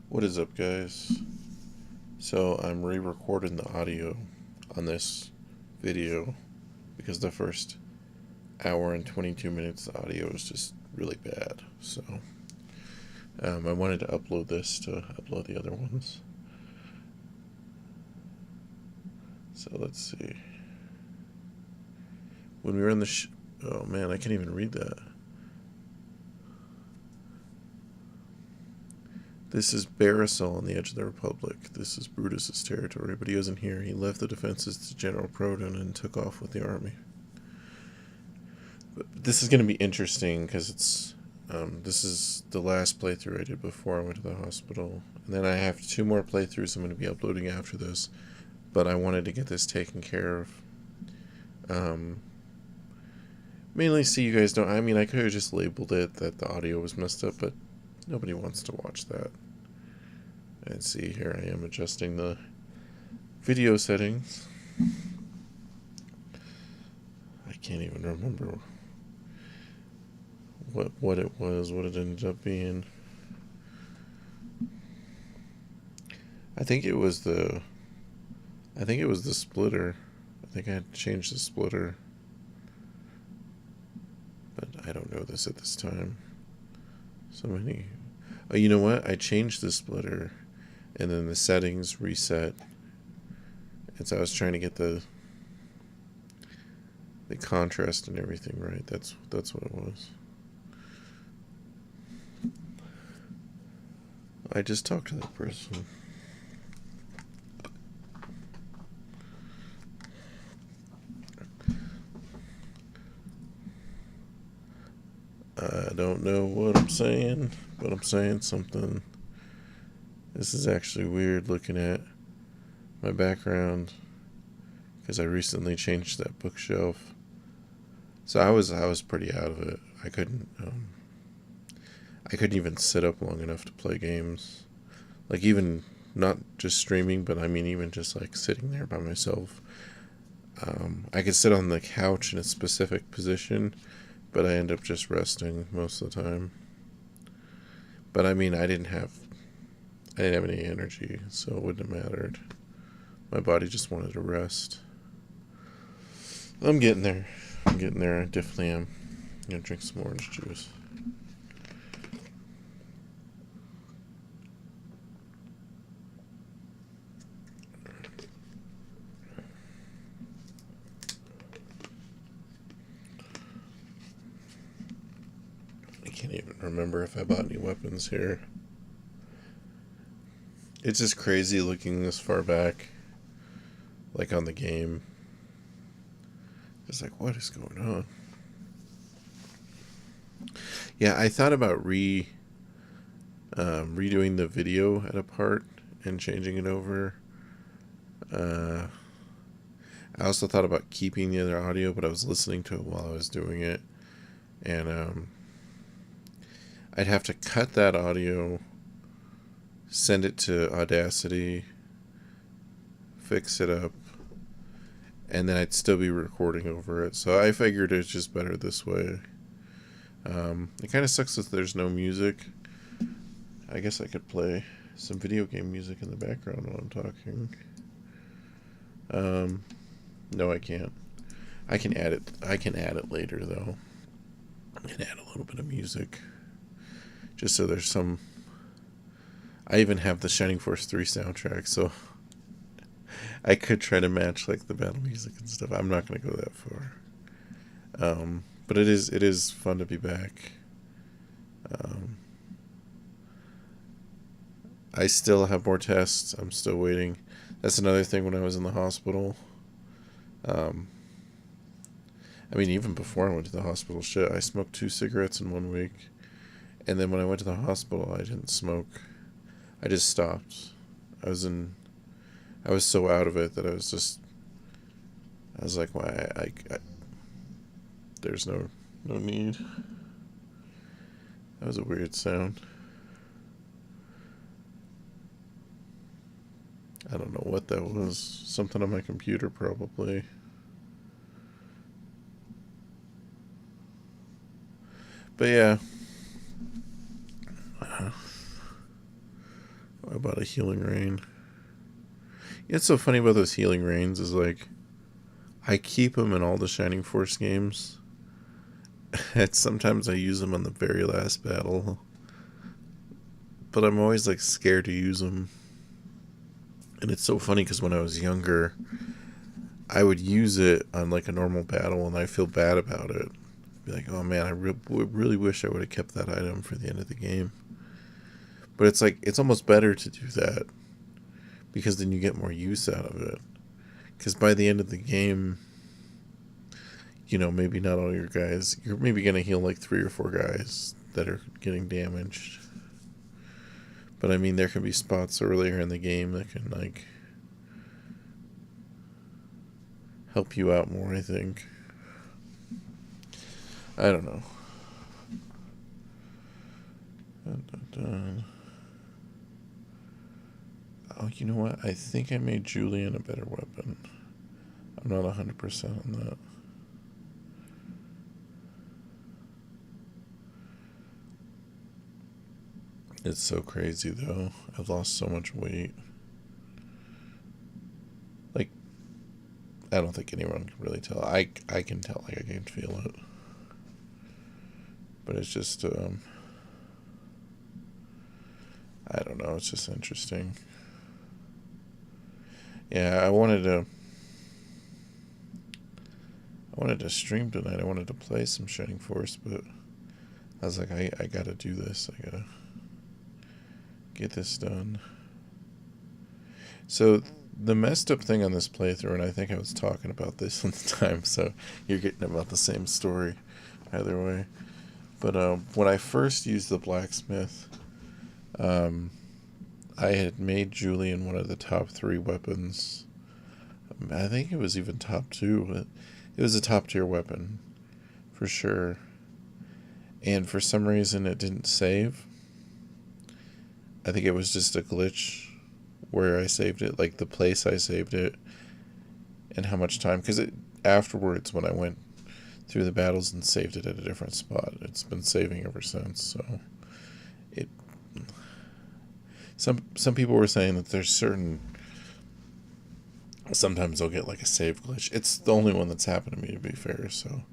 What is up, guys? So I'm re-recording the audio on this video because the first hour and 22 minutes the audio is just really bad. So I wanted to upload this to upload the other ones. So let's see. When we were in the oh man, I can't even read that. This is Barisal on the edge of the Republic. This is Brutus's territory, but he wasn't here. He left the defenses to General Proton and took off with the army. But this is going to be interesting because this is the last playthrough I did before I went to the hospital. And then I have 2 more playthroughs I'm going to be uploading after this. But I wanted to get this taken care of. Mainly so you guys don't... I mean, I could have just labeled it that the audio was messed up, but nobody wants to watch that. And see, here I am adjusting the video settings. I can't even remember what it was, what it ended up being. I think it was the splitter. I think I had to change the splitter. But I don't know this at this time. So many. Oh, you know what? I changed the splitter, and then the settings reset. And so I was trying to get the contrast and everything right. That's what it was. I just talked to that person. I don't know what I'm saying, but I'm saying something. This is actually weird looking at my background because I recently changed that bookshelf. So I was pretty out of it. I couldn't even sit up long enough to play games. Like, even not just streaming, but I mean even just like sitting there by myself. I could sit on the couch in a specific position, but I end up just resting most of the time. But I mean, I didn't have any energy, so it wouldn't have mattered. My body just wanted to rest. I'm getting there. I definitely am. I'm gonna drink some orange juice. I can't even remember if I bought any weapons here. It's just crazy looking this far back, like on the game. It's like, what is going on? Yeah, I thought about redoing the video at a part and changing it over. I also thought about keeping the other audio, but I was listening to it while I was doing it, and I'd have to cut that audio, send it to Audacity, fix it up, and then I'd still be recording over it. So I figured it's just better this way. It kind of sucks that there's no music. I guess I could play some video game music in the background while I'm talking. No, I can't. I can add it later, though. And add a little bit of music. Just so there's some... I even have the Shining Force 3 soundtrack, so I could try to match like the battle music and stuff. I'm not going to go that far. But it is fun to be back. I still have more tests. I'm still waiting. That's another thing when I was in the hospital. I mean, even before I went to the hospital, shit, I smoked 2 cigarettes in 1 week. And then when I went to the hospital, I didn't smoke. I just stopped. I was so out of it that I was like, why? I there's no need. That was a weird sound. I don't know what that was. Something on my computer, probably. But yeah. about a healing rain. It's so funny about those healing rains is like, I keep them in all the Shining Force games. And sometimes I use them on the very last battle. But I'm always like scared to use them. And it's so funny because when I was younger, I would use it on like a normal battle and I feel bad about it. Be like, oh man, I really wish I would have kept that item for the end of the game. But it's like, it's almost better to do that because then you get more use out of it. Because by the end of the game, you know, maybe not all your guys, you're maybe going to heal like 3 or 4 guys that are getting damaged. But I mean, there can be spots earlier in the game that can like help you out more, I think. I don't know. Oh, you know what? I think I made Julian a better weapon. I'm not 100% on that. It's so crazy, though. I've lost so much weight. Like, I don't think anyone can really tell. I can tell, like, I can feel it. But it's just, I don't know, it's just interesting. Yeah, I wanted to stream tonight. I wanted to play some Shining Force, but I was like, I gotta do this. I gotta get this done. So the messed up thing on this playthrough, and I think I was talking about this at the time, so you're getting about the same story either way. But when I first used the blacksmith, I had made Julian one of the top 3 weapons. I think it was even top 2, but it was a top tier weapon for sure. And for some reason it didn't save. I think it was just a glitch where I saved it, like the place I saved it and how much time, because afterwards when I went through the battles and saved it at a different spot, it's been saving ever since. So it, some people were saying that there's sometimes they'll get like a save glitch. It's the only one that's happened to me, to be fair. So,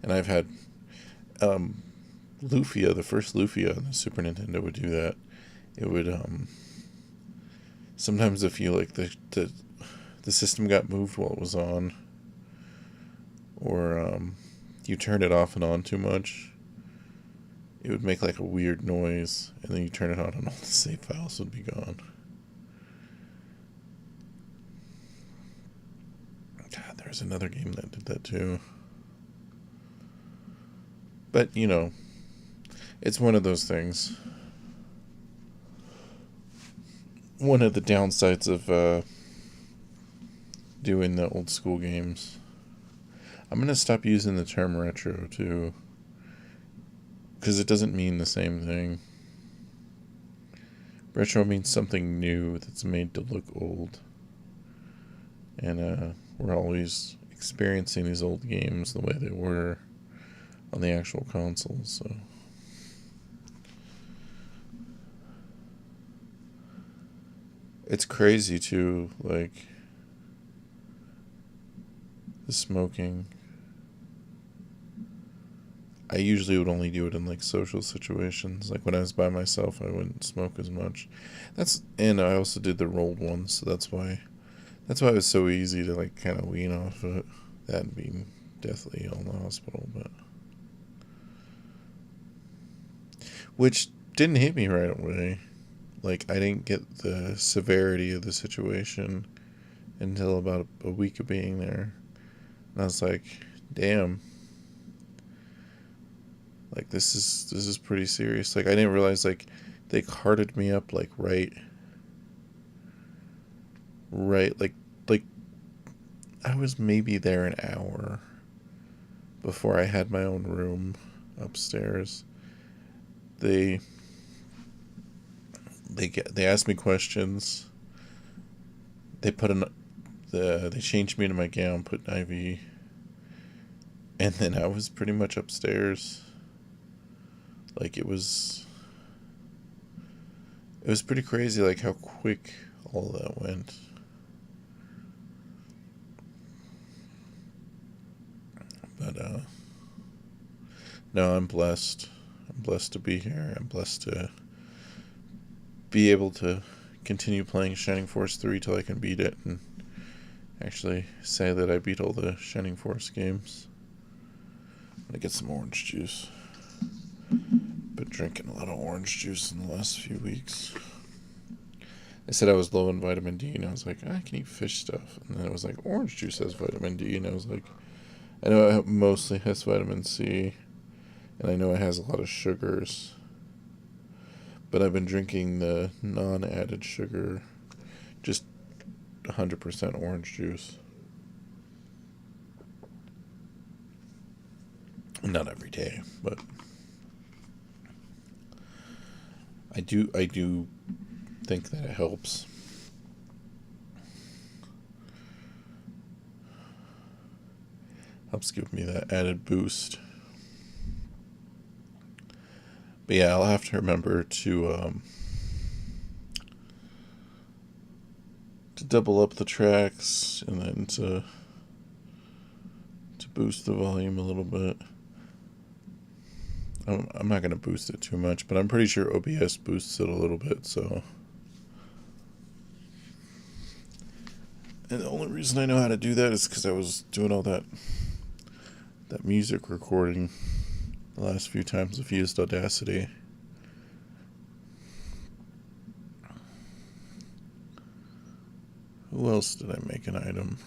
and I've had Lufia, the first Lufia on the Super Nintendo would do that. It would sometimes if you like the system got moved while it was on, or you turned it off and on too much, it would make like a weird noise, and then you turn it on and all the save files would be gone. God, there's another game that did that too. But, you know, it's one of those things. One of the downsides of doing the old school games. I'm going to stop using the term retro too, because it doesn't mean the same thing. Retro means something new that's made to look old. And we're always experiencing these old games the way they were on the actual consoles, so. It's crazy too, like the smoking. I usually would only do it in like social situations. Like when I was by myself, I wouldn't smoke as much. And I also did the rolled ones, so that's why it was so easy to like kind of wean off of it. That being deathly ill in the hospital, but which didn't hit me right away. Like, I didn't get the severity of the situation until about a week of being there. And I was like, damn. Like, this is pretty serious. Like, I didn't realize, like, they carted me up, like, right, like, I was maybe there an hour before I had my own room upstairs. They asked me questions. They changed me to my gown, put an IV, and then I was pretty much upstairs. Like, it was It was pretty crazy, like how quick all that went. But no, I'm blessed. I'm blessed to be here. I'm blessed to be able to continue playing Shining Force 3 till I can beat it, and actually say that I beat all the Shining Force games. I'm gonna get some orange juice. Been drinking a lot of orange juice in the last few weeks. They said I was low in vitamin D, and I was like, I can eat fish stuff. And then it was like, orange juice has vitamin D, and I was like, I know it mostly has vitamin C, and I know it has a lot of sugars, but I've been drinking the non-added sugar, just 100% orange juice. Not every day, but I do think that it helps. Helps give me that added boost. But yeah, I'll have to remember to double up the tracks, and then to boost the volume a little bit. I'm not going to boost it too much, but I'm pretty sure OBS boosts it a little bit, so. And the only reason I know how to do that is because I was doing all that music recording the last few times I've used Audacity. Who else did I make an item?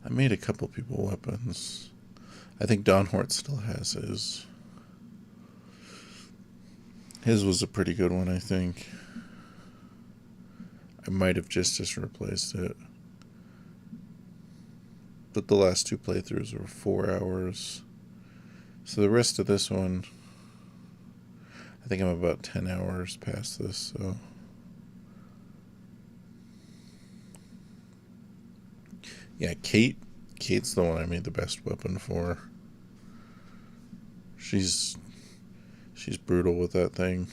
I made a couple people weapons. I think Don Hort still has his. His was a pretty good one, I think. I might have just replaced it. But the last two playthroughs were 4 hours. So the rest of this one, I think I'm about 10 hours past this, so. Yeah, Kate's the one I made the best weapon for. She's brutal with that thing.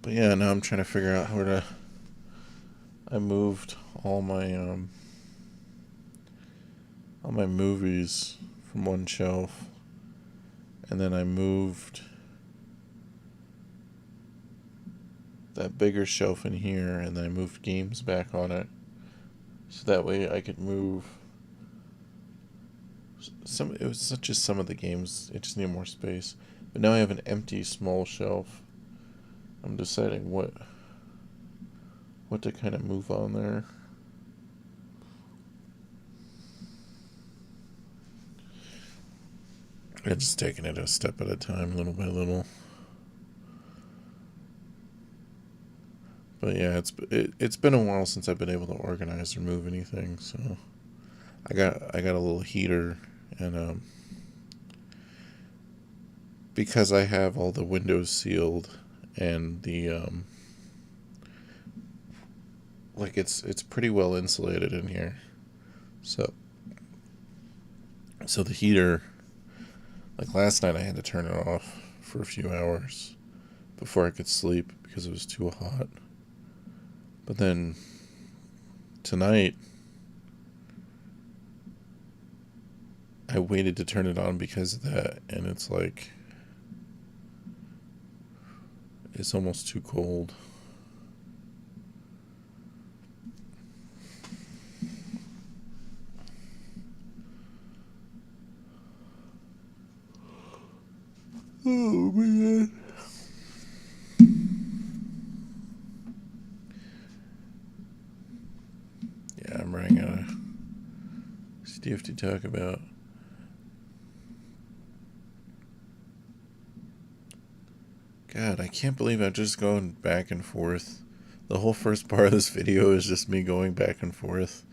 But yeah, now I'm trying to figure out how to. I moved all my movies from one shelf, and then I moved that bigger shelf in here, and then I moved games back on it, so that way I could move some. It was just some of the games. It just needed more space. But now I have an empty small shelf. I'm deciding what to kind of move on there. I'm just taking it a step at a time, little by little. But yeah, it's been a while since I've been able to organize or move anything, so I got a little heater, and because I have all the windows sealed, and the like it's pretty well insulated in here, so the heater, like last night I had to turn it off for a few hours before I could sleep because it was too hot. But then tonight I waited to turn it on because of that, and it's like it's almost too cold. Oh man. Yeah, I'm running out of stuff to talk about. God, I can't believe I'm just going back and forth. The whole first part of this video is just me going back and forth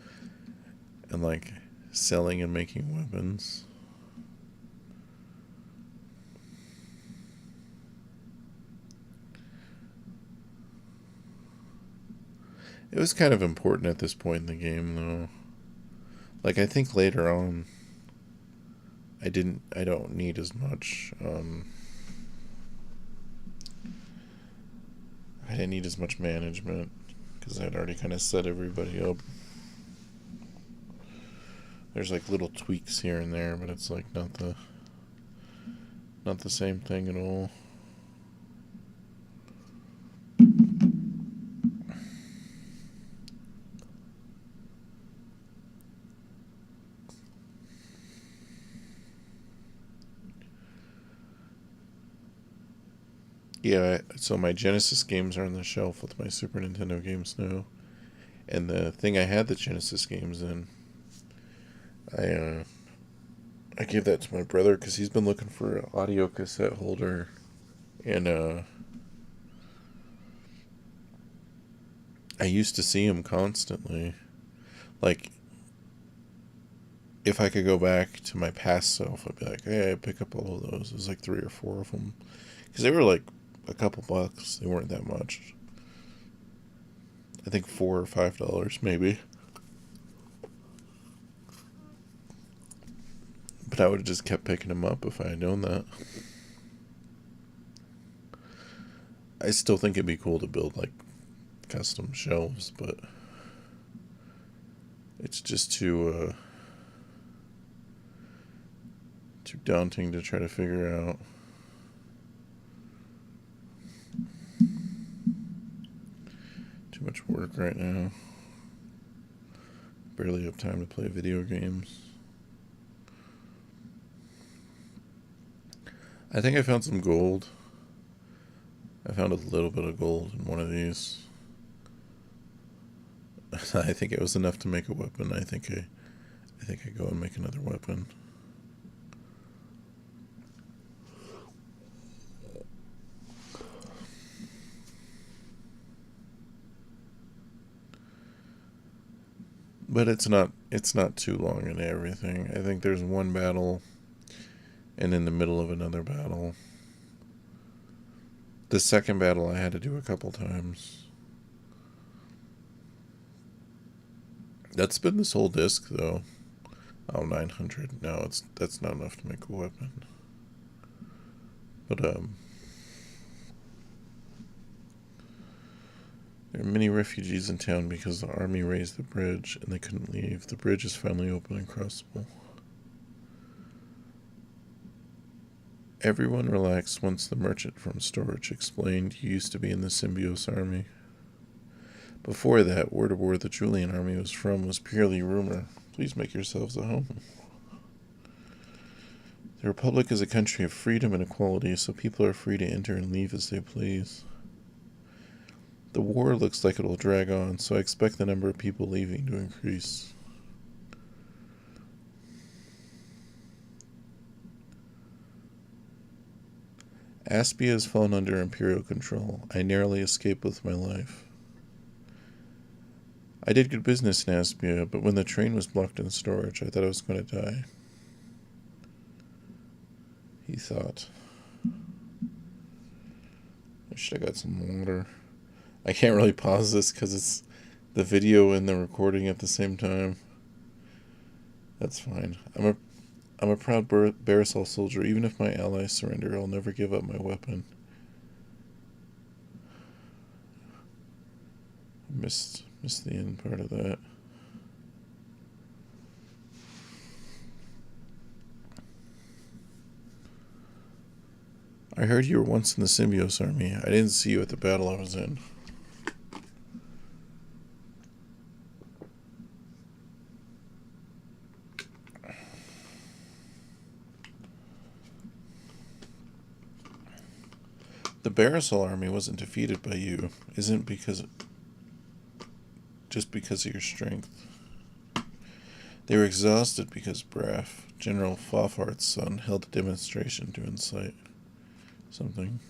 and like selling and making weapons. It was kind of important at this point in the game, though. Like, I think later on, I don't need as much, I didn't need as much management, because I'd already kind of set everybody up. There's like little tweaks here and there, but it's like not the same thing at all. Yeah, so my Genesis games are on the shelf with my Super Nintendo games now. And the thing I had the Genesis games in, I gave that to my brother because he's been looking for an audio cassette holder. And I used to see him constantly. Like, if I could go back to my past self, I'd be like, hey, I pick up all of those. It was like 3 or 4 of them. Because they were like a couple bucks. They weren't that much. I think $4 or $5 maybe. But I would have just kept picking them up if I had known that. I still think it'd be cool to build like custom shelves, but it's just too daunting to try to figure out. Too much work right now. Barely have time to play video games. I think I found some gold. I found a little bit of gold in one of these. I think it was enough to make a weapon. I think I go and make another weapon. But it's not too long and everything. I think there's one battle and in the middle of another battle. The second battle I had to do a couple times. That's been this whole disc though. Oh, 900. No, that's not enough to make a weapon. But there are many refugees in town because the army raised the bridge and they couldn't leave. The bridge is finally open and crossable. Everyone relaxed once the merchant from storage explained he used to be in the Symbiose army. Before that, word of where the Julian army was from was purely rumor. Please make yourselves at home. The Republic is a country of freedom and equality, so people are free to enter and leave as they please. The war looks like it will drag on, so I expect the number of people leaving to increase. Aspia has fallen under Imperial control. I narrowly escaped with my life. I did good business in Aspia, but when the train was blocked in storage, I thought I was going to die. He thought. I should have got some water. I can't really pause this because it's the video and the recording at the same time. That's fine. I'm a proud Barisal soldier. Even if my allies surrender, I'll never give up my weapon. I missed the end part of that. I heard you were once in the Symbiose army. I didn't see you at the battle I was in. The Barisal army wasn't defeated by you. Isn't just because of your strength. They were exhausted because Braff, General Fafhart's son, held a demonstration to incite something.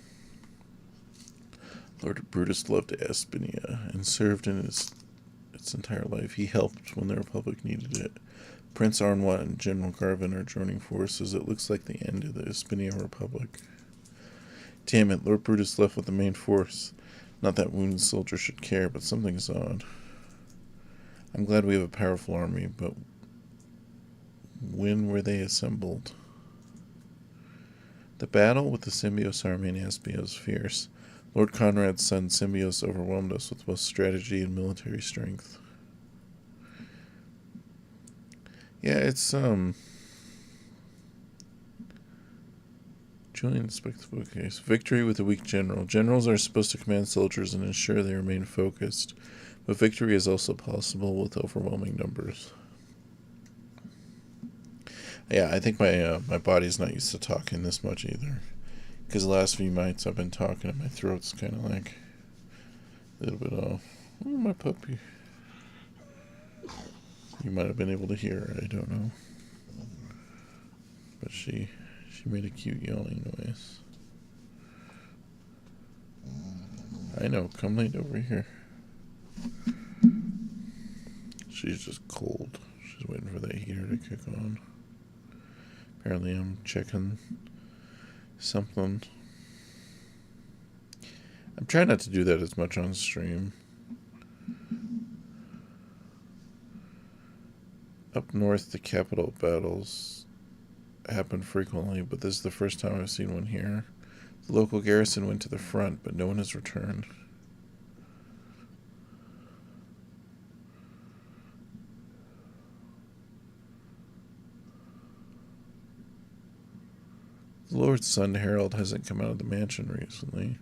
Lord Brutus loved Aspinia and served in its entire life. He helped when the Republic needed it. Prince Arnwat and General Garvin are joining forces. It looks like the end of the Aspinia Republic. Damn it, Lord Brutus left with the main force. Not that wounded soldier should care, but something's odd. I'm glad we have a powerful army, but when were they assembled? The battle with the Symbios army in Aspia was fierce. Lord Conrad's son Symbios overwhelmed us with both strategy and military strength. Yeah, it's, Julian inspects the bookcase. Victory with a weak general. Generals are supposed to command soldiers and ensure they remain focused, but victory is also possible with overwhelming numbers. Yeah, I think my body's not used to talking this much either. Because the last few nights I've been talking and my throat's kind of like a little bit off. Oh, my puppy. You might have been able to hear her, I don't know. But she made a cute yawning noise. I know, come right over here. She's just cold. She's waiting for that heater to kick on. Apparently I'm checking something. I'm trying not to do that as much on stream. Up north, the capital battles happen frequently, but this is the first time I've seen one here. The local garrison went to the front, but no one has returned. The Lord's son, Harold, hasn't come out of the mansion recently.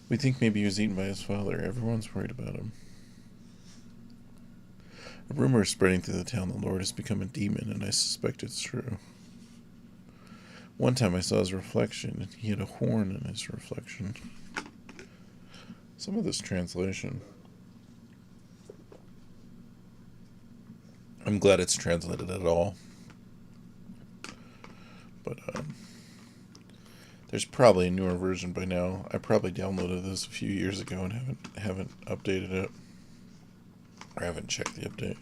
We think maybe he was eaten by his father. Everyone's worried about him. A rumor is spreading through the town the Lord has become a demon, and I suspect it's true. One time I saw his reflection, and he had a horn in his reflection. Some of this translation. I'm glad it's translated at all. But, there's probably a newer version by now. I probably downloaded this a few years ago and haven't updated it. Or haven't checked the update.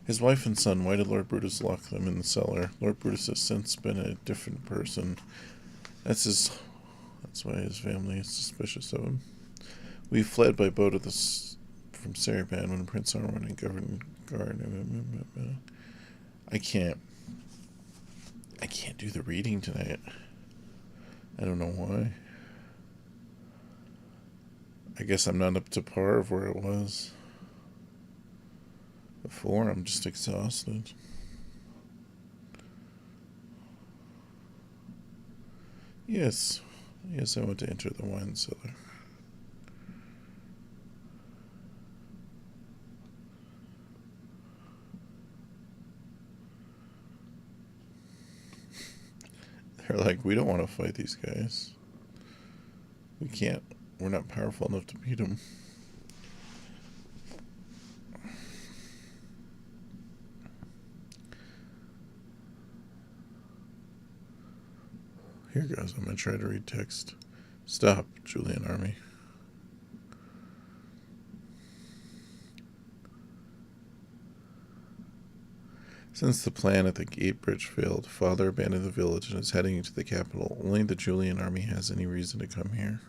His wife and son, why did Lord Brutus lock them in the cellar? Lord Brutus has since been a different person. That's why his family is suspicious of him. We fled by boat from Saraban when Prince Arwen and Governor Guard. I can't do the reading tonight. I don't know why. I guess I'm not up to par of where it was before. I'm just exhausted. Yes, I want to enter the wine cellar. They're like, we don't want to fight these guys. We can't. We're not powerful enough to beat them. Here goes. I'm going to try to read text. Stop, Julian Army. Since the plan at the gate bridge failed, Father abandoned the village and is heading into the capital. Only the Julian army has any reason to come here.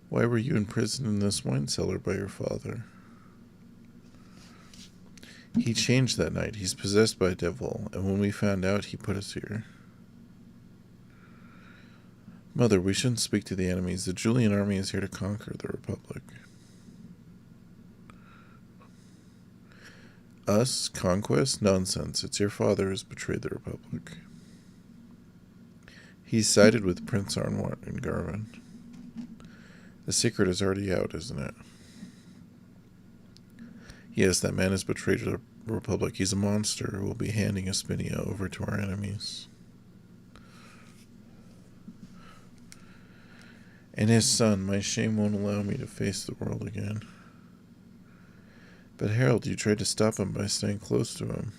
Why were you imprisoned in this wine cellar by your father? He changed that night. He's possessed by a devil, and when we found out, he put us here. Mother, we shouldn't speak to the enemies. The Julian army is here to conquer the Republic. Us? Conquest? Nonsense. It's your father who's betrayed the Republic. He's sided with Prince Arwen and Garvin. The secret is already out, isn't it? Yes, that man has betrayed the Republic. He's a monster who will be handing Espinia over to our enemies. And his son, my shame won't allow me to face the world again. But Harold, you tried to stop him by staying close to him.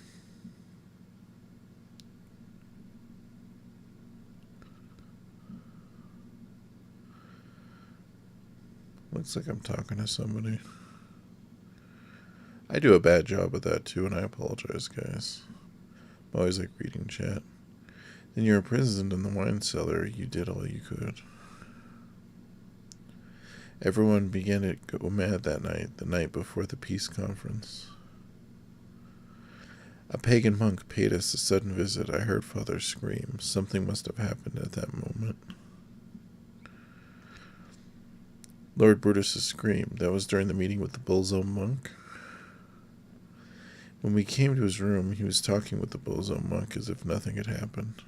Looks like I'm talking to somebody. I do a bad job of that too, and I apologize, guys. I'm always like reading chat. Then you're imprisoned in the wine cellar. You did all you could. Everyone began to go mad that night, the night before the peace conference. A pagan monk paid us a sudden visit. I heard Father scream. Something must have happened at that moment. Lord Brutus' scream. That was during the meeting with the Bullzo monk. When we came to his room, he was talking with the Bullzo monk as if nothing had happened.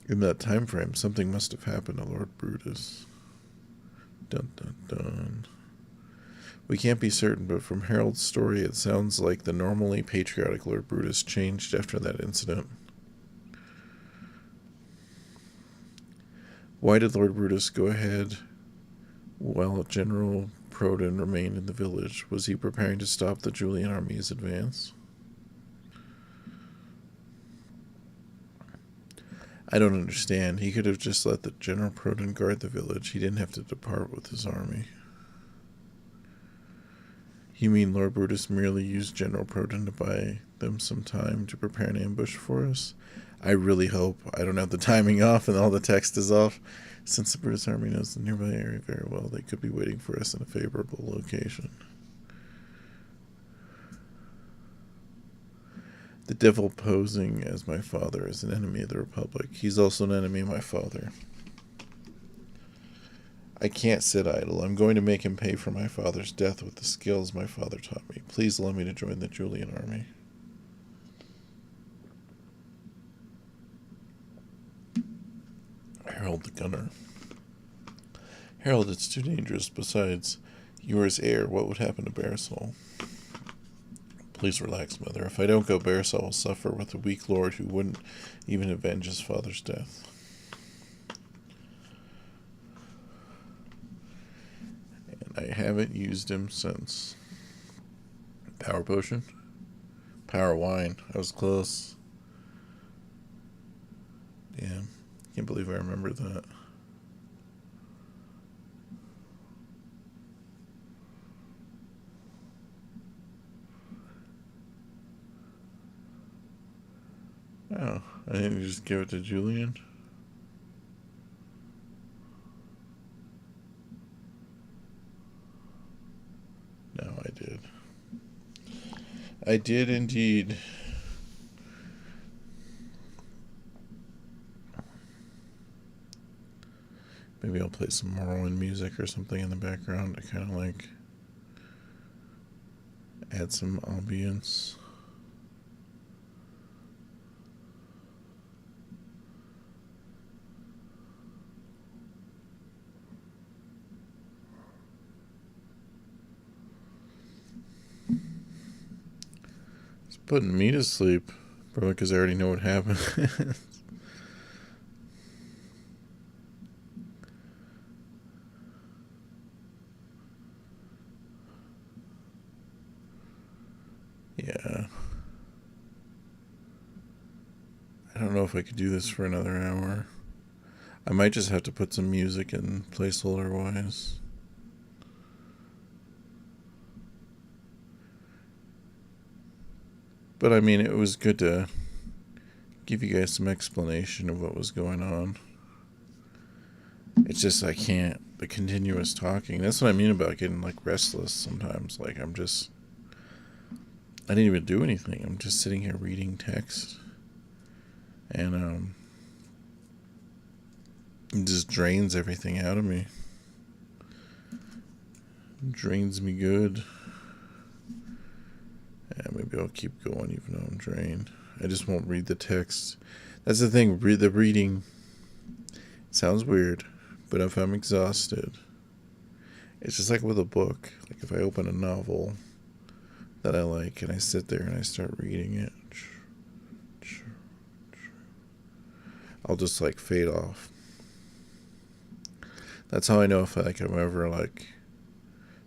In that time frame, something must have happened to Lord Brutus. Dun dun dun. We can't be certain, but from Harold's story, it sounds like the normally patriotic Lord Brutus changed after that incident. Why did Lord Brutus go ahead while General Proudhon remained in the village? Was he preparing to stop the Julian army's advance? I don't understand. He could have just let the General Proudhon guard the village. He didn't have to depart with his army. You mean Lord Brutus merely used General Proudhon to buy them some time to prepare an ambush for us? I really hope I don't have the timing off and all the text is off. Since the Brutus army knows the nearby area very well, they could be waiting for us in a favorable location. The devil posing as my father is an enemy of the Republic. He's also an enemy of my father. I can't sit idle. I'm going to make him pay for my father's death with the skills my father taught me. Please allow me to join the Julian army. Harold the gunner. Harold, it's too dangerous. Besides, you are his heir. What would happen to Bearsall? Please relax, Mother. If I don't go, Bearsall will suffer with a weak lord who wouldn't even avenge his father's death. And I haven't used him since. Power potion? Power wine. I was close. Yeah. Can't believe I remember that. Oh, I didn't just give it to Julian. No, I did. I did indeed. Maybe I'll play some Morrowind music or something in the background to kind of like add some ambience. It's putting me to sleep, probably because I already know what happened. Yeah. I don't know if I could do this for another hour. I might just have to put some music in placeholder-wise. But I mean, it was good to give you guys some explanation of what was going on. It's just I can't. The continuous talking. That's what I mean about getting like restless sometimes. Like I didn't even do anything. I'm just sitting here reading text. And it just drains everything out of me. It drains me good. Yeah, maybe I'll keep going even though I'm drained. I just won't read the text. That's the thing. The reading sounds weird, but if I'm exhausted, it's just like with a book. Like if I open a novel that I like and I sit there and I start reading it, I'll just like fade off. That's how I know if like I'm ever like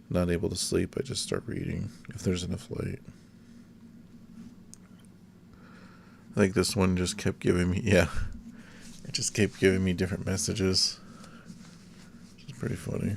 not able to sleep. I just start reading if there's enough light. I think this one just kept giving me, it just kept giving me different messages. It's pretty funny.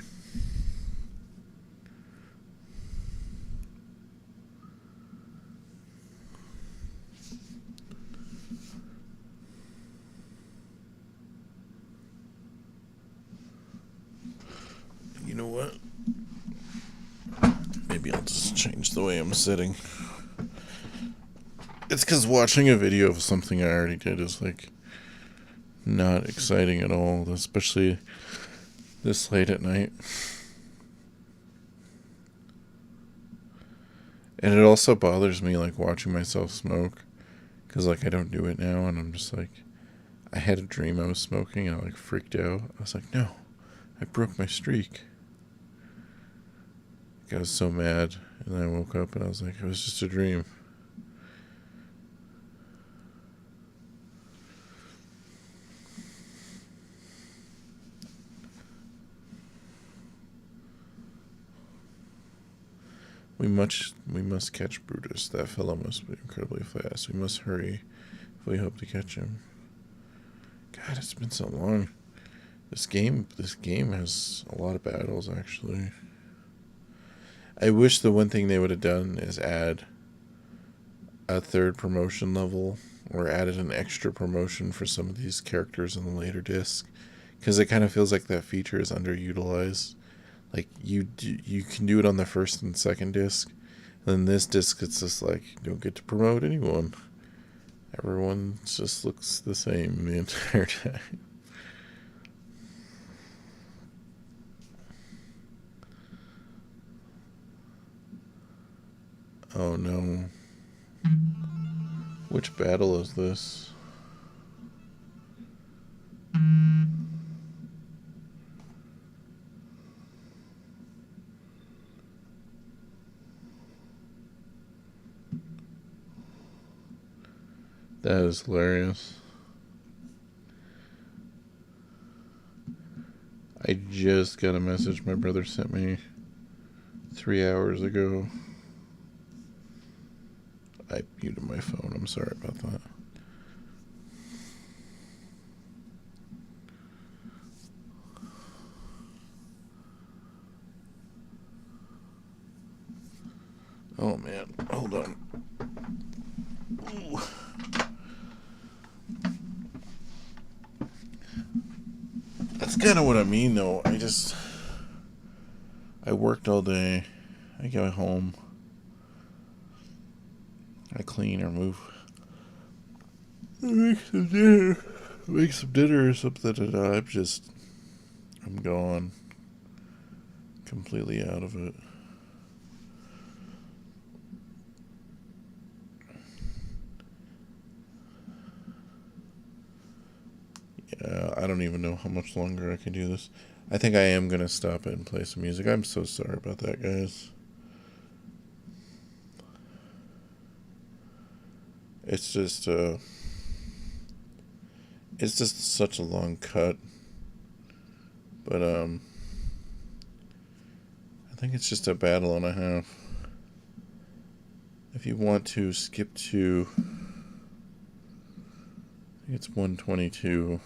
maybe I'll just change the way I'm sitting. It's because watching a video of something I already did is like not exciting at all, especially this late at night. And it also bothers me like watching myself smoke, because like I don't do it now, and I'm just like, I had a dream I was smoking and I like freaked out. I was like, no, I broke my streak. Like, I was so mad, and then I woke up and I was like, it was just a dream. We must catch Brutus. That fellow must be incredibly fast. We must hurry if we hope to catch him. God, it's been so long. This game has a lot of battles, actually. I wish the one thing they would have done is add a third promotion level, or added an extra promotion for some of these characters in the later disc, because it kind of feels like that feature is underutilized. Like, you can do it on the first and second disc, and then this disc it's just like, you don't get to promote anyone. Everyone just looks the same the entire time. Oh no. Which battle is this? That is hilarious. I just got a message my brother sent me 3 hours ago. I muted my phone. I'm sorry about that. Oh man, hold on. Ooh. That's kind of what I mean, though. I worked all day. I go home. I clean or move. Make some dinner or something, and I'm gone. Completely out of it. Yeah, I don't even know how much longer I can do this. I think I am going to stop it and play some music. I'm so sorry about that, guys. It's just such a long cut. But, I think it's just a battle and a half. If you want to skip to, I think it's 122.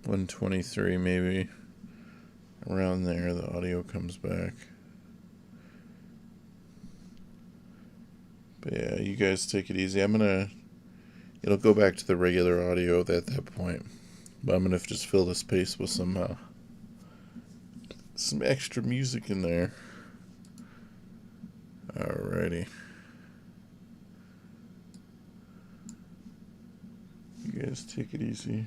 123 maybe. Around there, the audio comes back. But yeah, you guys take it easy. It'll go back to the regular audio at that point. But I'm gonna just fill the space with some extra music in there. Alrighty. You guys take it easy.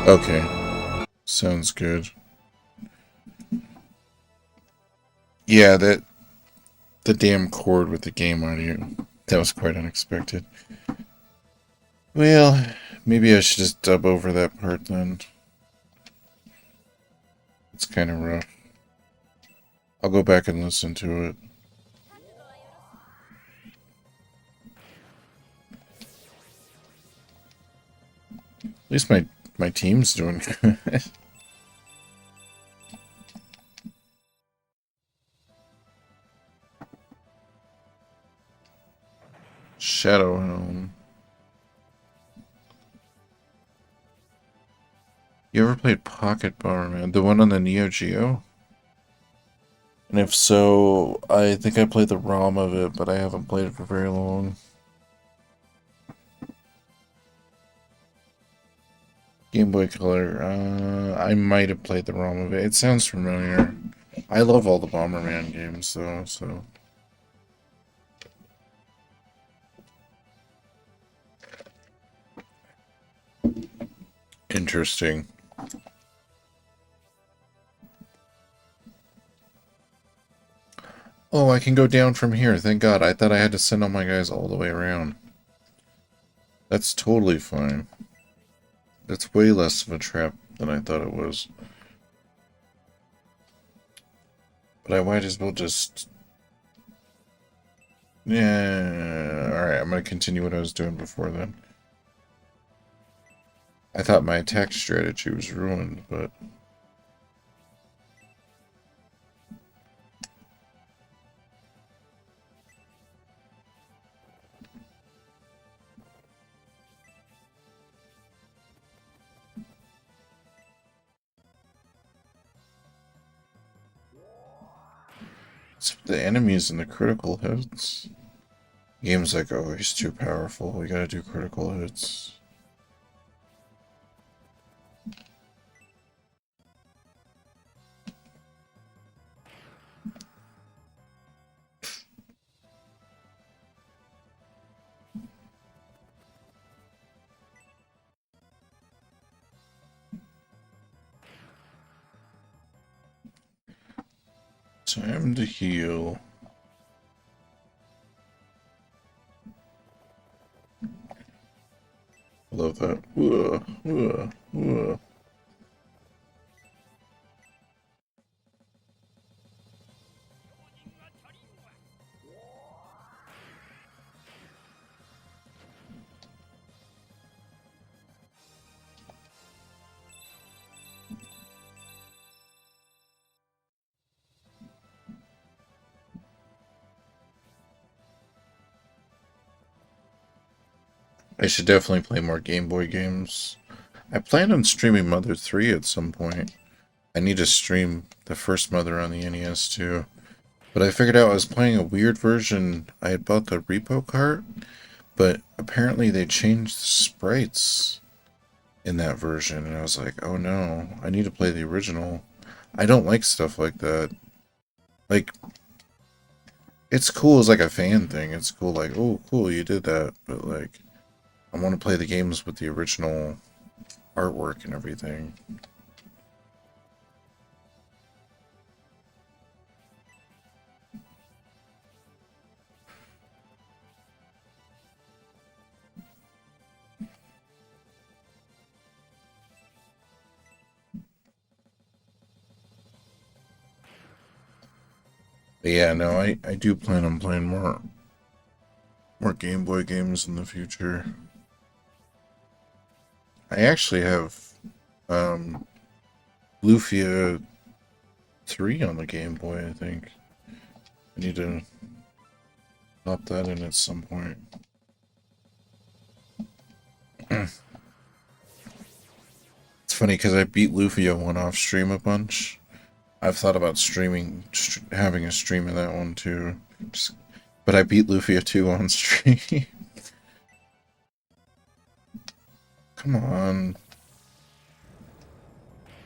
Okay. Sounds good. Yeah, the damn cord with the game audio. That was quite unexpected. Well, maybe I should just dub over that part then. It's kind of rough. I'll go back and listen to it. At least my team's doing good. Shadow Helm. You ever played Pocket Bomberman? The one on the Neo Geo? And if so, I think I played the ROM of it, but I haven't played it for very long. Game Boy Color. I might have played the ROM of it. It sounds familiar. I love all the Bomberman games, though, so... Interesting. Oh, I can go down from here. Thank God. I thought I had to send all my guys all the way around. That's totally fine. That's way less of a trap than I thought it was. But I might as well just... Yeah... Alright, I'm going to continue what I was doing before then. I thought my attack strategy was ruined, but... It's the enemies and the critical hits. Game's like, oh, he's too powerful. We gotta do critical hits. Time to heal. Love that. I should definitely play more Game Boy games. I plan on streaming Mother 3 at some point. I need to stream the first Mother on the NES too. But I figured out I was playing a weird version. I had bought the repo cart, but apparently they changed the sprites in that version. And I was like, oh no, I need to play the original. I don't like stuff like that. Like, it's cool as like a fan thing. It's cool like, oh cool, you did that. But like, I want to play the games with the original artwork and everything. But yeah, no, I do plan on playing more Game Boy games in the future. I actually have Lufia 3 on the Game Boy, I think. I need to pop that in at some point. It's funny because I beat Lufia 1 off stream a bunch. I've thought about having a stream of that one too. But I beat Lufia 2 on stream. Come on.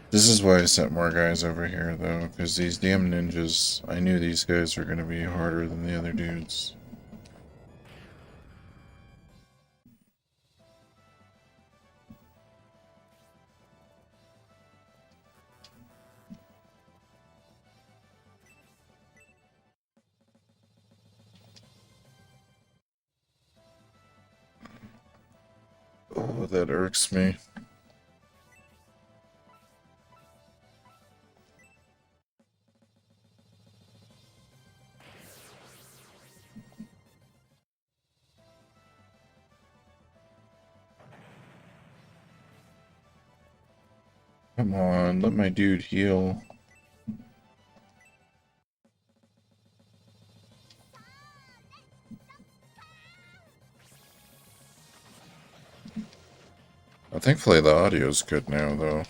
This is why I sent more guys over here, though, because these damn ninjas, I knew these guys were going to be harder than the other dudes. That irks me. Come on, let my dude heal. Well, thankfully the audio's good now, though.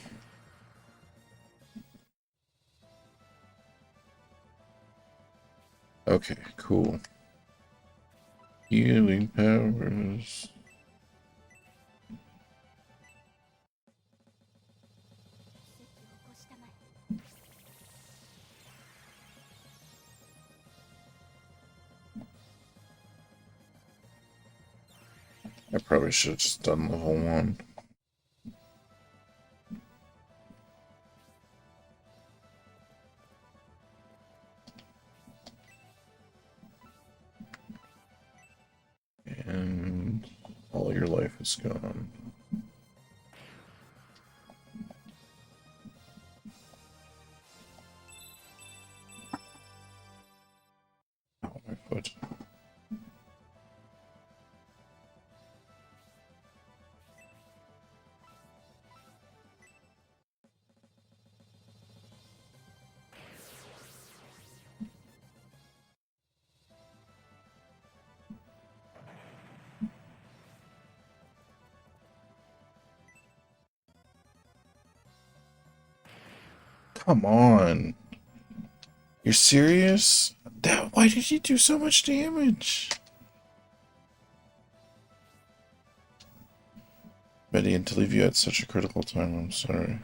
Okay, cool. Healing powers. I probably should have just done level 1. And all your life is gone. Oh, my foot. Come on. You're serious? Why did he do so much damage? Betty, to leave you at such a critical time, I'm sorry.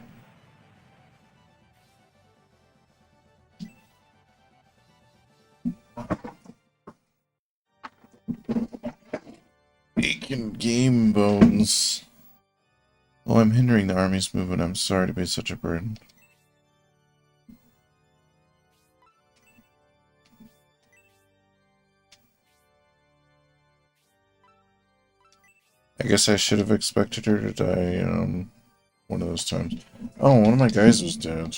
Bacon game bones. Oh, I'm hindering the army's movement. I'm sorry to be such a burden. I guess I should have expected her to die, one of those times. Oh, one of my guys was dead.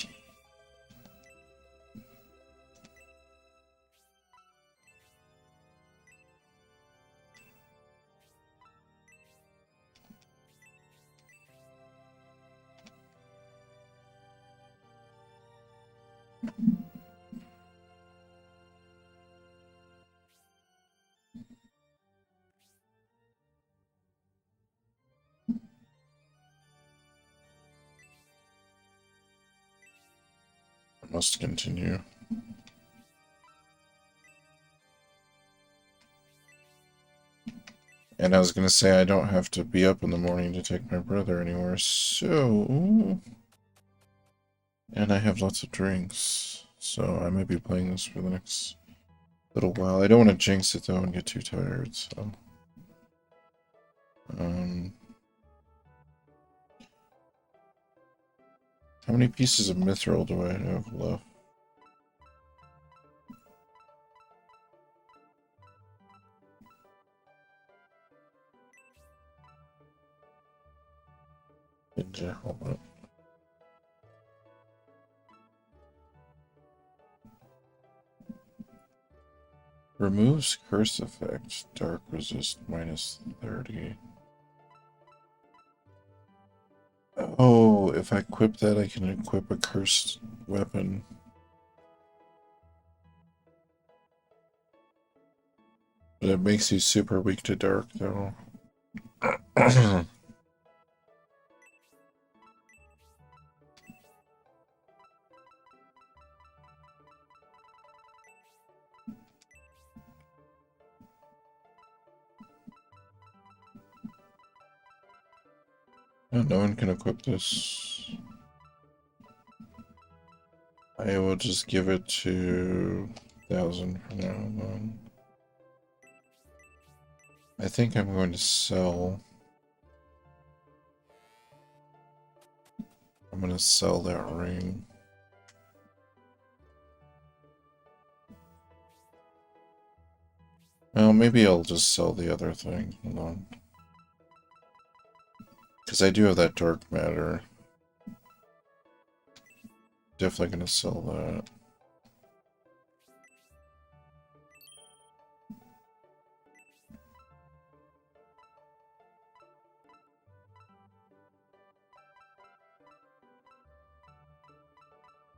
I must continue. And I was gonna say I don't have to be up in the morning to take my brother anywhere, so... And I have lots of drinks, so I might be playing this for the next little while. I don't want to jinx it though and get too tired, so... How many pieces of mithril do I have left? Hold on. Removes curse effect, dark resist -30. Oh, if I equip that, I can equip a cursed weapon. But it makes you super weak to dark, though. Oh, no one can equip this. I will just give it to 1,000 for now, then. I think I'm going to sell. I'm going to sell that ring. Well, maybe I'll just sell the other thing. Hold on. Because I do have that dark matter. Definitely gonna sell that.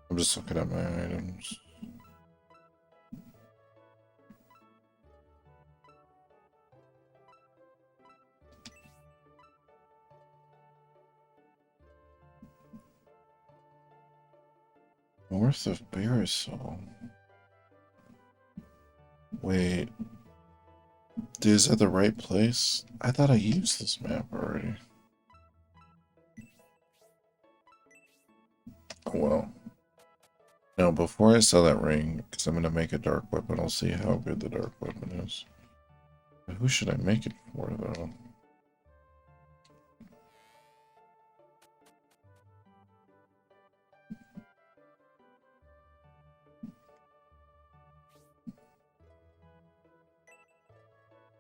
I'm just looking at my items. North of Barisol. Wait. Is that the right place? I thought I used this map already. Oh well. Now, before I sell that ring, because I'm going to make a dark weapon, I'll see how good the dark weapon is. But who should I make it for, though?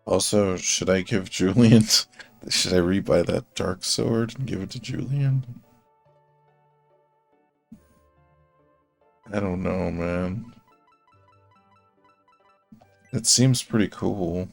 Also, should I give Julian... should I rebuy that dark sword and give it to Julian? I don't know, man. It seems pretty cool.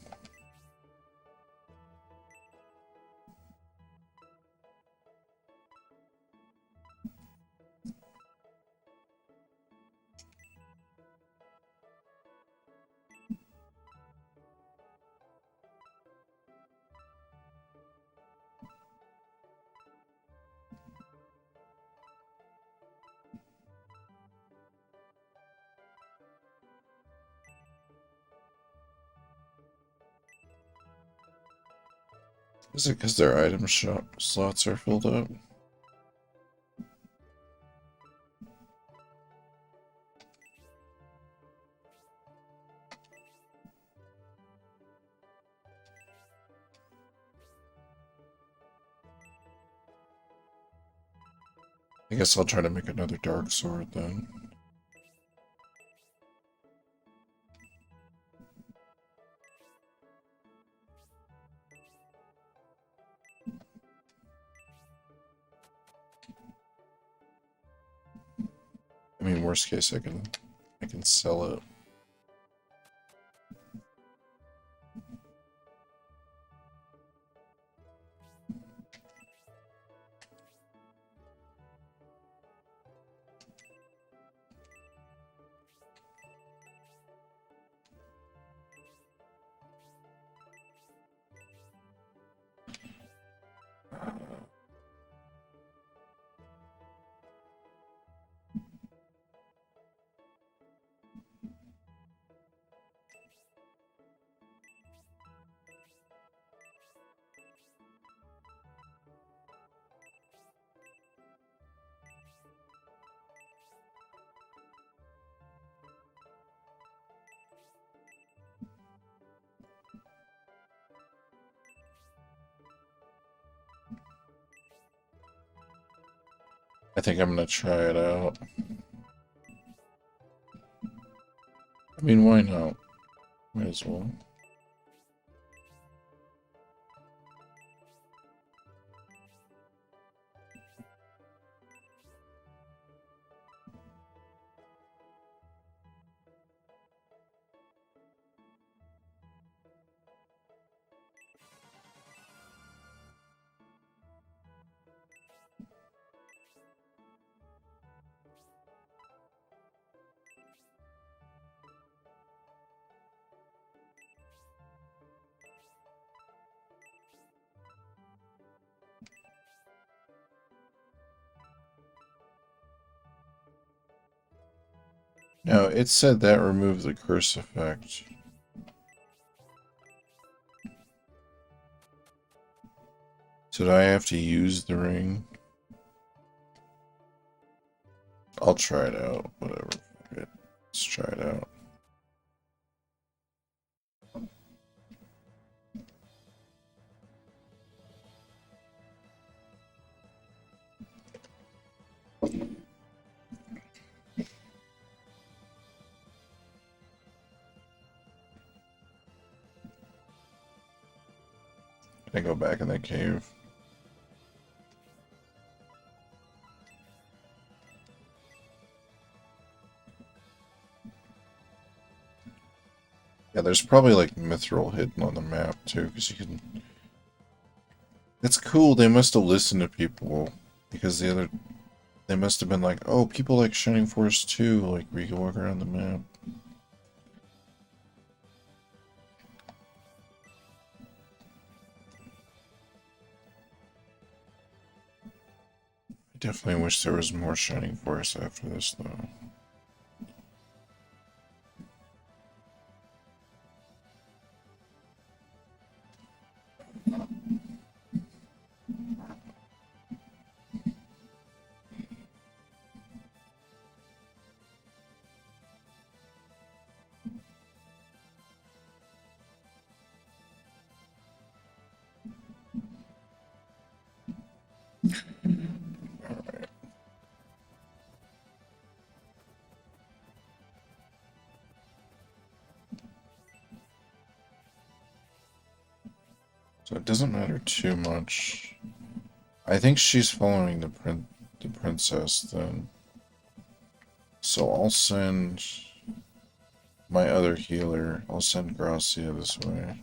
Is it because their item shop slots are filled up? I guess I'll try to make another dark sword then. I mean, worst case, I can sell it. I think I'm gonna try it out. I mean, why not? Might as well. Now, it said that removed the curse effect. Did I have to use the ring? I'll try it out. Whatever. Fuck it. Let's try it out. Can I go back in that cave? Yeah, there's probably like mithril hidden on the map too, because you can. It's cool. They must have listened to people because they must have been like, oh, people like Shining Force too. Like we can walk around the map. I definitely wish there was more Shining Force after this though. So it doesn't matter too much. I think she's following the princess then. So I'll send my other healer. I'll send Gracia this way.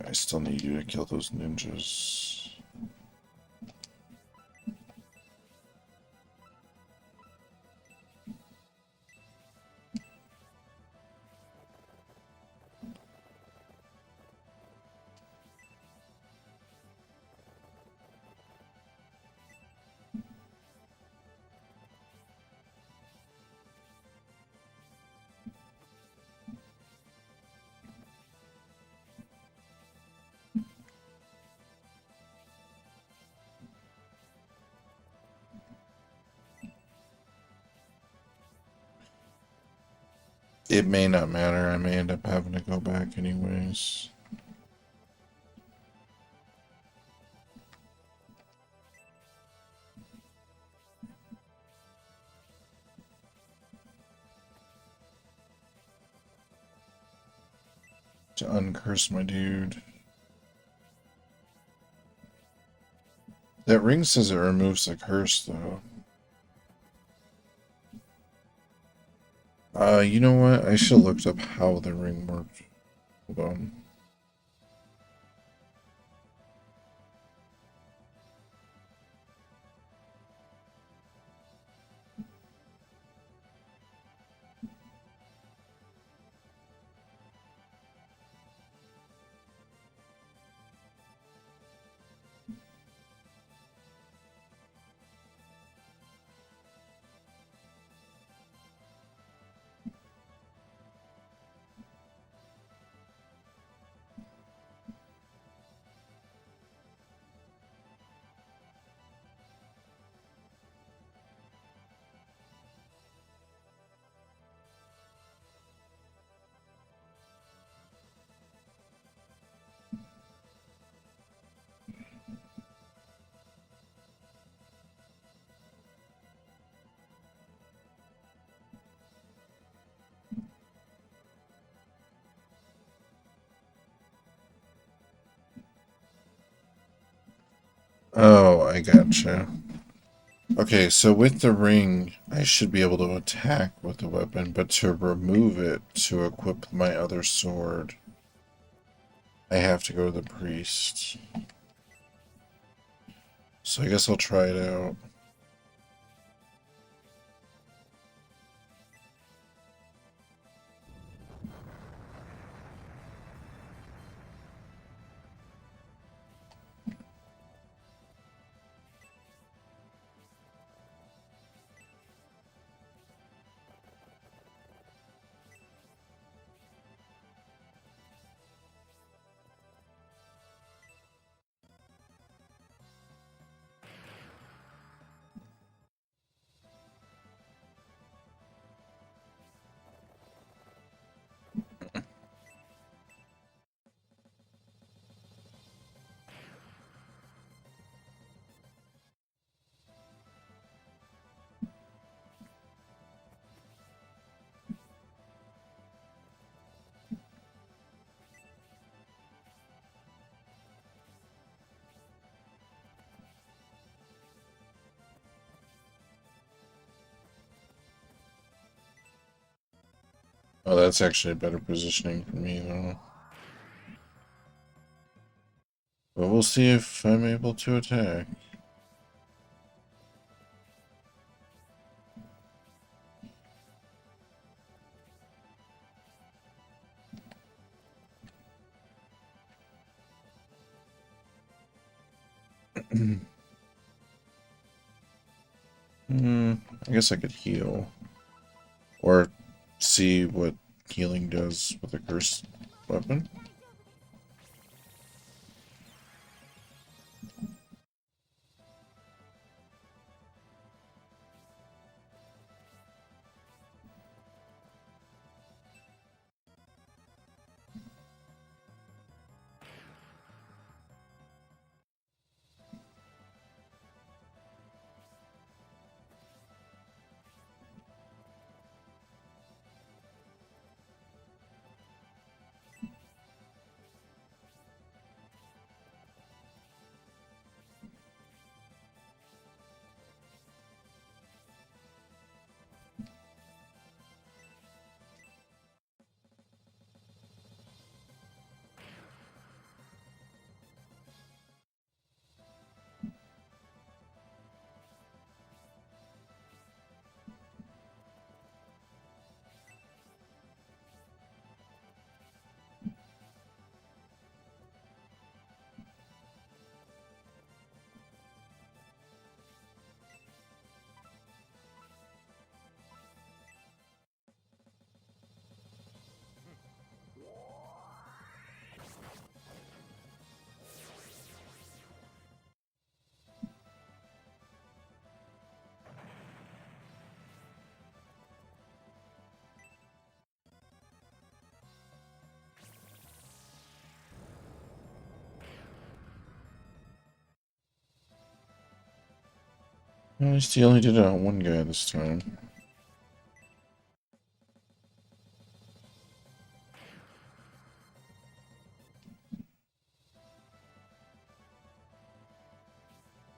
I still need you to kill those ninjas. It may not matter. I may end up having to go back anyways. To uncurse my dude. That ring says it removes the curse though. You know what? I should have looked up how the ring worked. Hold on. Oh, I gotcha. Okay, so with the ring, I should be able to attack with the weapon, but to remove it, to equip my other sword, I have to go to the priest. So I guess I'll try it out. Oh, that's actually better positioning for me, though. But we'll see if I'm able to attack. I guess I could heal. Or see what healing does with a cursed weapon. At least he only did it on one guy this time.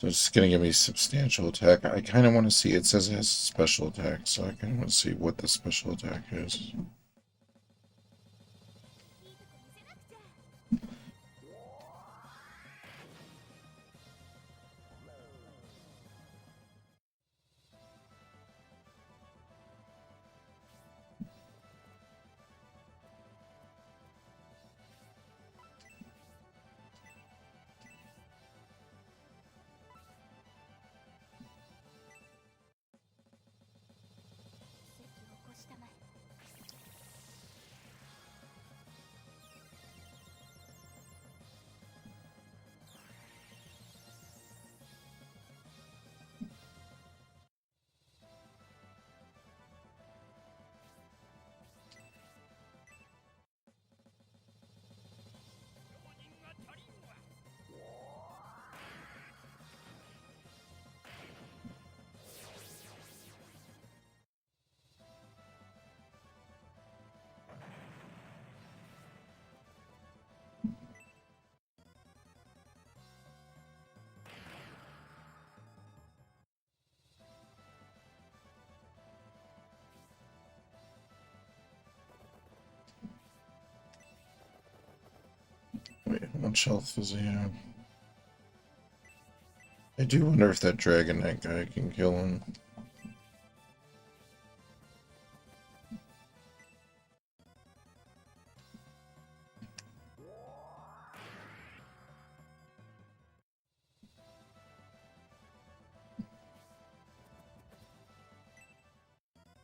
So it's gonna give me substantial attack. I kind of want to see. It says it has special attack, so I kind of want to see what the special attack is. Wait, how much health does he have? I do wonder if that Dragon Knight guy can kill him.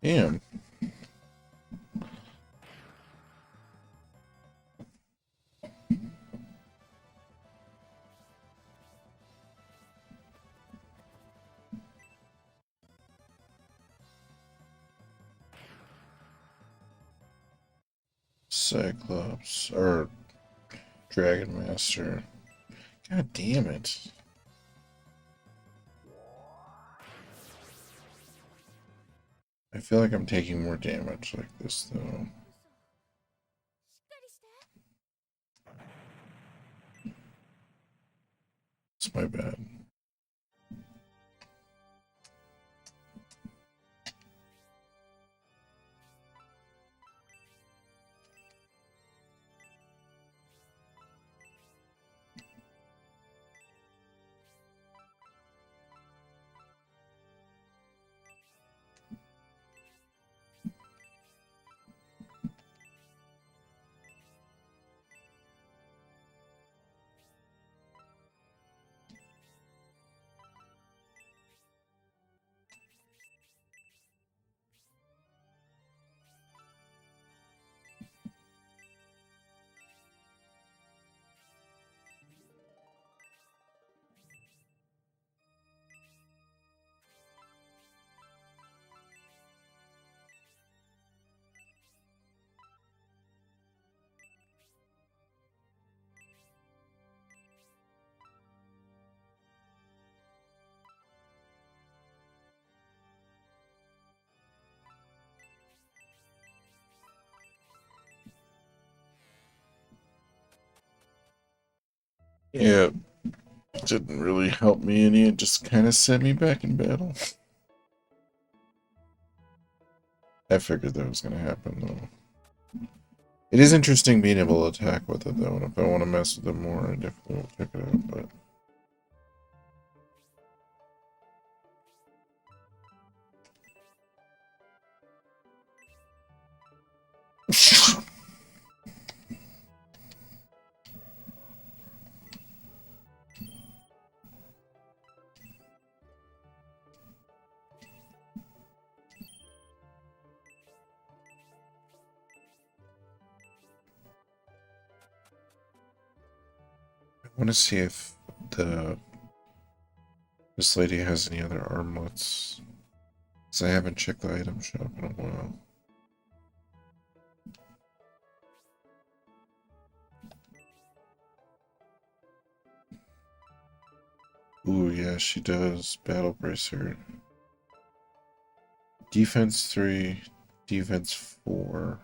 Damn. Cyclops. Or Dragon Master. God damn it. I feel like I'm taking more damage like this, though. It's my bad. Yeah, it didn't really help me any. It just kind of sent me back in battle. I figured that was going to happen, though. It is interesting being able to attack with it, though, and if I want to mess with it more, I definitely will check it out, but... I want to see if this lady has any other armlets. Because I haven't checked the item shop in a while. Ooh, yeah, she does. Battle Bracer. Defense 3, Defense 4.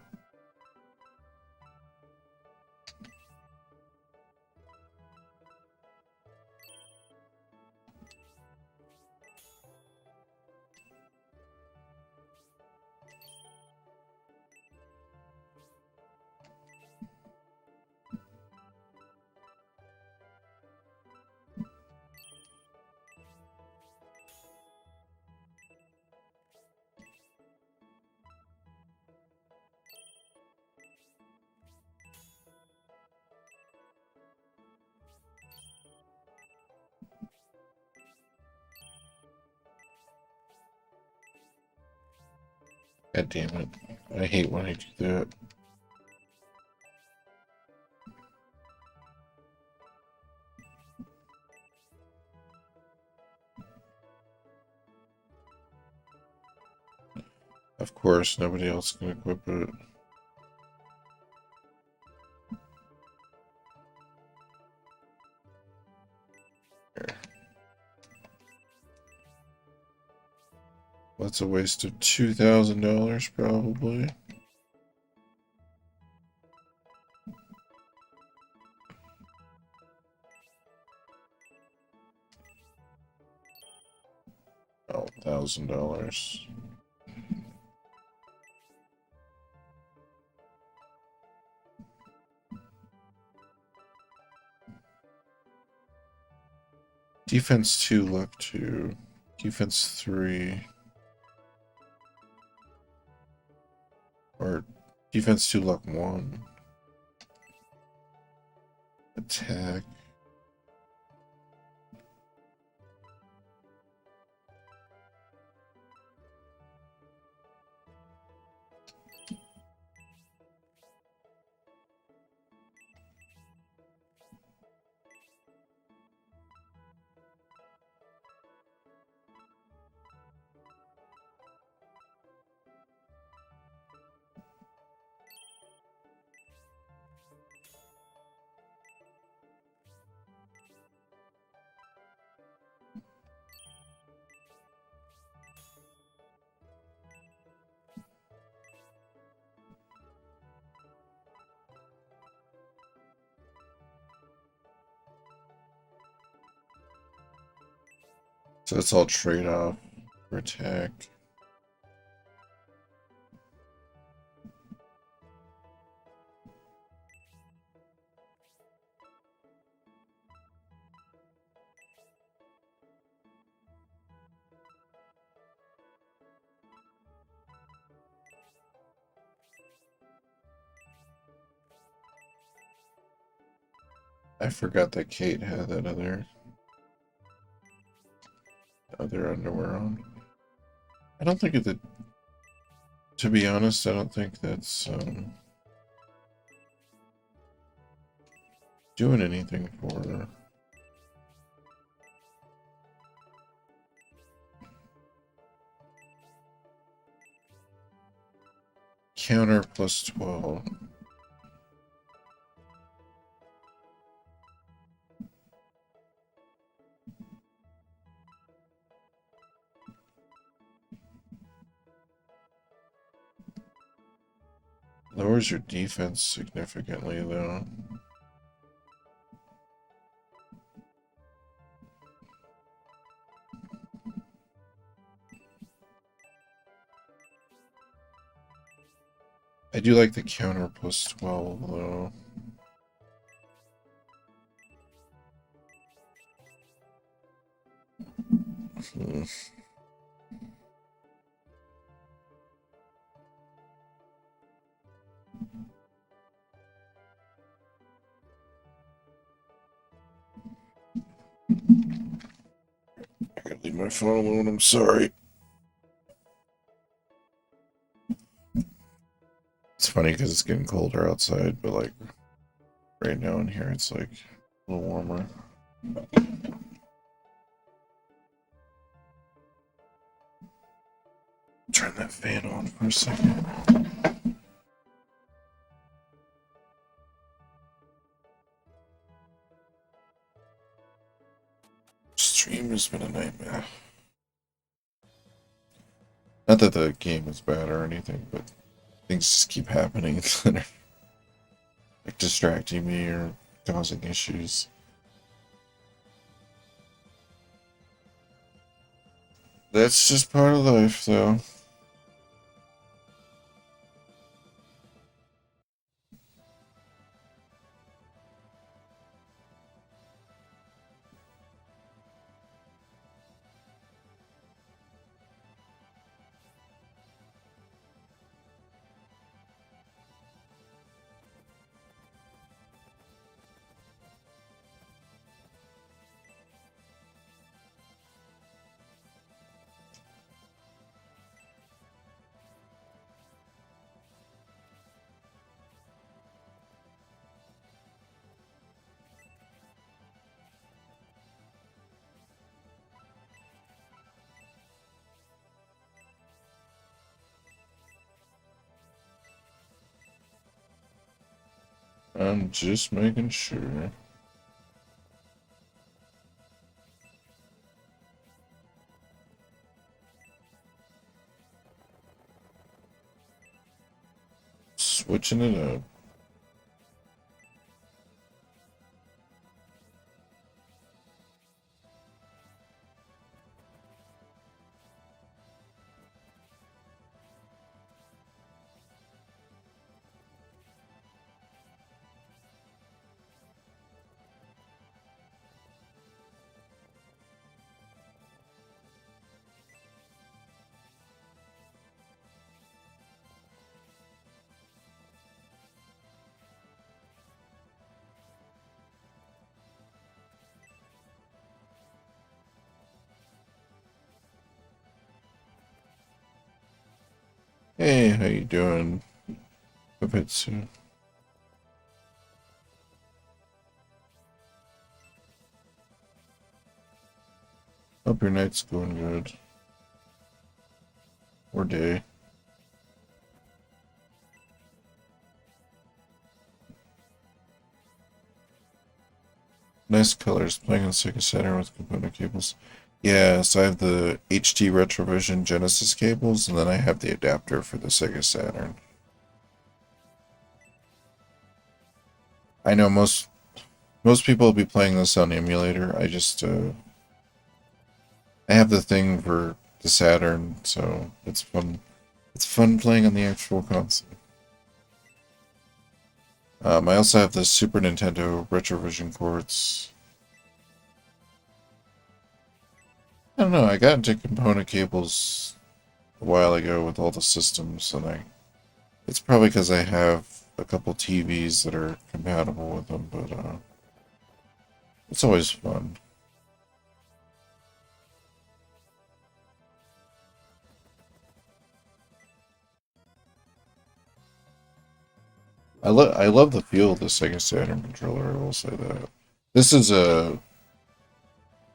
God damn it. I hate when I do that. Of course, nobody else can equip it. That's a waste of $2,000 probably. Oh, $1,000. Defense 2, luck 2. Defense 3. Or defense 2, luck 1. Attack. So it's all trade-off for attack. I forgot that Kate had that other underwear on. I don't think it. To be honest, I don't think that's doing anything for her. Counter plus 12. Lowers your defense significantly, though. I do like the counter plus 12 though. I gotta leave my phone alone, I'm sorry. It's funny because it's getting colder outside, but like right now in here it's like a little warmer. Turn that fan on for a second. Stream has been a nightmare. Not that the game is bad or anything, but things just keep happening that are like distracting me or causing issues. That's just part of life, though. I'm just making sure. Switching it up. Hey, how you doing? Pupitsu. Hope your night's going good. Or day. Nice colors. Playing on Sega Saturn with component cables. Yeah, so I have the HT Retrovision Genesis cables, and then I have the adapter for the Sega Saturn. I know most people will be playing this on emulator. I just I have the thing for the Saturn, so it's fun. It's fun playing on the actual console. I also have the Super Nintendo Retrovision ports. I don't know, I got into component cables a while ago with all the systems, and it's probably because I have a couple TVs that are compatible with them, but it's always fun. I love the feel of the Sega Saturn controller, I will say that. This is a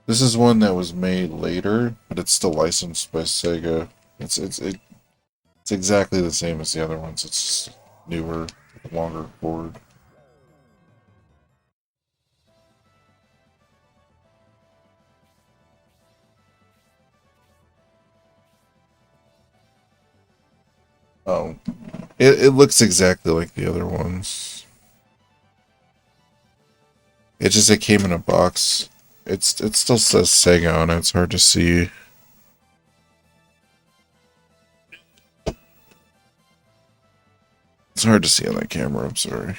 This is one that was made later, but it's still licensed by Sega. It's exactly the same as the other ones. It's just newer, longer cord. Oh, it looks exactly like the other ones. It came in a box. It still says Sega on it. It's hard to see. It's hard to see on that camera, I'm sorry.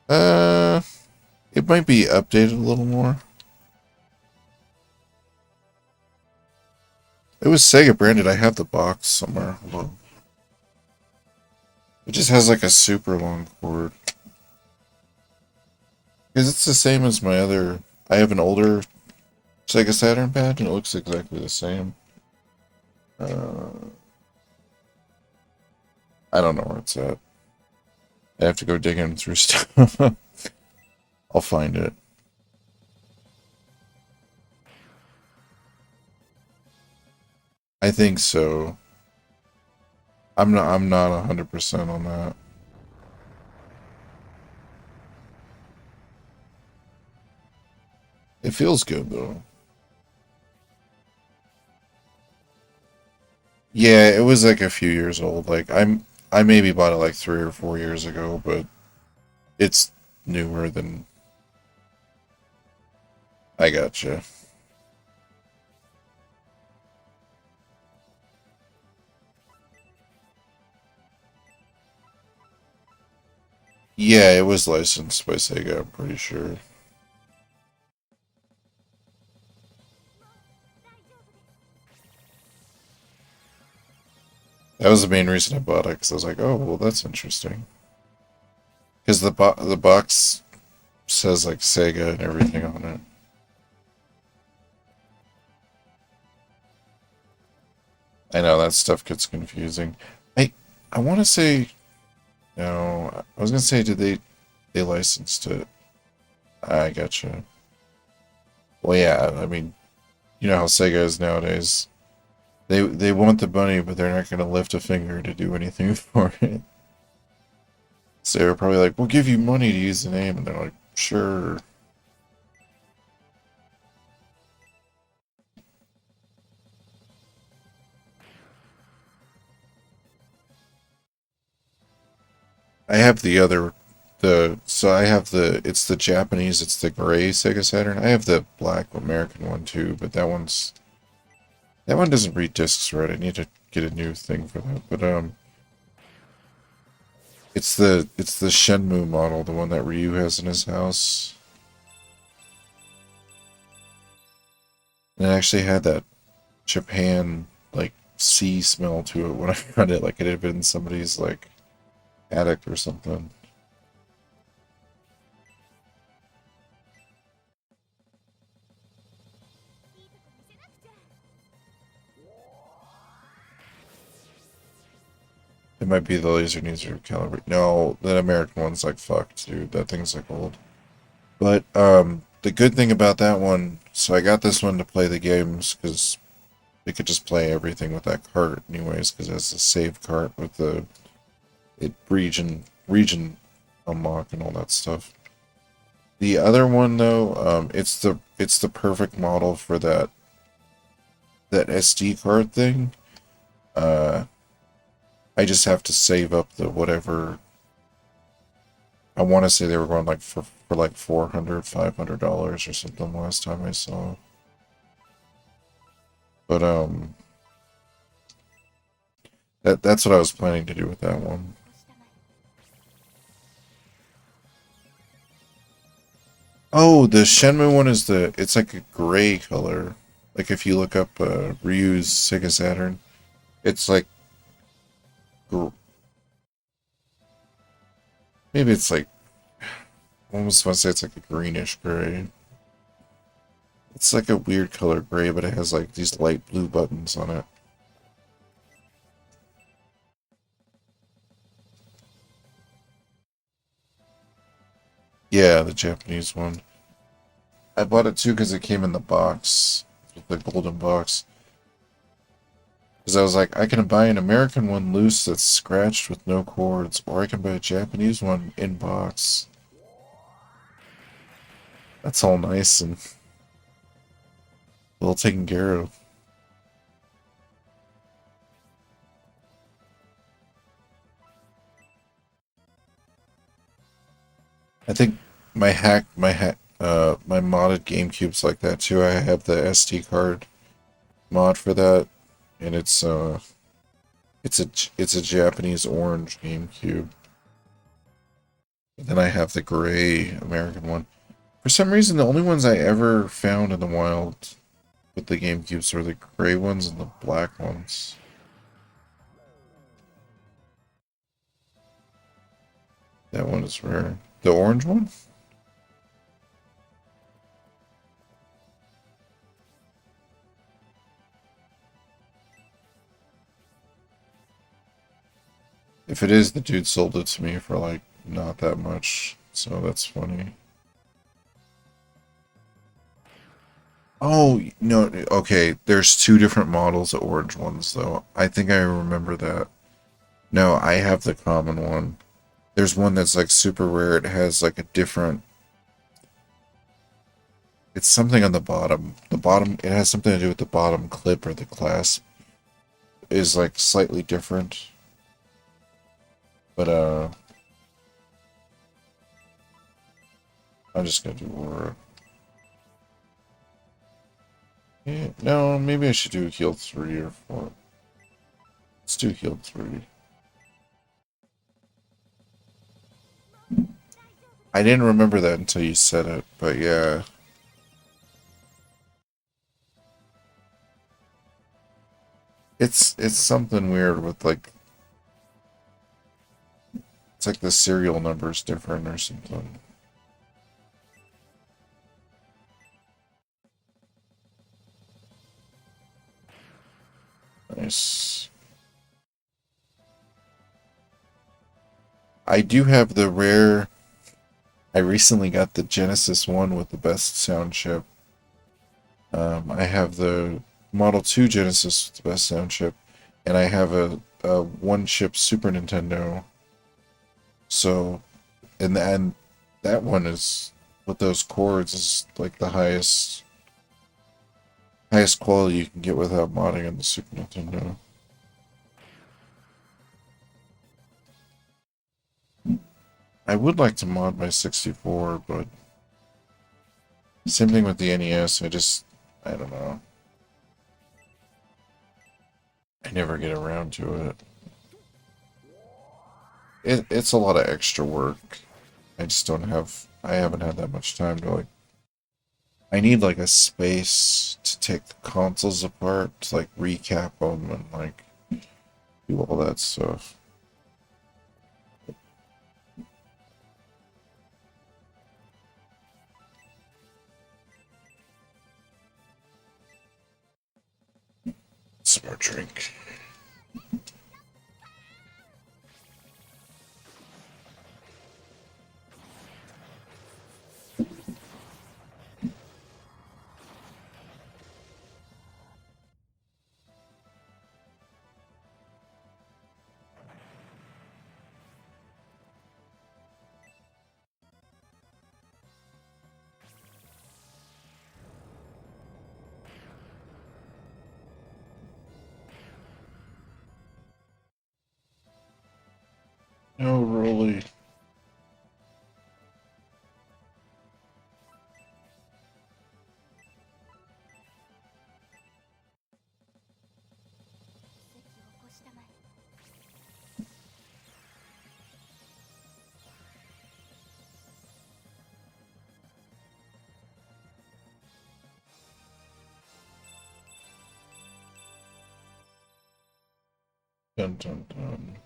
It might be updated a little more. It was Sega branded. I have the box somewhere. Hold on. It just has like a super long cord. Because it's the same as my other... I have an older Sega Saturn pad, and it looks exactly the same. I don't know where it's at. I have to go digging through stuff. I'll find it. I think so. I'm not 100% on that. It feels good though. Yeah, it was like a few years old. I maybe bought it like 3 or 4 years ago, but it's newer than... I gotcha. Yeah, it was licensed by Sega, I'm pretty sure. That was the main reason I bought it, because I was like, oh, well, that's interesting. Because the box says like Sega and everything on it. I know that stuff gets confusing. I want to say no. I was gonna say, did they licensed it? I gotcha. Well, yeah. I mean, you know how Sega is nowadays. They want the money, but they're not gonna lift a finger to do anything for it. So they're probably like, "We'll give you money to use the name," and they're like, "Sure." I have the other, so I have it's the Japanese, it's the gray Sega Saturn. I have the black American one too, but that one doesn't read discs right. I need to get a new thing for that. But it's the Shenmue model, the one that Ryu has in his house. And it actually had that Japan like sea smell to it when I got it, like it had been somebody's like attic or something. It might be the laser needs to calibrate. No, that American one's like fucked, dude. That thing's like old. But the good thing about that one, so I got this one to play the games because it could just play everything with that cart, anyways, because it has a save cart with the region unlock and all that stuff. The other one though, it's the perfect model for that SD card thing. Uh, I just have to save up the whatever. I want to say they were going like for like $400, $500 or something last time I saw. But that's what I was planning to do with that one. Oh, the Shenmue one is it's like a gray color. Like if you look up Ryu's Sega Saturn, it's like gr- maybe it's like I almost want to say it's like a greenish gray. It's like a weird color gray, but it has like these light blue buttons on it. Yeah, the Japanese one. I bought it too because it came in the box, with the golden box. Because I was like, I can buy an American one loose that's scratched with no cords, or I can buy a Japanese one in box. That's all nice and well taken care of. I think my modded GameCube's like that too. I have the SD card mod for that, and it's a Japanese orange GameCube. Then I have the gray American one. For some reason, the only ones I ever found in the wild with the GameCubes were the gray ones and the black ones. That one is rare. The orange one? If it is, the dude sold it to me for like not that much, so that's funny. Oh, no, okay, there's two different models of orange ones, though. I think I remember that. No, I have the common one. There's one that's like super rare. It has like a different... It's something on the bottom. The bottom, it has something to do with the bottom clip or the clasp is like slightly different. But, I'm just gonna do Aurora. Yeah, no, maybe I should do heal 3 or 4. Let's do heal 3. I didn't remember that until you said it, but yeah. It's something weird with like it's like the serial number's different or something. Nice. I do have the rare. I recently got the Genesis one with the best sound chip. I have the Model 2 Genesis with the best sound chip, and I have a one chip Super Nintendo. So, and that one is with those cords is like the highest quality you can get without modding on the Super Nintendo. I would like to mod my 64, but same thing with the NES. I don't know. I never get around to it. It's a lot of extra work. I haven't had that much time to like, I need like a space to take the consoles apart, to like recap them and like do all that stuff. Smart drink. No, really. Dun dun dun.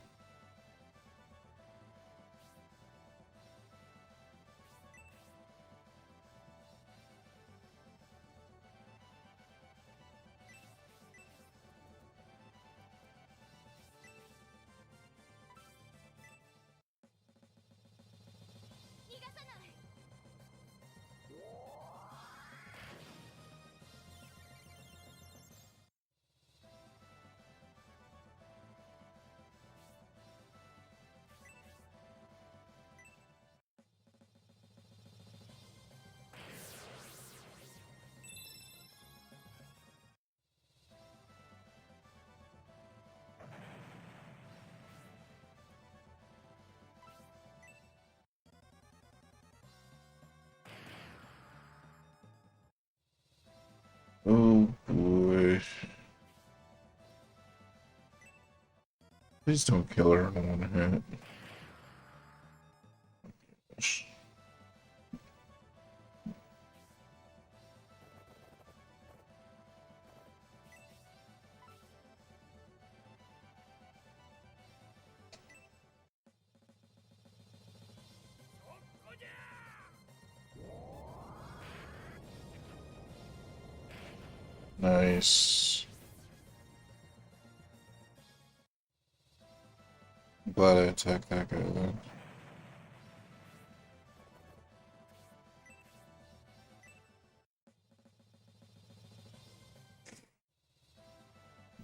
Please don't kill her in one hit. Nice. I'm glad I attacked that guy then.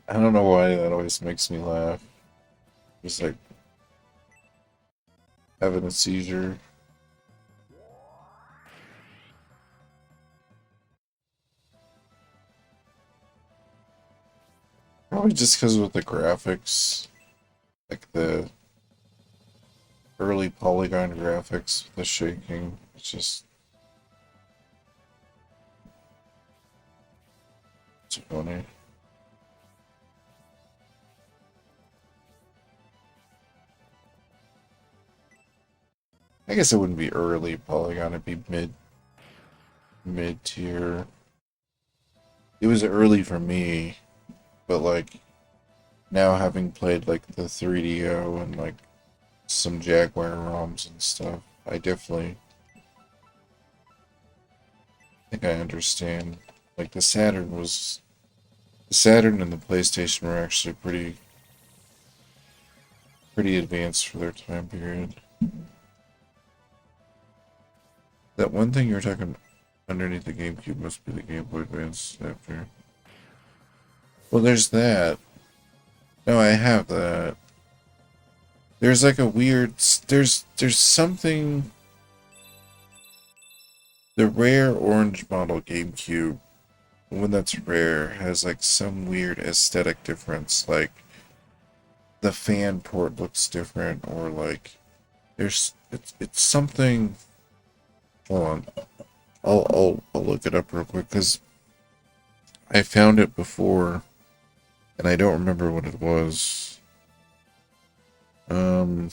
I don't know why that always makes me laugh. Just like having a seizure. Probably just because with the graphics, like the early polygon graphics, the shaking, it's funny. I guess it wouldn't be early polygon, it'd be mid tier. It was early for me, but like now having played like the 3DO and like some Jaguar ROMs and stuff, I definitely think I understand. Like the Saturn and the PlayStation were actually pretty advanced for their time period. That one thing you were talking underneath the GameCube must be the Game Boy Advance after. Well, there's that. No, I have that. There's like a weird. There's something. The rare orange model GameCube, when that's rare, has like some weird aesthetic difference. Like the fan port looks different, or like it's something. Hold on, I'll look it up real quick because I found it before, and I don't remember what it was. Um.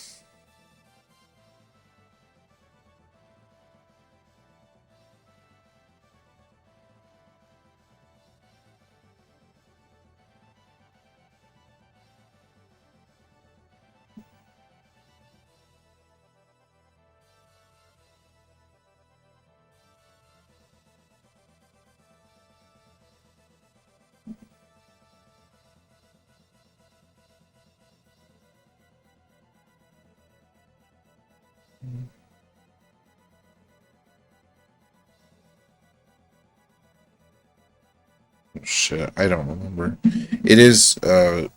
Shit, I don't remember. It is a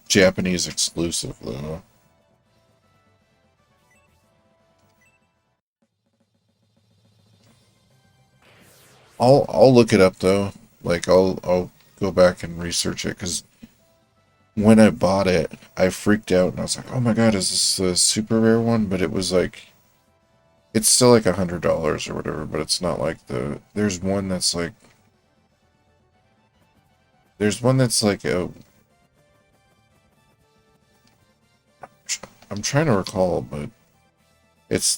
Japanese exclusive though. I'll look it up though. Like I'll go back and research it because when I bought it, I freaked out and I was like, "Oh my God, is this a super rare one?" But it was like it's still like $100 or whatever. But it's not like there's one that's like a. I'm trying to recall, but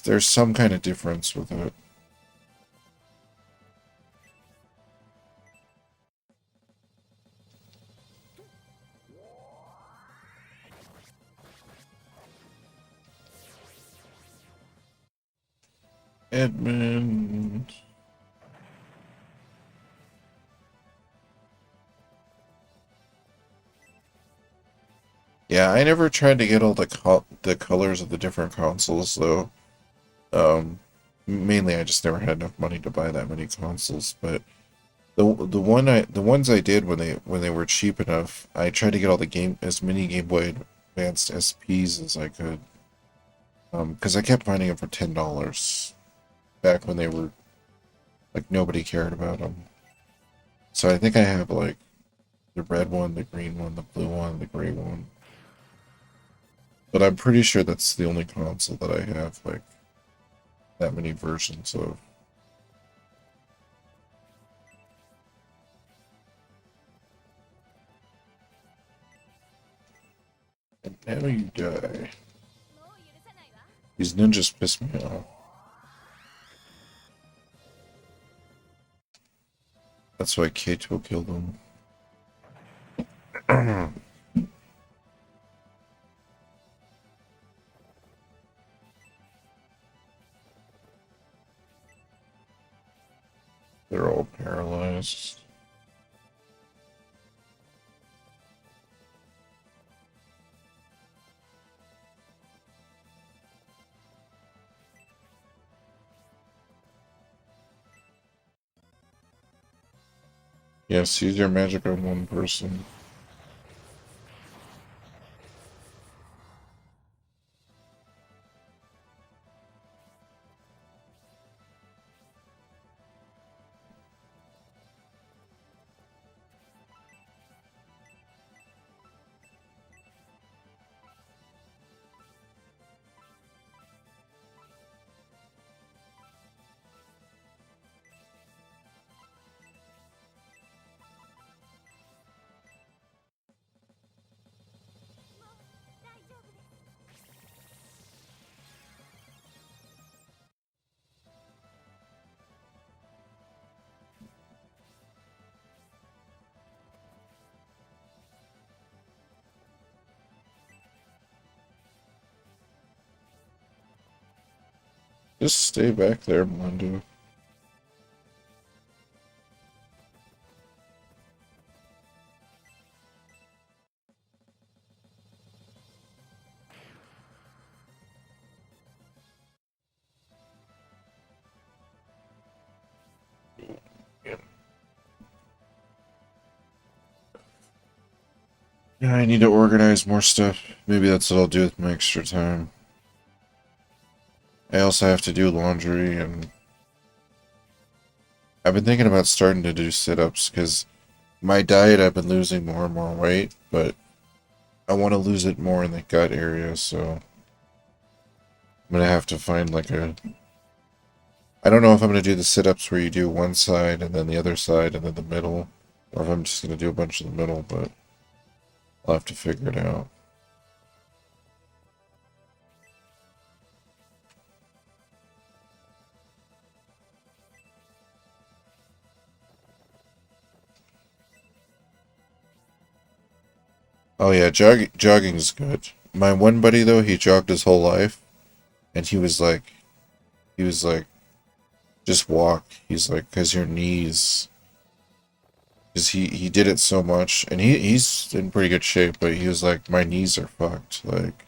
there's some kind of difference with it. Edmund. Yeah, I never tried to get all the colors of the different consoles though. Um, Mainly I just never had enough money to buy that many consoles. But the ones I did when they were cheap enough, I tried to get all the as many Game Boy Advanced SPs as I could. Because I kept finding them for $10 back when they were like nobody cared about them. So I think I have like the red one, the green one, the blue one, the gray one. But I'm pretty sure that's the only console that I have like that many versions of. Now you die. These ninjas piss me off. That's why Kato killed them. They're all paralyzed. Yes, use your magic on one person. Just stay back there, Mondo. Yeah, I need to organize more stuff. Maybe that's what I'll do with my extra time. I also have to do laundry, and I've been thinking about starting to do sit-ups, because my diet, I've been losing more and more weight, but I want to lose it more in the gut area, so I'm going to have to find like a... I don't know if I'm going to do the sit-ups where you do one side, and then the other side, and then the middle, or if I'm just going to do a bunch in the middle, but I'll have to figure it out. Oh yeah, jogging's good. My one buddy though, he jogged his whole life, and he was like, just walk. He's like, cause your knees, cause he did it so much, and he's in pretty good shape, but he was like, my knees are fucked. Like,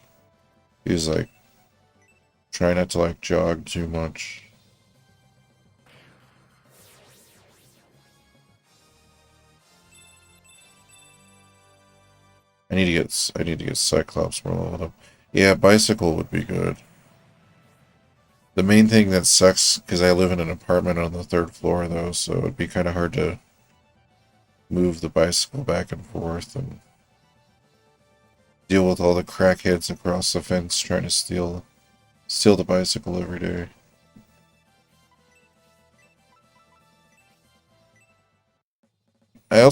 he was like, try not to like jog too much. I need to get Cyclops more leveled up. Yeah, bicycle would be good. The main thing that sucks, because I live in an apartment on the 3rd floor, though, so it'd be kind of hard to move the bicycle back and forth and deal with all the crackheads across the fence trying to steal the bicycle every day. I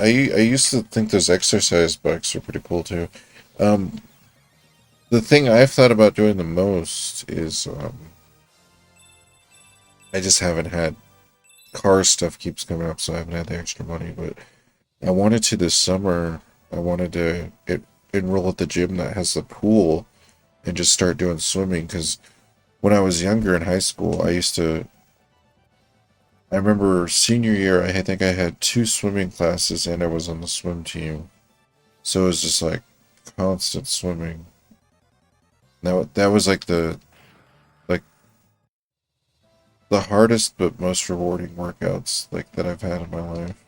used to think those exercise bikes are pretty cool too. Um, the thing I've thought about doing the most is I just haven't had car stuff keeps coming up, so I haven't had the extra money. But I wanted to this summer. I wanted to enroll at the gym that has the pool and just start doing swimming. Because when I was younger in high school, I remember senior year, I think I had 2 swimming classes and I was on the swim team. So it was just like constant swimming. That was like the hardest but most rewarding workouts like that I've had in my life.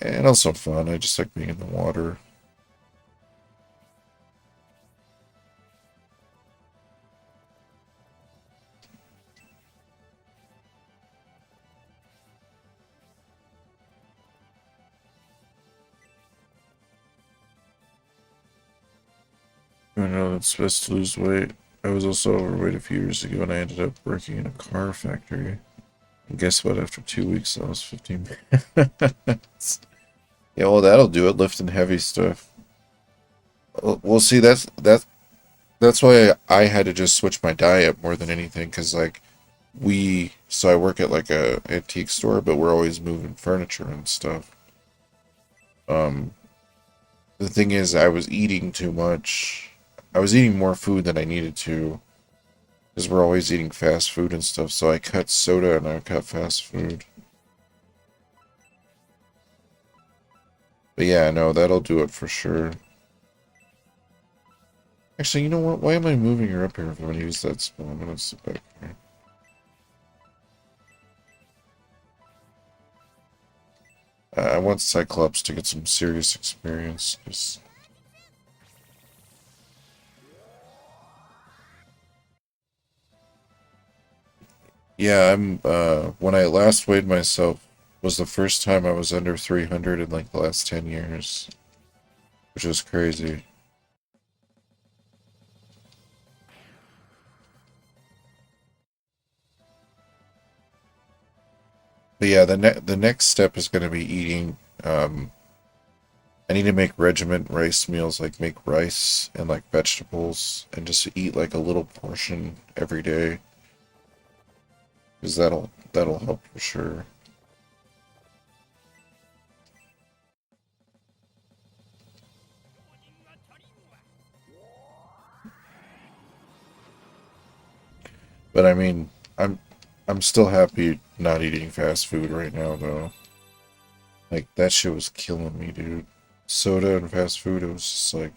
And also fun. I just like being in the water. I know it's best to lose weight. I was also overweight a few years ago and I ended up working in a car factory. And guess what? After 2 weeks, that was 15 minutes. Yeah, well, that'll do it. Lifting heavy stuff. Well, see, that's why I had to just switch my diet more than anything, because like so I work at like a antique store, but we're always moving furniture and stuff. Um, the thing is, I was eating too much. I was eating more food than I needed to, because we're always eating fast food and stuff. So I cut soda and I cut fast food. But yeah, no, that'll do it for sure. Actually, you know what? Why am I moving her up here if I'm gonna use that spell? I'm gonna sit back here. I want Cyclops to get some serious experience, 'cause yeah, when I last weighed myself was the first time I was under 300 in like the last 10 years, which was crazy. But yeah, the next step is going to be eating. I need to make regiment rice meals, like make rice and like vegetables, and just eat like a little portion every day, because that'll help for sure. But I mean, I'm still happy not eating fast food right now, though. Like, that shit was killing me, dude. Soda and fast food, it was just like,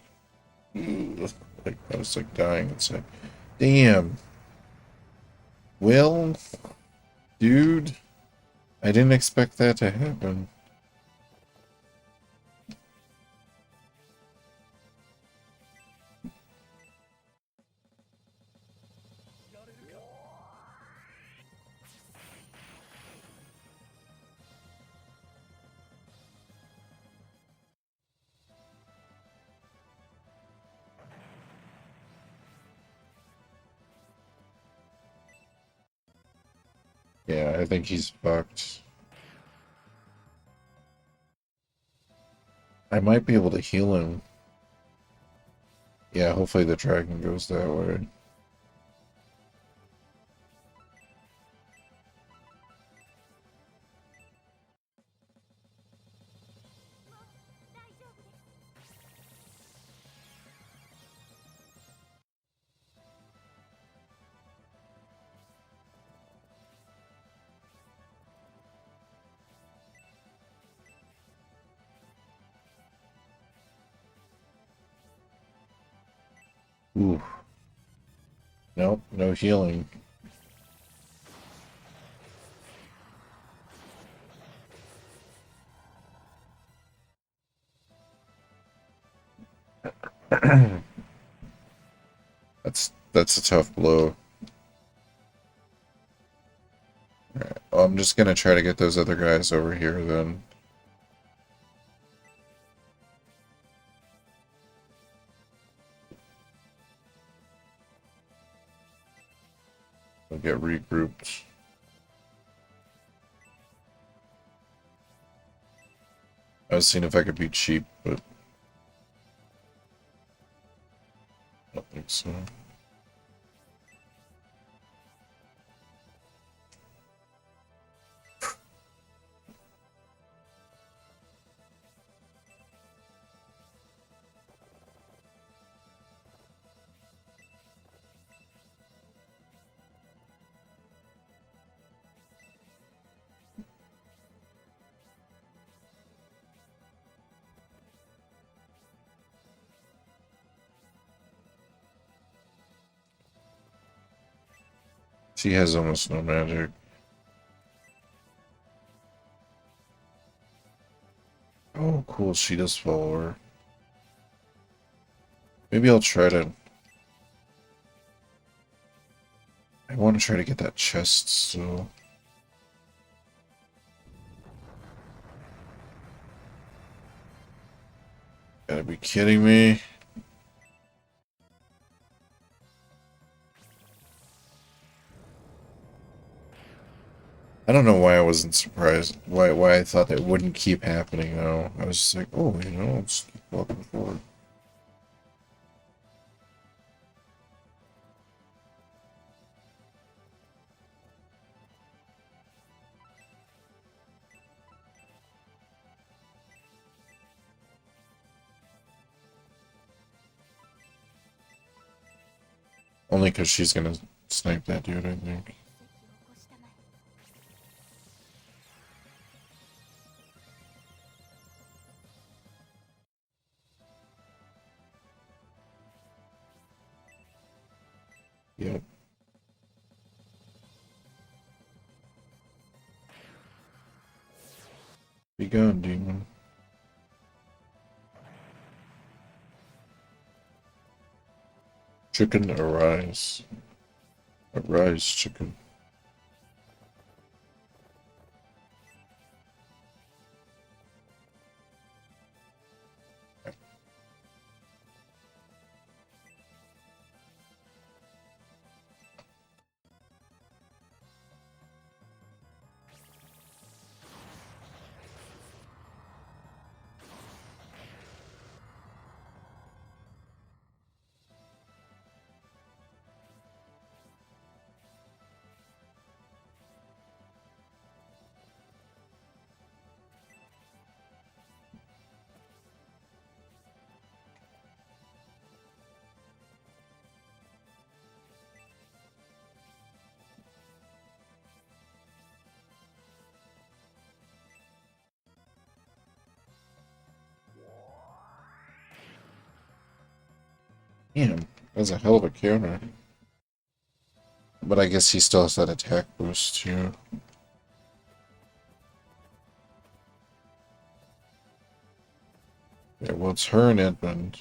ugh. Like, I was like dying. It's like, damn. Well, dude, I didn't expect that to happen. Yeah, I think he's fucked. I might be able to heal him. Yeah, hopefully the dragon goes that way. Ooh. Nope, no healing. That's a tough blow. Alright, well, I'm just gonna try to get those other guys over here then. We'll get regrouped. I was seeing if I could be cheap, but I don't think so. She has almost no magic. Oh, cool. She does follower. Maybe I'll try to. I want to try to get that chest still. Gotta be kidding me. I don't know why I wasn't surprised. Why I thought that wouldn't keep happening though. I was just like, oh, you know, I'll just keep walking forward. Only because she's gonna snipe that dude, I think. Yep. Be gone, demon. Chicken, arise. Arise, chicken. Damn, that's a hell of a counter. But I guess he still has that attack boost too. Yeah, well, it's her and Edmund.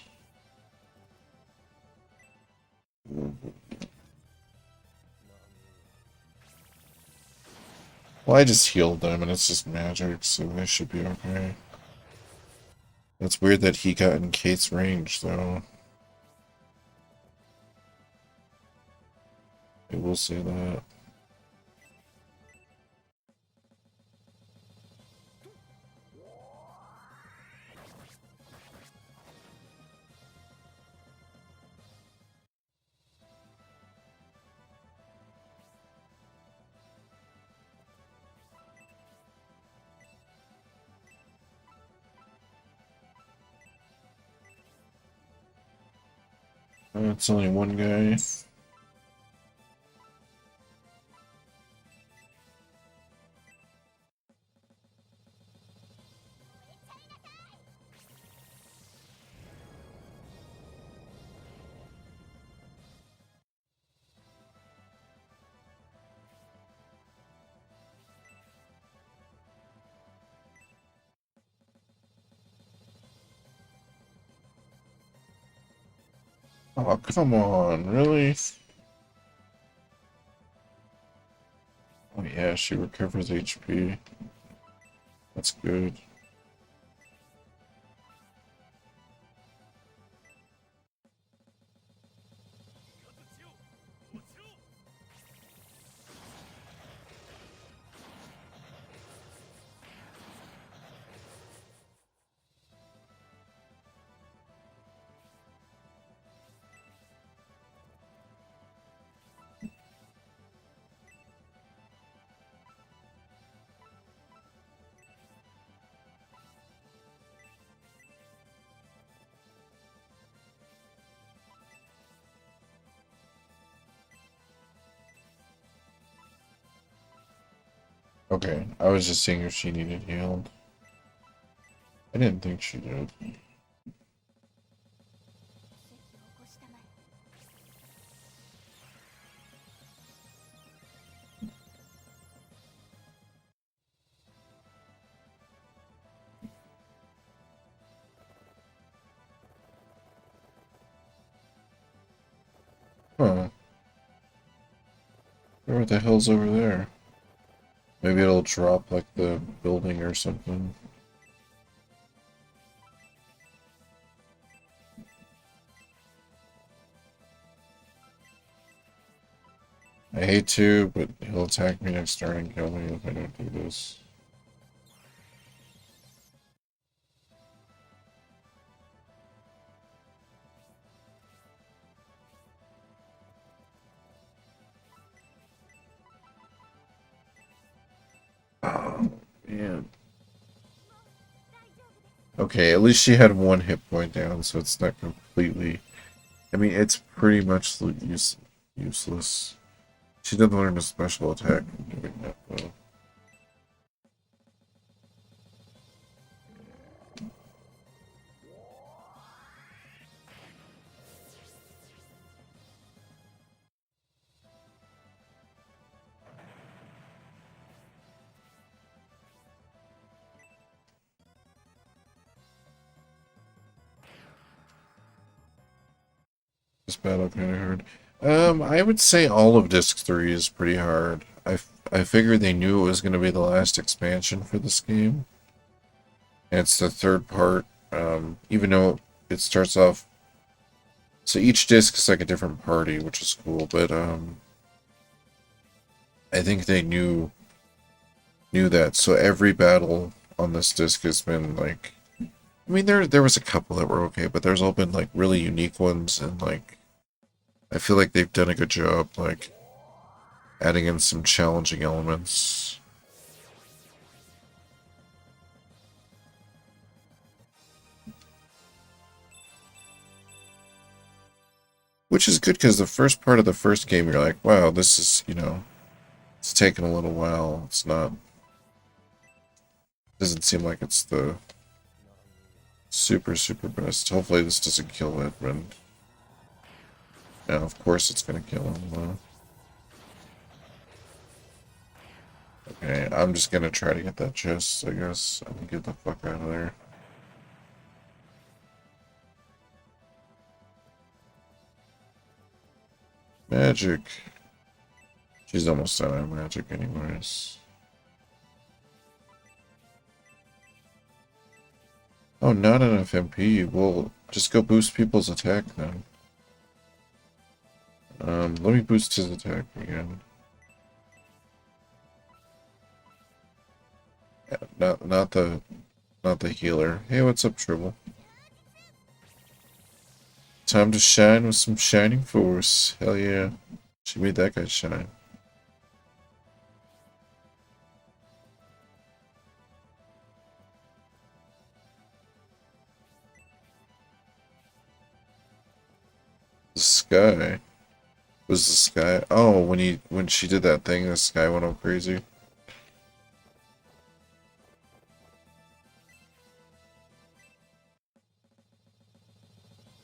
Well, I just healed them, and it's just magic, so they should be okay. It's weird that he got in Kate's range, though. I will say that. It's only one guy. Oh, come on, really? Oh yeah, she recovers HP. That's good. Okay, I was just seeing if she needed healed. I didn't think she did. Huh. What the hell's over there? Maybe it'll drop like the building or something. I hate to, but he'll attack me next turn and kill me if I don't do this. Oh, man. Okay, at least she had one hit point down, so it's not completely... I mean, it's pretty much useless. She did learn a special attack from doing that, though. This battle kind of hard. I would say all of Disc 3 is pretty hard. I figured they knew it was going to be the last expansion for this game. And it's the third part, even though it starts off... So each disc is like a different party, which is cool, but I think they knew that. So every battle on this disc has been like... I mean, there was a couple that were okay, but there's all been like really unique ones, and like I feel like they've done a good job, like adding in some challenging elements. Which is good, because the first part of the first game, you're like, wow, this is, you know, it's taken a little while. It's not... Doesn't seem like it's the super best. Hopefully this doesn't kill Edmund. Now, of course it's gonna kill him. Okay, I'm just gonna try to get that chest, I guess. I'm gonna get the fuck out of there. Magic. She's almost out of magic anyways. Oh, not enough MP. Well, just go boost people's attack then. Let me boost his attack again. Yeah, not the healer. Hey, what's up, Tribble? Time to shine with some shining force. Hell yeah. She made that guy shine. The sky. Was the sky? Oh, when she did that thing, the sky went all crazy.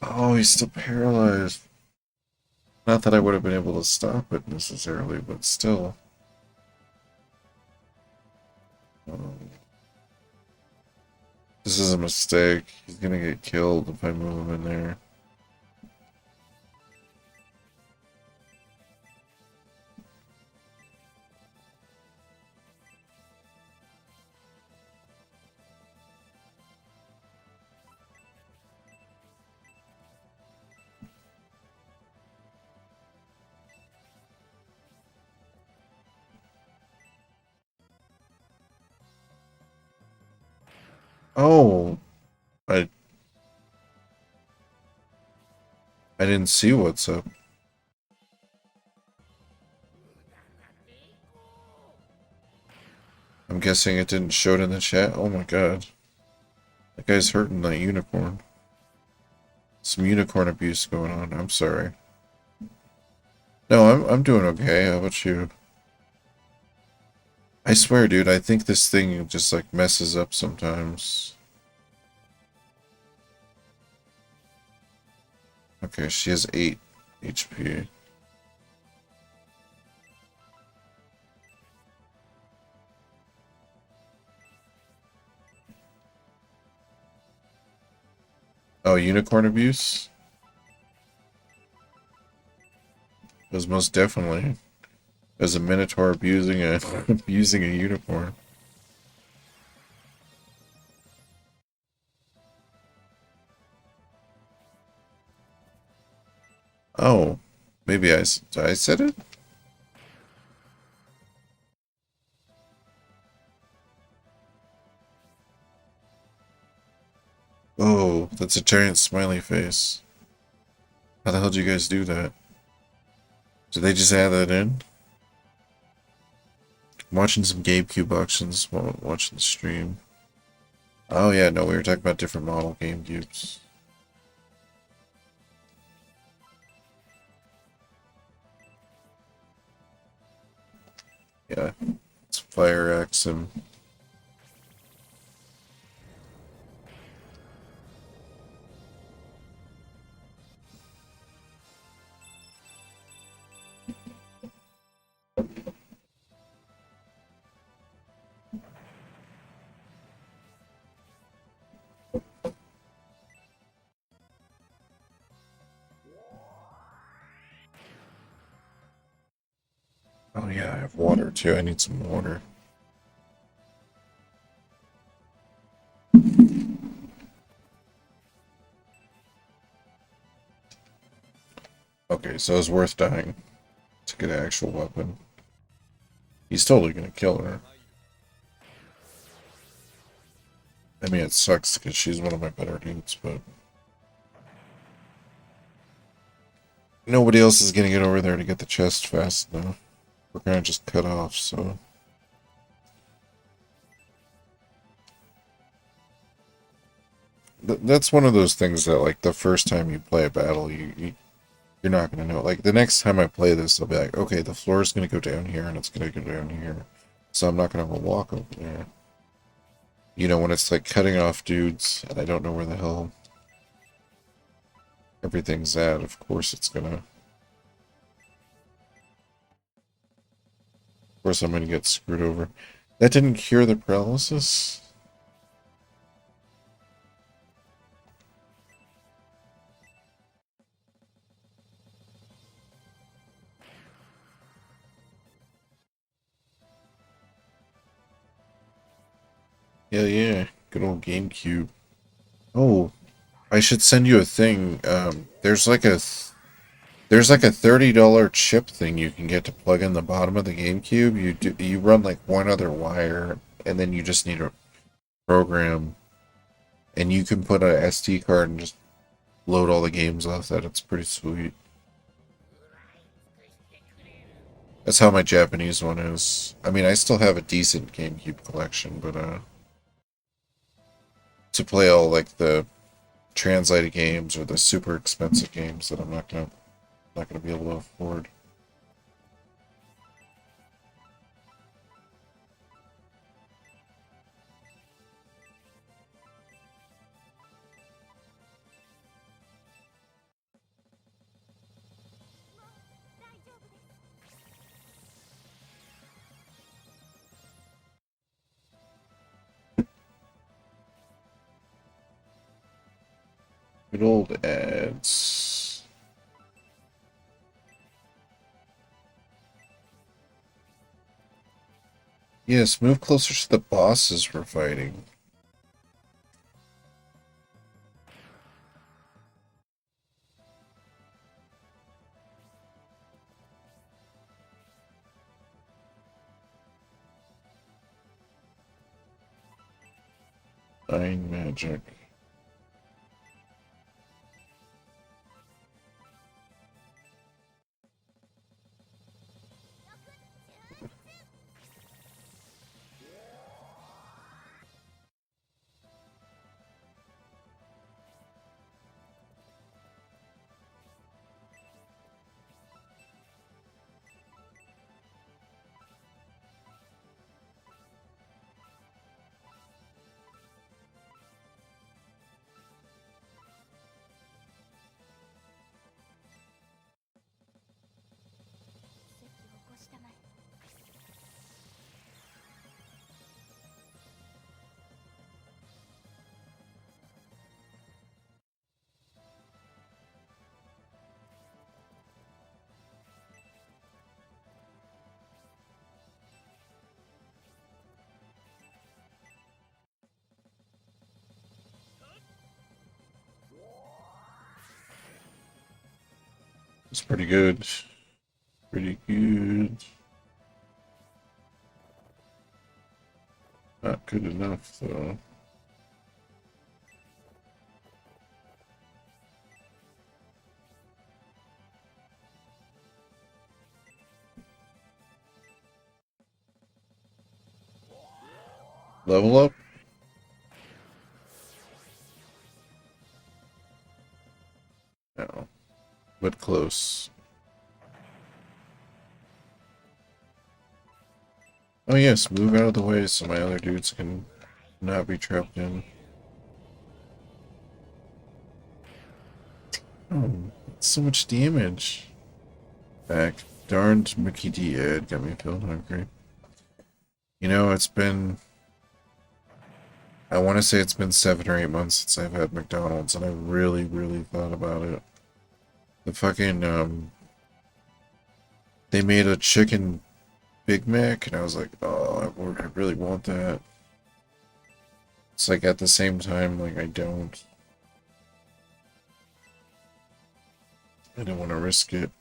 Oh, he's still paralyzed. Not that I would have been able to stop it necessarily, but still. This is a mistake. He's gonna get killed if I move him in there. Oh, I I didn't see what's up. I'm guessing it didn't show it in the chat. Oh my god. That guy's hurting that unicorn. Some unicorn abuse going on. I'm sorry. No, I'm doing okay. How about you? I swear, dude, I think this thing just like messes up sometimes. Okay, she has 8 HP. Oh, unicorn abuse? It was most definitely. As a minotaur abusing a abusing a unicorn. Oh, maybe I said it? Oh, that's a giant smiley face. How the hell did you guys do that? Did they just add that in? I'm watching some GameCube auctions while watching the stream. Oh yeah, no, we were talking about different model GameCubes. Yeah, it's Fire X and oh yeah, I have water too. I need some water. Okay, so it's worth dying to get an actual weapon. He's totally gonna kill her. I mean, it sucks because she's one of my better dudes, but nobody else is gonna get over there to get the chest fast enough. We're gonna just cut off, so. That's one of those things that, like, the first time you play a battle, you're not gonna know. Like, the next time I play this, I'll be like, okay, the floor is gonna go down here, and it's gonna go down here. So I'm not gonna have a walk over there. You know, when it's, like, cutting off dudes, and I don't know where the hell everything's at, of course it's gonna... Of course I'm gonna get screwed over. That didn't cure the paralysis? Yeah. Good old GameCube. Oh, I should send you a thing. There's like a $30 chip thing you can get to plug in the bottom of the GameCube. You run like one other wire, and then you just need a program, and you can put a SD card and just load all the games off that. It's pretty sweet. That's how my Japanese one is. I mean, I still have a decent GameCube collection, but to play all like the translated games or the super expensive games that I'm not gonna be able to afford. Good old ads. Yes, move closer to the bosses we're fighting. Nine magic. It's pretty good. Pretty good. Not good enough, though. Level up? No. But close. Oh yes, move out of the way so my other dudes can not be trapped in. Oh, so much damage. Back. Darned Mickey D ad got me feeling hungry. You know, it's been... I want to say it's been 7 or 8 months since I've had McDonald's, and I really, really thought about it. The fucking, they made a chicken Big Mac, and I was like, oh, I really want that. It's like at the same time, like, I don't want to risk it.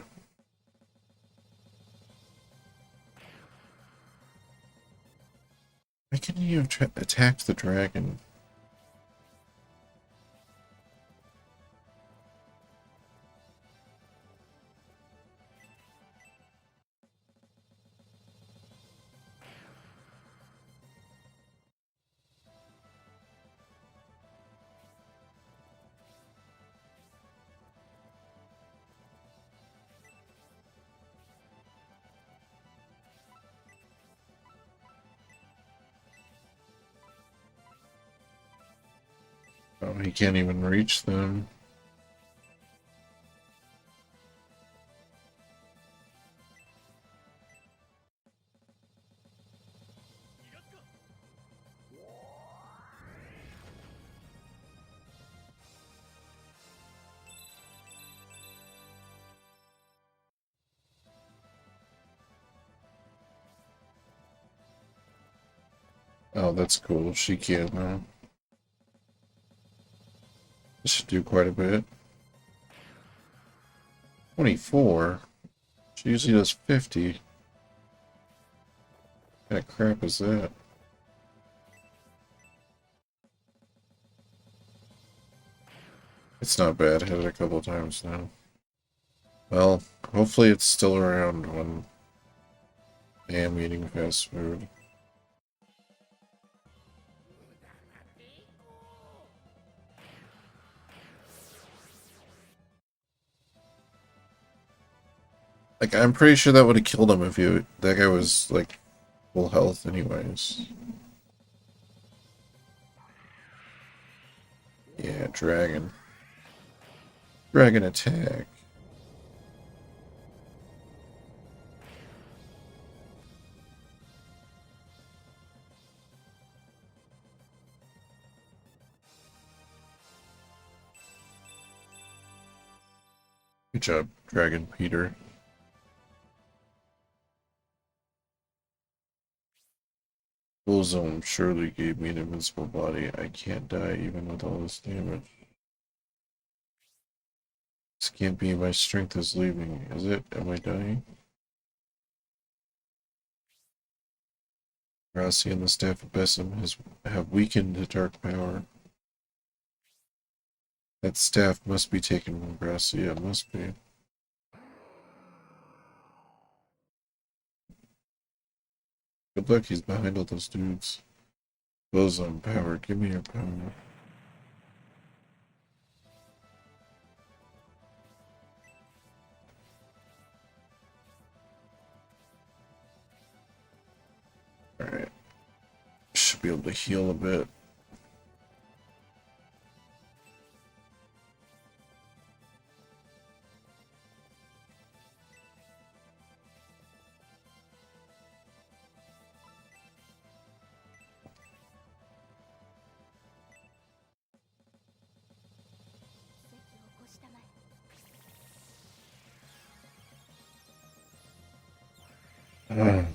Why couldn't you have attacked the dragon? Oh, he can't even reach them. Oh, that's cool. She can now. This should do quite a bit. 24? She usually does 50. What kind of crap is that? It's not bad. I had it a couple times now. Well, hopefully it's still around when I am eating fast food. Like, I'm pretty sure that would have killed him if that guy was, like, full health anyways. Yeah, dragon. Dragon attack. Good job, Dragon Peter. Full zone surely gave me an invincible body. I can't die even with all this damage. This can't be. My strength is leaving. Is it? Am I dying? Rossi and the staff of Bessim have weakened the dark power. That staff must be taken from Grassi. Yeah, it must be. Good luck, he's behind all those dudes. Boson power, give me your power. Alright. Should be able to heal a bit.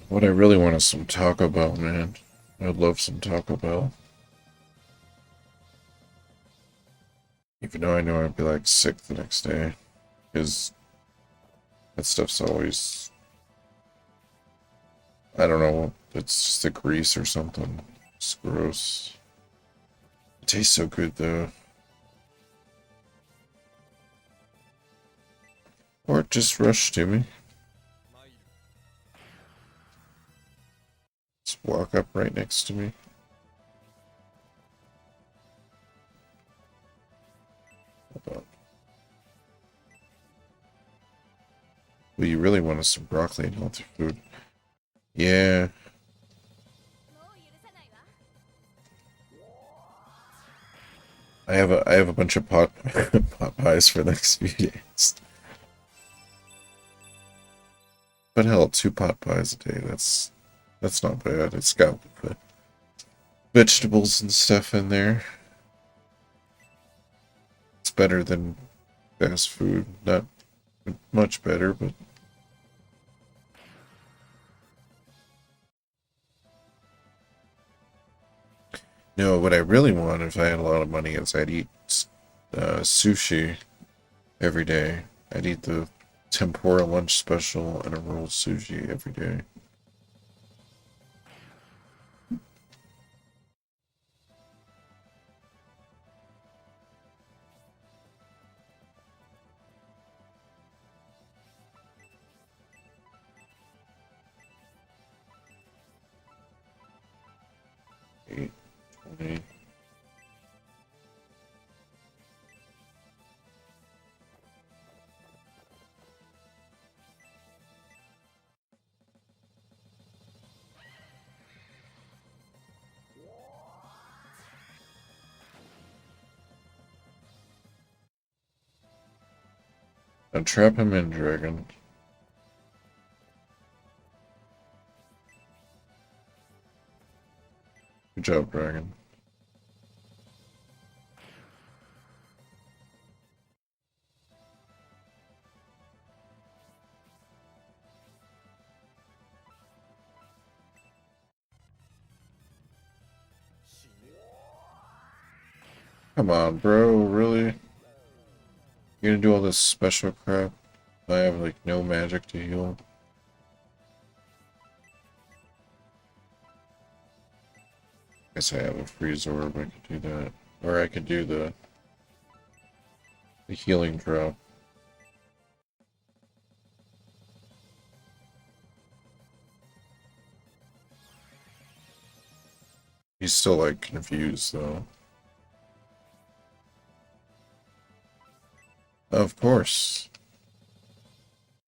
What I really want is some Taco Bell, man. I'd love some Taco Bell. Even though I know I'd be like sick the next day. Because that stuff's always... I don't know. It's just the grease or something. It's gross. It tastes so good though. Or it just rushed to me. Just walk up right next to me. really wanted some broccoli and healthy food. Yeah. I have a bunch of pot pies for the next few days. But hell, 2 pot pies a day, that's not bad. It's got the vegetables and stuff in there. It's better than fast food. Not much better, but no, what I really want if I had a lot of money is I'd eat sushi every day. I'd eat the tempura lunch special and a rolled sushi every day. Eight, 20. Now trap him in, dragon. Good job, dragon. Come on, bro, really? You're gonna do all this special crap? I have, like, no magic to heal? Guess I have a freeze orb, I could do that. Or I could do the healing drop. He's still, like, confused, though. Of course.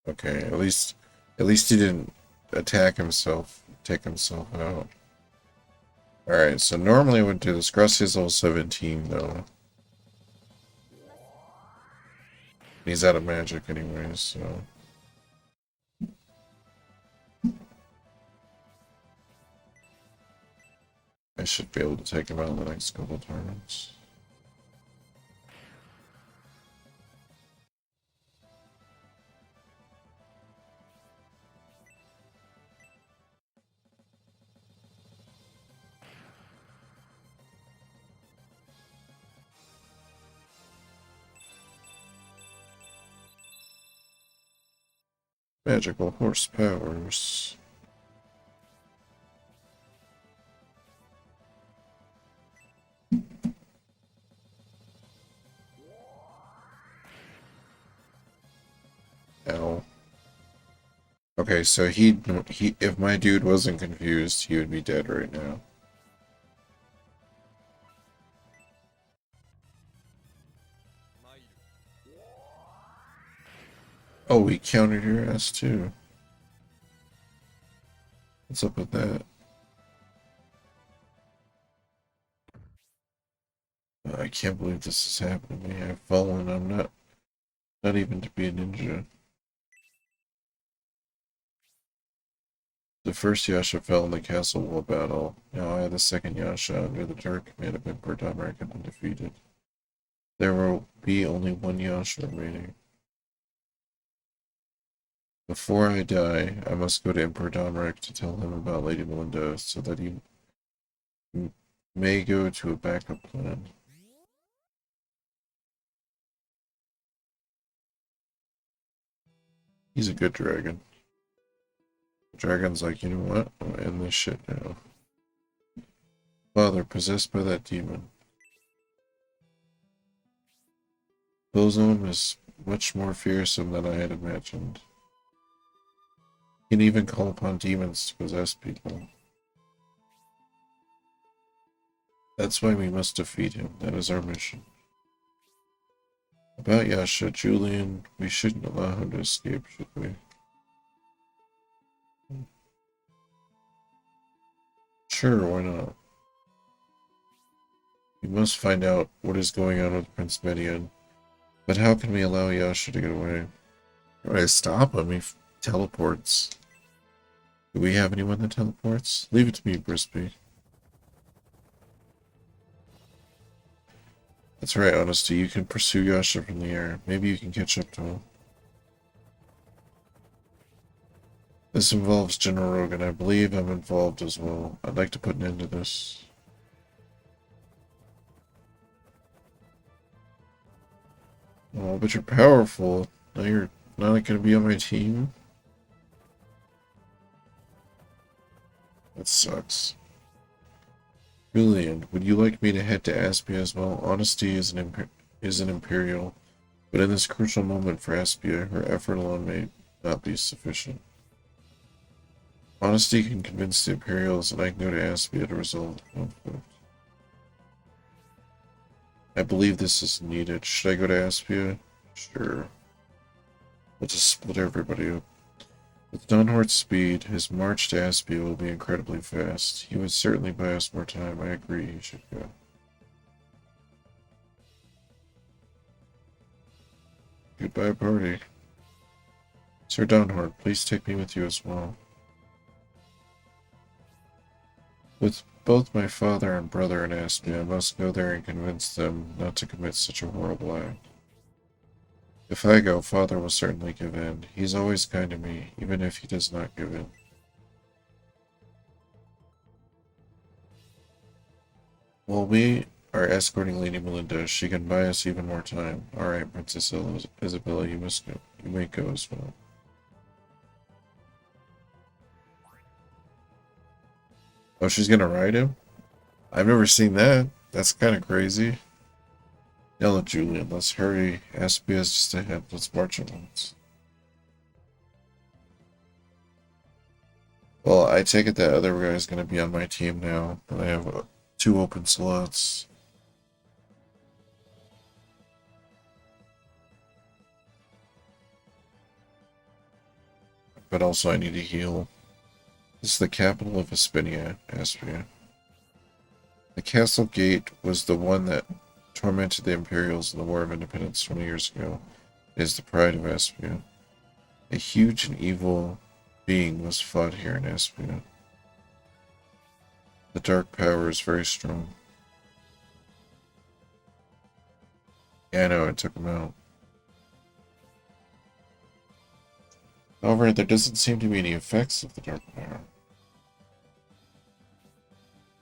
Okay, at least he didn't attack himself, take himself out. Alright, so normally I would do this. Gracia's level 17, though. He's out of magic anyways, so... I should be able to take him out in the next couple turns. Magical horsepowers. Ow. Okay, so he if my dude wasn't confused, he would be dead right now. Oh, he countered your ass too. What's up with that? I can't believe this is happening to me. I've fallen. I'm not even to be a ninja. The first Yasha fell in the castle wall battle. Now I have the second Yasha under the dark command of Emperor Domeric and undefeated. There will be only one Yasha remaining. Before I die, I must go to Emperor Domeric to tell him about Lady Melinda so that he may go to a backup plan. He's a good dragon. The dragon's like, you know what? I'm gonna end this shit now. Father, possessed by that demon. Bozone is much more fearsome than I had imagined. He can even call upon demons to possess people. That's why we must defeat him. That is our mission. About Yasha, Julian, we shouldn't allow him to escape, should we? Sure, why not? We must find out what is going on with Prince Median. But how can we allow Yasha to get away? How do I stop him? He teleports. Do we have anyone that teleports? Leave it to me, Brispy. That's right, Honesty. You can pursue Yasha from the air. Maybe you can catch up to him. This involves General Rogan. I believe I'm involved as well. I'd like to put an end to this. Oh, but you're powerful. Now you're not going to be on my team? That sucks. Brilliant. Would you like me to head to Aspia as well? Honesty is an Imperial, but in this crucial moment for Aspia, her effort alone may not be sufficient. Honesty can convince the Imperials, and I can go to Aspia to resolve the conflict. I believe this is needed. Should I go to Aspia? Sure. We'll just split everybody up. With Dunhort's speed, his march to Aspia will be incredibly fast. He would certainly buy us more time. I agree, he should go. Goodbye, party. Sir Dunhort, please take me with you as well. With both my father and brother in Aspia, I must go there and convince them not to commit such a horrible act. If I go, Father will certainly give in. He's always kind to me, even if he does not give in. While we are escorting Lady Melinda, she can buy us even more time. Alright, Princess Isabella, you must go. You may go as well. Oh, she's gonna ride him? I've never seen that. That's kind of crazy. Yellow Julian, let's hurry. Aspia is just ahead. Let's march at once. Well, I take it that other guy is going to be on my team now. I have 2 open slots. But also I need to heal. This is the capital of Aspia. The castle gate was the one that tormented the Imperials in the War of Independence 20 years ago. It is the pride of Aspia. A huge and evil being was fought here in Aspia. The dark power is very strong. Yeah, I know, I took him out. However, there doesn't seem to be any effects of the dark power.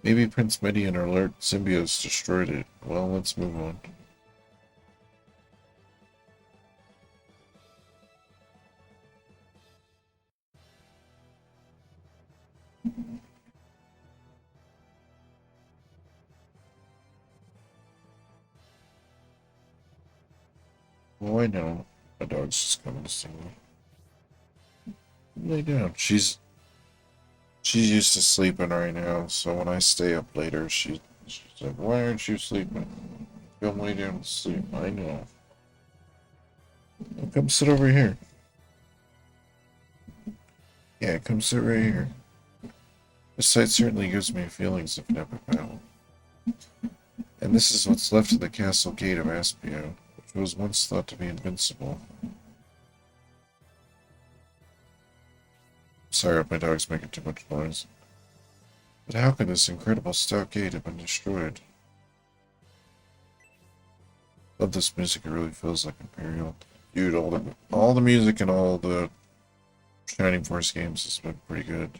Maybe Prince Median or Alert Symbiotes destroyed it. Well, let's move on. Oh, I know. My dog's just coming to see me. Lay down. She's used to sleeping right now, so when I stay up later, she's like, why aren't you sleeping? Come lay down and sleep. I know. Well, come sit over here. Yeah, come sit right here. This site certainly gives me feelings of an epic battle. And this is what's left of the castle gate of Aspia, which was once thought to be invincible. Sorry if my dog's making too much noise. But how can this incredible stout gate have been destroyed? Love this music, it really feels like Imperial. Dude, all the music in all the Shining Force games has been pretty good.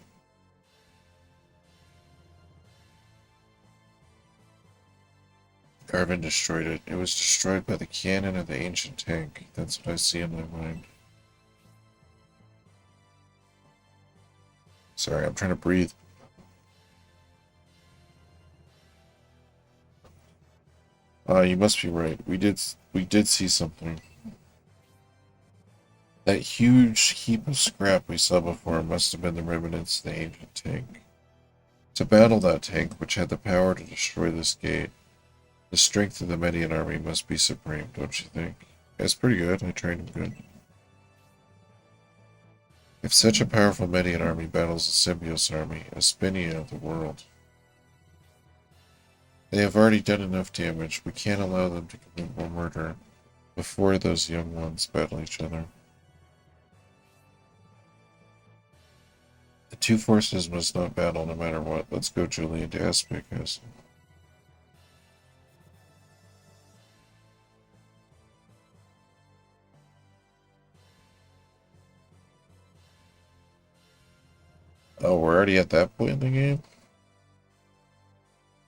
Garvin destroyed it. It was destroyed by the cannon of the ancient tank. That's what I see in my mind. Sorry, I'm trying to breathe. You must be right. We did see something. That huge heap of scrap we saw before must have been the remnants of the ancient tank. To battle that tank, which had the power to destroy this gate, the strength of the Median army must be supreme, don't you think? That's pretty good. I trained him good. If such a powerful Median army battles the Symbios army, Aspinia, the world, They have already done enough damage. We can't allow them to commit more murder before those young ones battle each other. The two forces must not battle no matter what. Let's go, Julian, to Aspect Castle. Oh, we're already at that point in the game?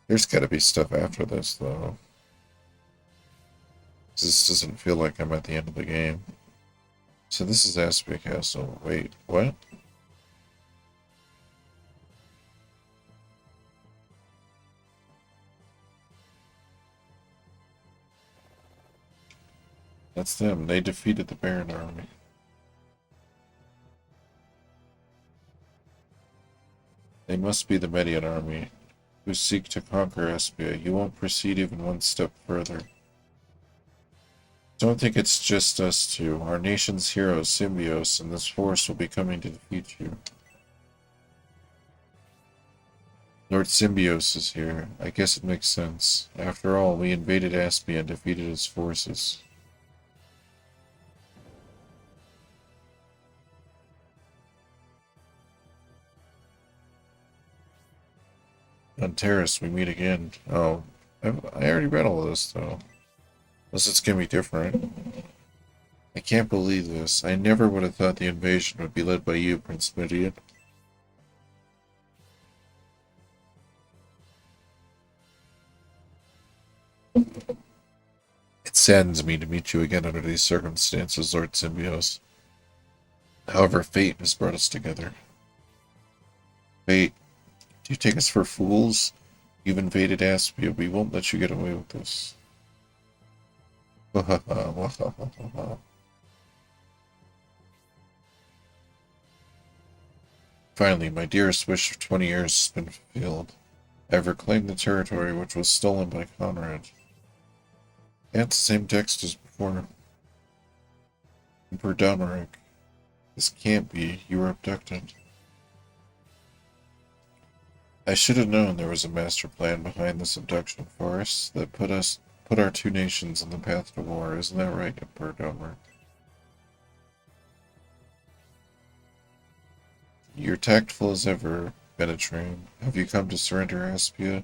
There's gotta be stuff after this, though. This doesn't feel like I'm at the end of the game. So this is Aspect Castle. Wait, what? That's them. They defeated the Baron army. They must be the Median army, who seek to conquer Aspia. You won't proceed even one step further. Don't think it's just us two. Our nation's hero, Symbios, and this force will be coming to defeat you. Lord Symbios is here. I guess it makes sense. After all, we invaded Aspia and defeated its forces. On Terrace, we meet again. Oh, I already read all this, though. Unless it's gonna be different. I can't believe this. I never would have thought the invasion would be led by you, Prince Midian. It saddens me to meet you again under these circumstances, Lord Symbios. However, fate has brought us together. Fate, do you take us for fools? You've invaded Aspia. We won't let you get away with this. Finally, my dearest wish of 20 years has been fulfilled. I have reclaimed the territory which was stolen by Conrad. And the same text as before. Emperor Domeric. This can't be. You were abducted. I should have known there was a master plan behind this abduction farce that put our two nations on the path to war. Isn't that right, Emperor Domeric? You're tactful as ever, Benetran. Have you come to surrender Aspia?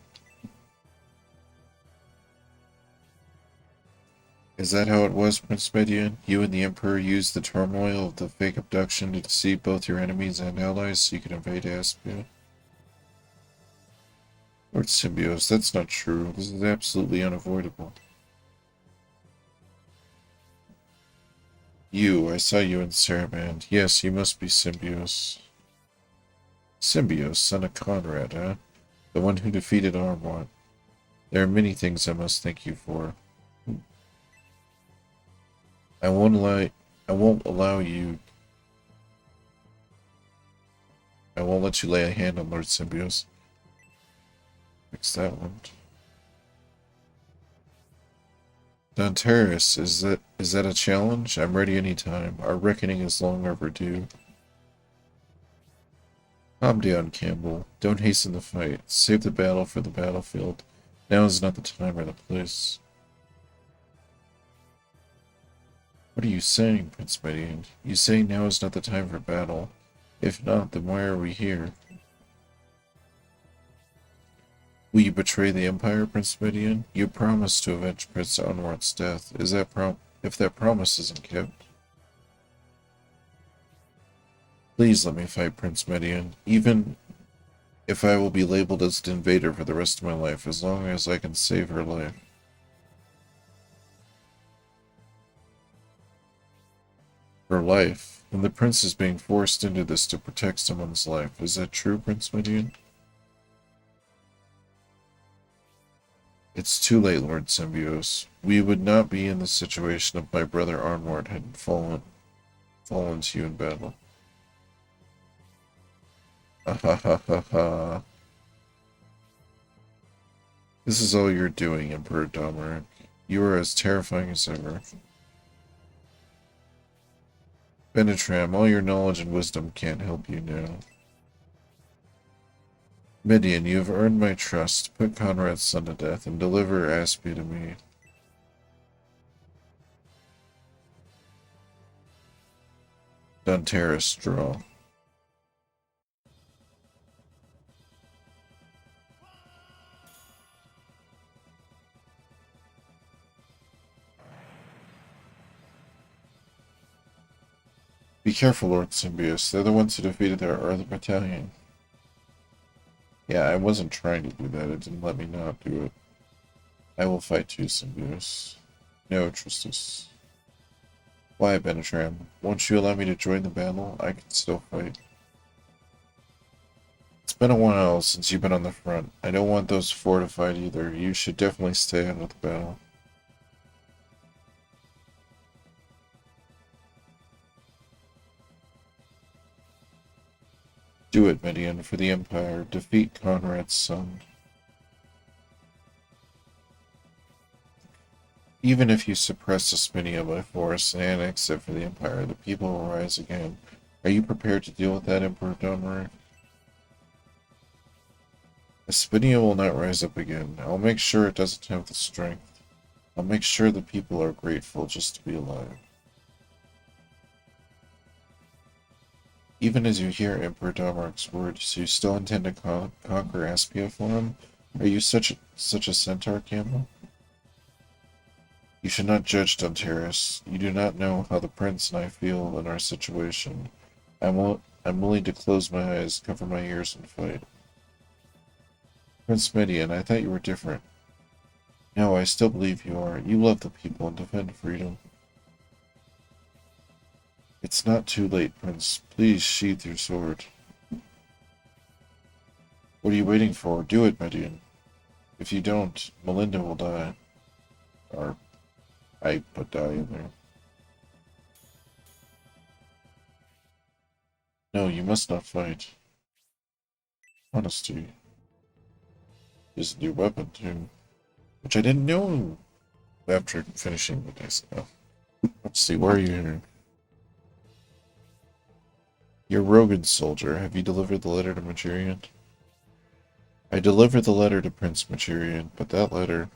Is that how it was, Prince Median? You and the Emperor used the turmoil of the fake abduction to deceive both your enemies and allies so you could invade Aspia? Lord Symbios, that's not true. This is absolutely unavoidable. I saw you in Saraband. Yes, you must be Symbios. Symbios, son of Conrad, huh? The one who defeated Armwant. There are many things I must thank you for. I won't let you lay a hand on Lord Symbios. Fix that one. Dontaris, is that a challenge? I'm ready anytime. Our reckoning is long overdue. Calm down, Campbell. Don't hasten the fight. Save the battle for the battlefield. Now is not the time or the place. What are you saying, Prince Median? You say now is not the time for battle. If not, then why are we here? Will you betray the Empire, Prince Median? You promised to avenge Prince Onwart's death. If that promise isn't kept? Please let me fight, Prince Median. Even if I will be labeled as an invader for the rest of my life, as long as I can save her life. Her life? And the prince is being forced into this to protect someone's life. Is that true, Prince Median? It's too late, Lord Symbios. We would not be in the situation if my brother Arnward had fallen to you in battle. Ha. This is all you're doing, Emperor Domeric. You are as terrifying as ever. Benetram, all your knowledge and wisdom can't help you now. Midian, you have earned my trust. Put Conrad's son to death and deliver Aspia to me. Donterra's draw. Be careful, Lord Symbius. They're the ones who defeated our other battalion. Yeah, I wasn't trying to do that. It didn't let me not do it. I will fight too, Symbius. No, Tristus. Why, Benetram? Won't you allow me to join the battle? I can still fight. It's been a while since you've been on the front. I don't want those four to fight either. You should definitely stay out of the battle. Do it, Midian, for the Empire. Defeat Conrad's son. Even if you suppress Aspinia by force and annex it for the Empire, the people will rise again. Are you prepared to deal with that, Emperor Domeric? Aspinia will not rise up again. I'll make sure it doesn't have the strength. I'll make sure the people are grateful just to be alive. Even as you hear Emperor Domeric's words, you still intend to conquer Aspia for him? Are you such a centaur, Campbell? You should not judge, Donterras. You do not know how the prince and I feel in our situation. I'm willing to close my eyes, cover my ears, and fight. Prince Midian, I thought you were different. No, I still believe you are. You love the people and defend freedom. It's not too late, Prince. Please sheath your sword. What are you waiting for? Do it, Midian. If you don't, Melinda will die. Or, I put die in there. No, you must not fight. Honesty is a new weapon, too. Which I didn't know after finishing the day. So. Let's see, where are you here? You're Rogan's soldier. Have you delivered the letter to Machirian? I delivered the letter to Prince Machirian, but that letter...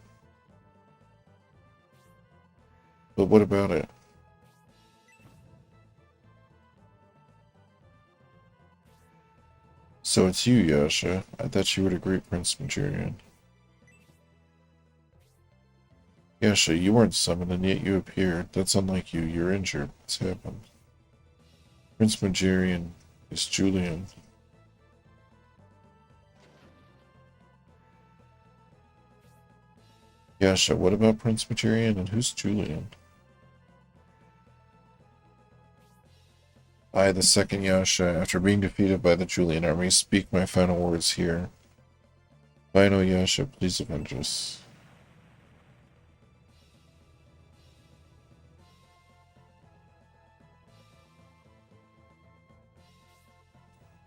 But what about it? So it's you, Yasha. I thought you were the great Prince Machirian. Yasha, you weren't summoned and yet you appeared. That's unlike you. You're injured. What's happened? Prince Machirian is Julian. Yasha, what about Prince Machirian and who's Julian? I, the second Yasha, after being defeated by the Julian army, speak my final words here. Final Yasha, please avenge us.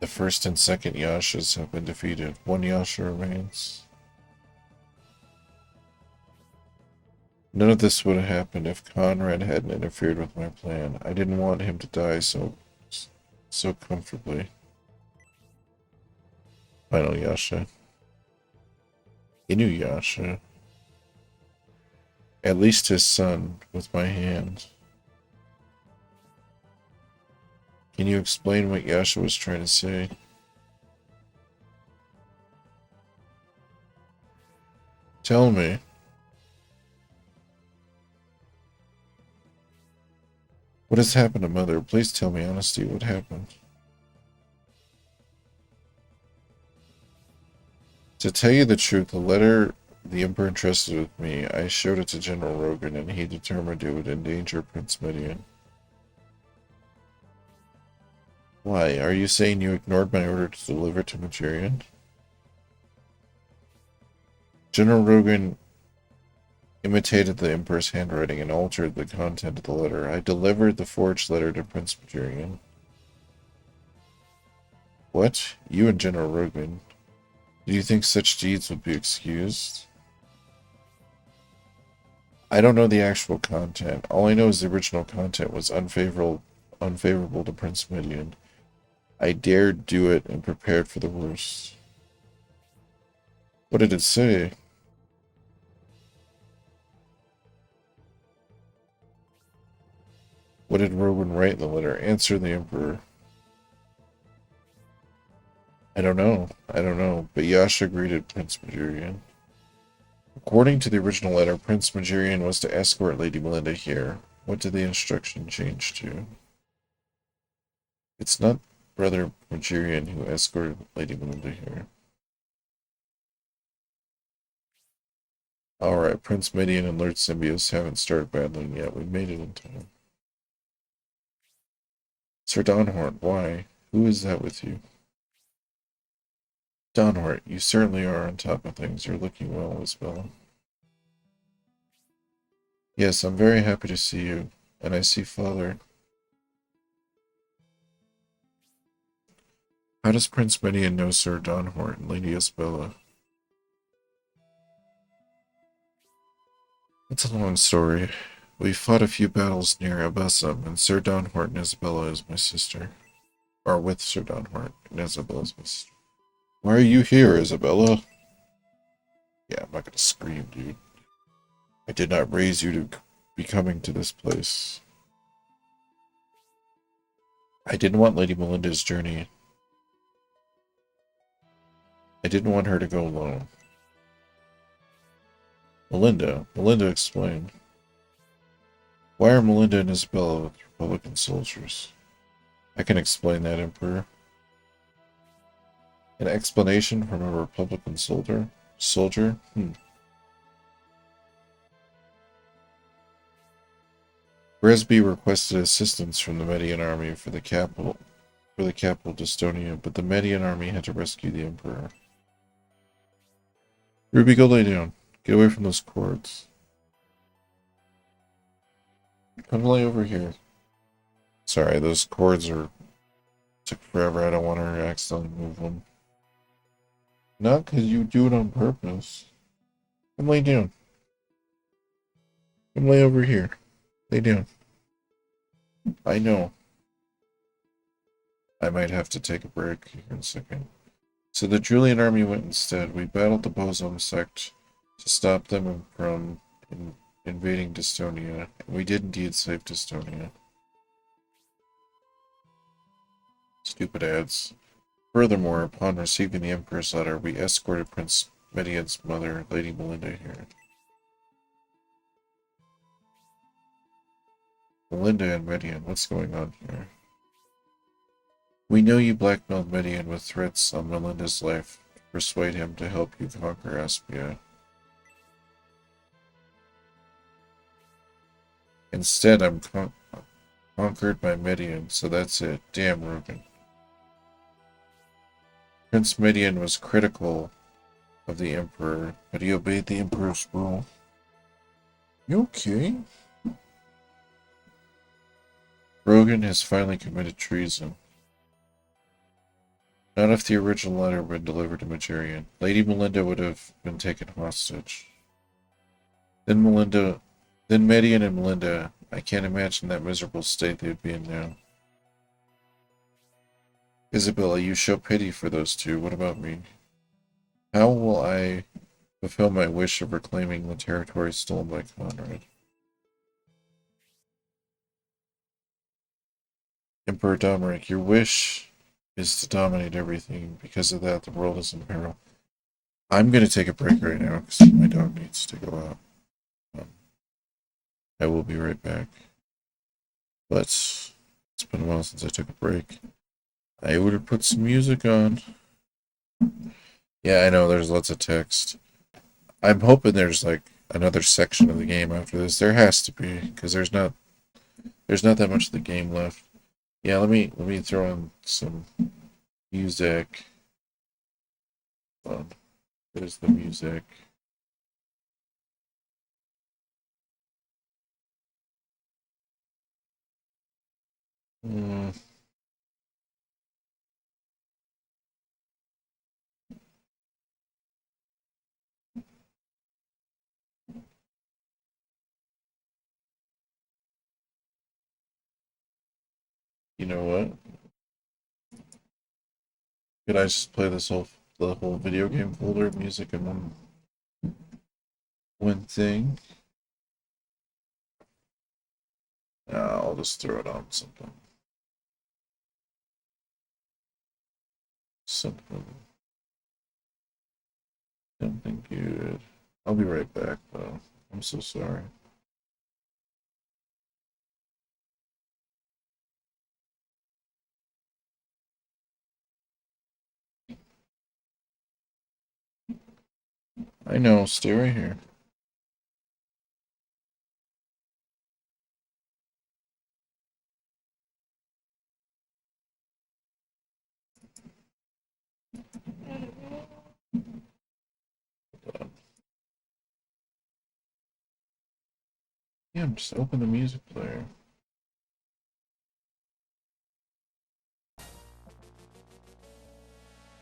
The first and second Yashas have been defeated. One Yasha remains. None of this would have happened if Conrad hadn't interfered with my plan. I didn't want him to die so comfortably. Final Yasha. Inuyasha. At least his son, with my hand. Can you explain what Yasha was trying to say? Tell me. What has happened to Mother? Please tell me honestly what happened. To tell you the truth, the letter the Emperor entrusted with me, I showed it to General Rogan, and he determined it would endanger Prince Midian. Why? Are you saying you ignored my order to deliver to Machirian? General Rogan imitated the Emperor's handwriting and altered the content of the letter. I delivered the forged letter to Prince Machirian. What? You and General Rogan? Do you think such deeds would be excused? I don't know the actual content. All I know is the original content was unfavorable to Prince Midian. I dared do it and prepared for the worst. What did it say? What did Rogan write in the letter? Answer the Emperor. I don't know. I don't know. But Yasha greeted Prince Majorian. According to the original letter, Prince Majorian was to escort Lady Melinda here. What did the instruction change to? It's not Brother Majorian who escorted Lady Melinda here. Alright, Prince Midian and Lord Symbios haven't started battling yet. We made it in time. Sir Donhort, why? Who is that with you? Donhort, you certainly are on top of things. You're looking well, Isabella. Yes, I'm very happy to see you. And I see Father. How does Prince Midian know Sir Donhort and Lady Isabella? It's a long story. We fought a few battles near Abessam, and Sir Donhort and Isabella is my sister. Or with Sir Donhort and Isabella is my sister. Why are you here, Isabella? Yeah, I'm not gonna scream, dude. I did not raise you to be coming to this place. I didn't want Lady Melinda's journey. I didn't want her to go alone. Melinda explained. Why are Melinda and Isabella with Republican soldiers? I can explain that, Emperor. An explanation from a Republican soldier? Bresby requested assistance from the Median army for the capital Dystonia, but the Median army had to rescue the Emperor. Ruby, go lay down. Get away from those cords. Come lay over here. Sorry, those cords took forever. I don't want her to accidentally move them. Not because you do it on purpose. Come lay down. Come lay over here. Lay down. I know. I might have to take a break here in a second. So the Julian army went instead. We battled the Bosom sect to stop them from invading Dystonia. And we did indeed save Dystonia. Stupid ads. Furthermore, upon receiving the Emperor's letter, we escorted Prince Median's mother, Lady Melinda, here. Melinda and Median, what's going on here? We know you blackmailed Median with threats on Melinda's life to persuade him to help you conquer Aspia. Instead, I'm conquered by Median, so that's it. Damn, Rogan. Prince Median was critical of the Emperor, but he obeyed the Emperor's rule. You okay? Rogan has finally committed treason. Not if the original letter had been delivered to Majorian. Lady Melinda would have been taken hostage. Then Median and Melinda, I can't imagine that miserable state they would be in now. Isabella, you show pity for those two. What about me? How will I fulfill my wish of reclaiming the territory stolen by Conrad? Emperor Domeric, your wish is to dominate everything. Because of that, the world is in peril. I'm going to take a break right now because my dog needs to go out. I will be right back. But it's been a while since I took a break. I would have put some music on. Yeah, I know there's lots of text. I'm hoping there's like another section of the game after this. There has to be, because there's not that much of the game left. Yeah, let me throw in some music. There's the music. You know what? Could I just play this whole the whole video game folder, music in one thing. I'll just throw it on something. Something good. I'll be right back, though. I'm so sorry. I know, stay right here. Yeah, just open the music player.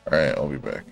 Alright, I'll be back.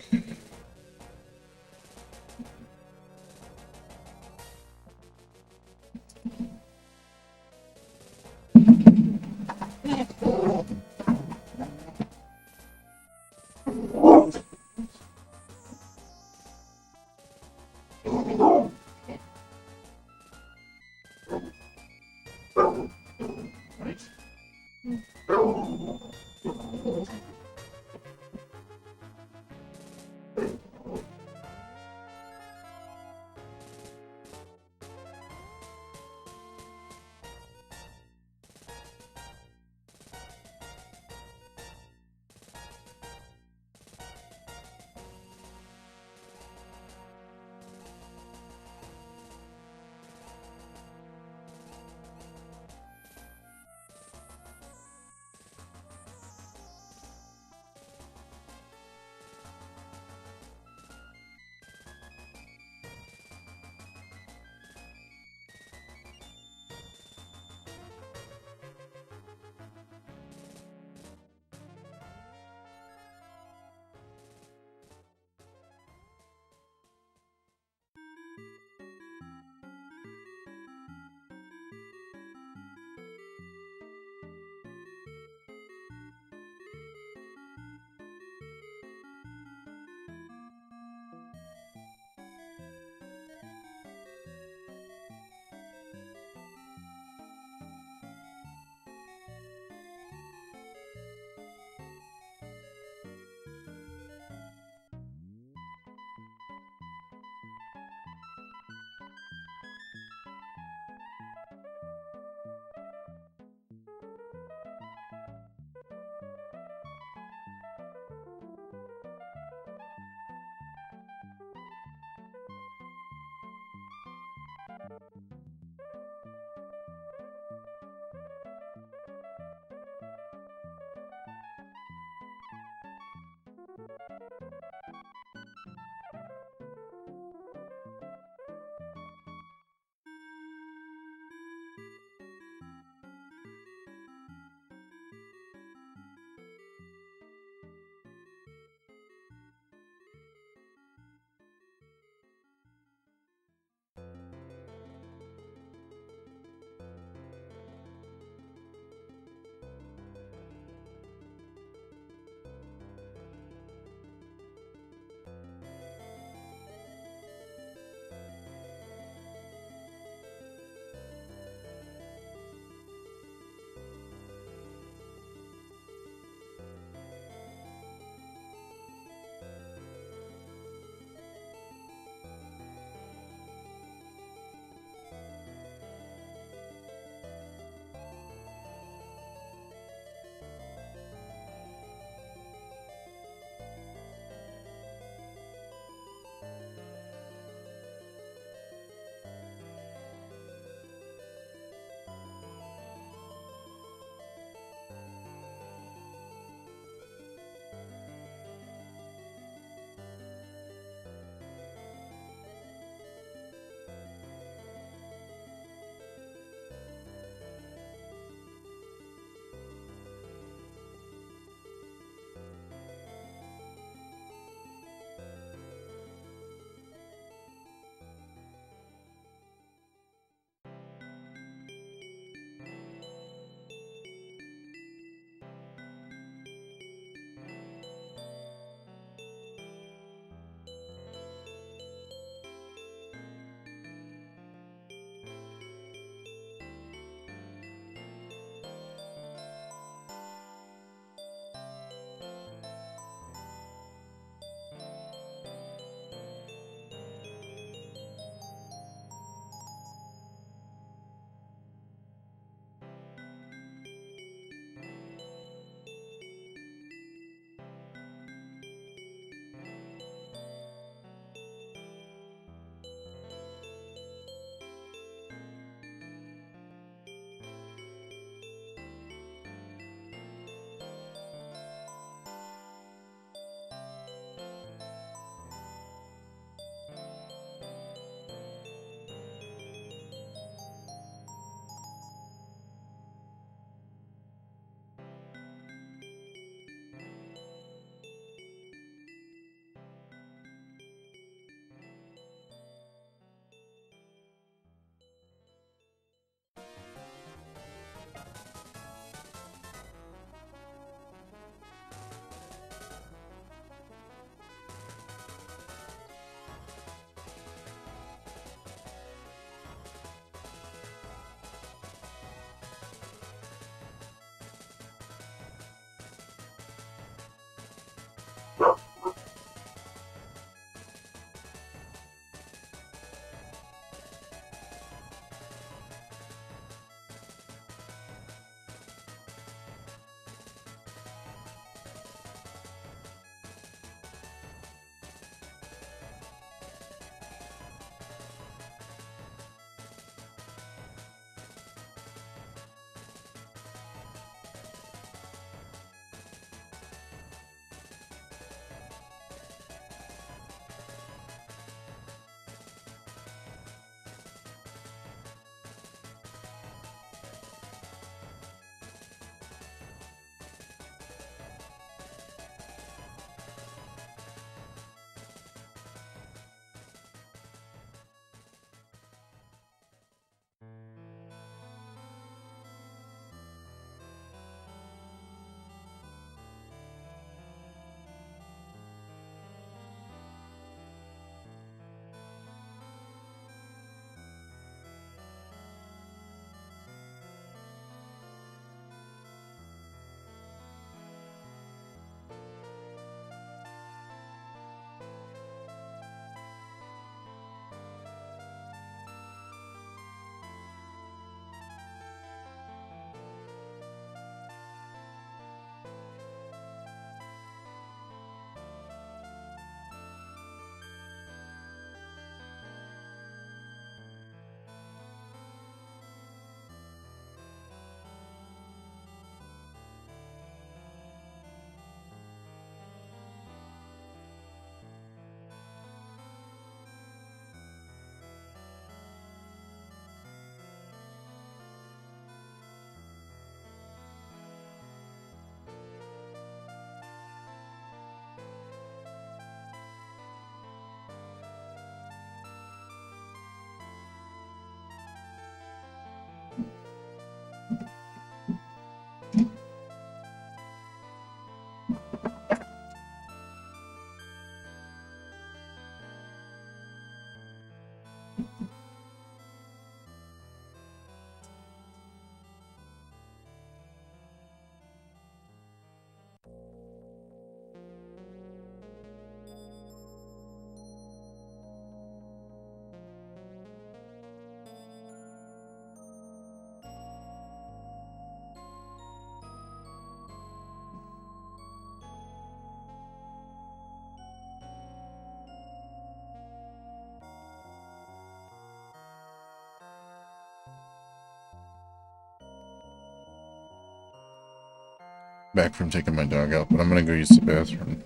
Back from taking my dog out, but I'm gonna go use the bathroom.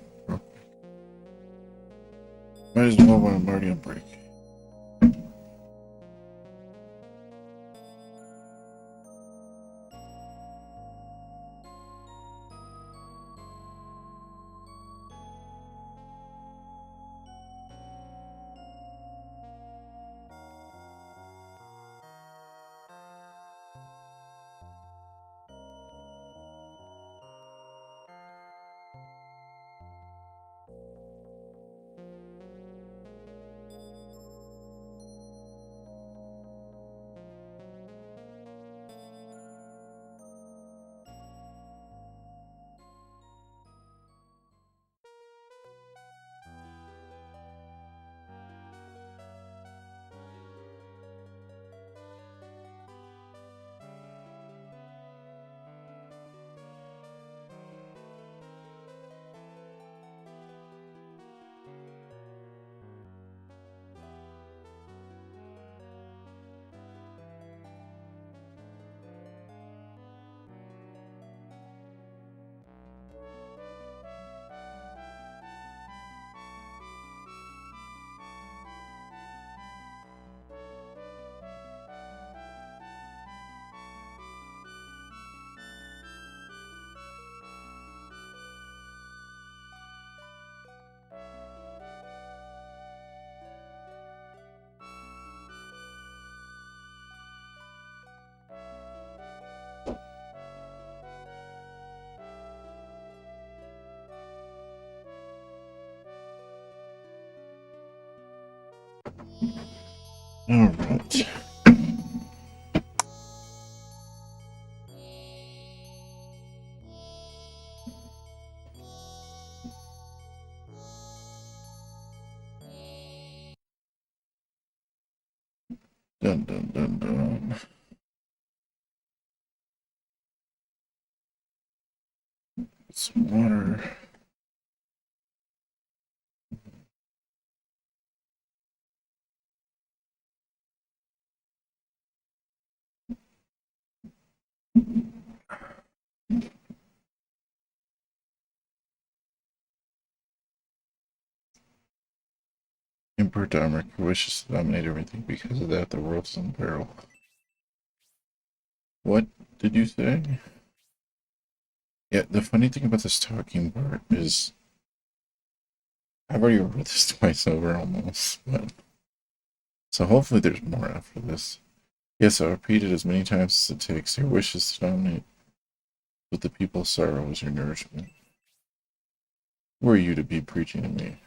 Might as well when I'm already on break. All right. Dun dun dun dun. Some water. Emperor Dominic wishes to dominate everything. Because of that, the world's in peril. What did you say? Yeah, the funny thing about this talking part is I've already read this twice over almost, but so hopefully there's more after this. Yes, I'll repeat it as many times as it takes. Your wish is to dominate, but the people's sorrow is your nourishment. Who are you to be preaching to me?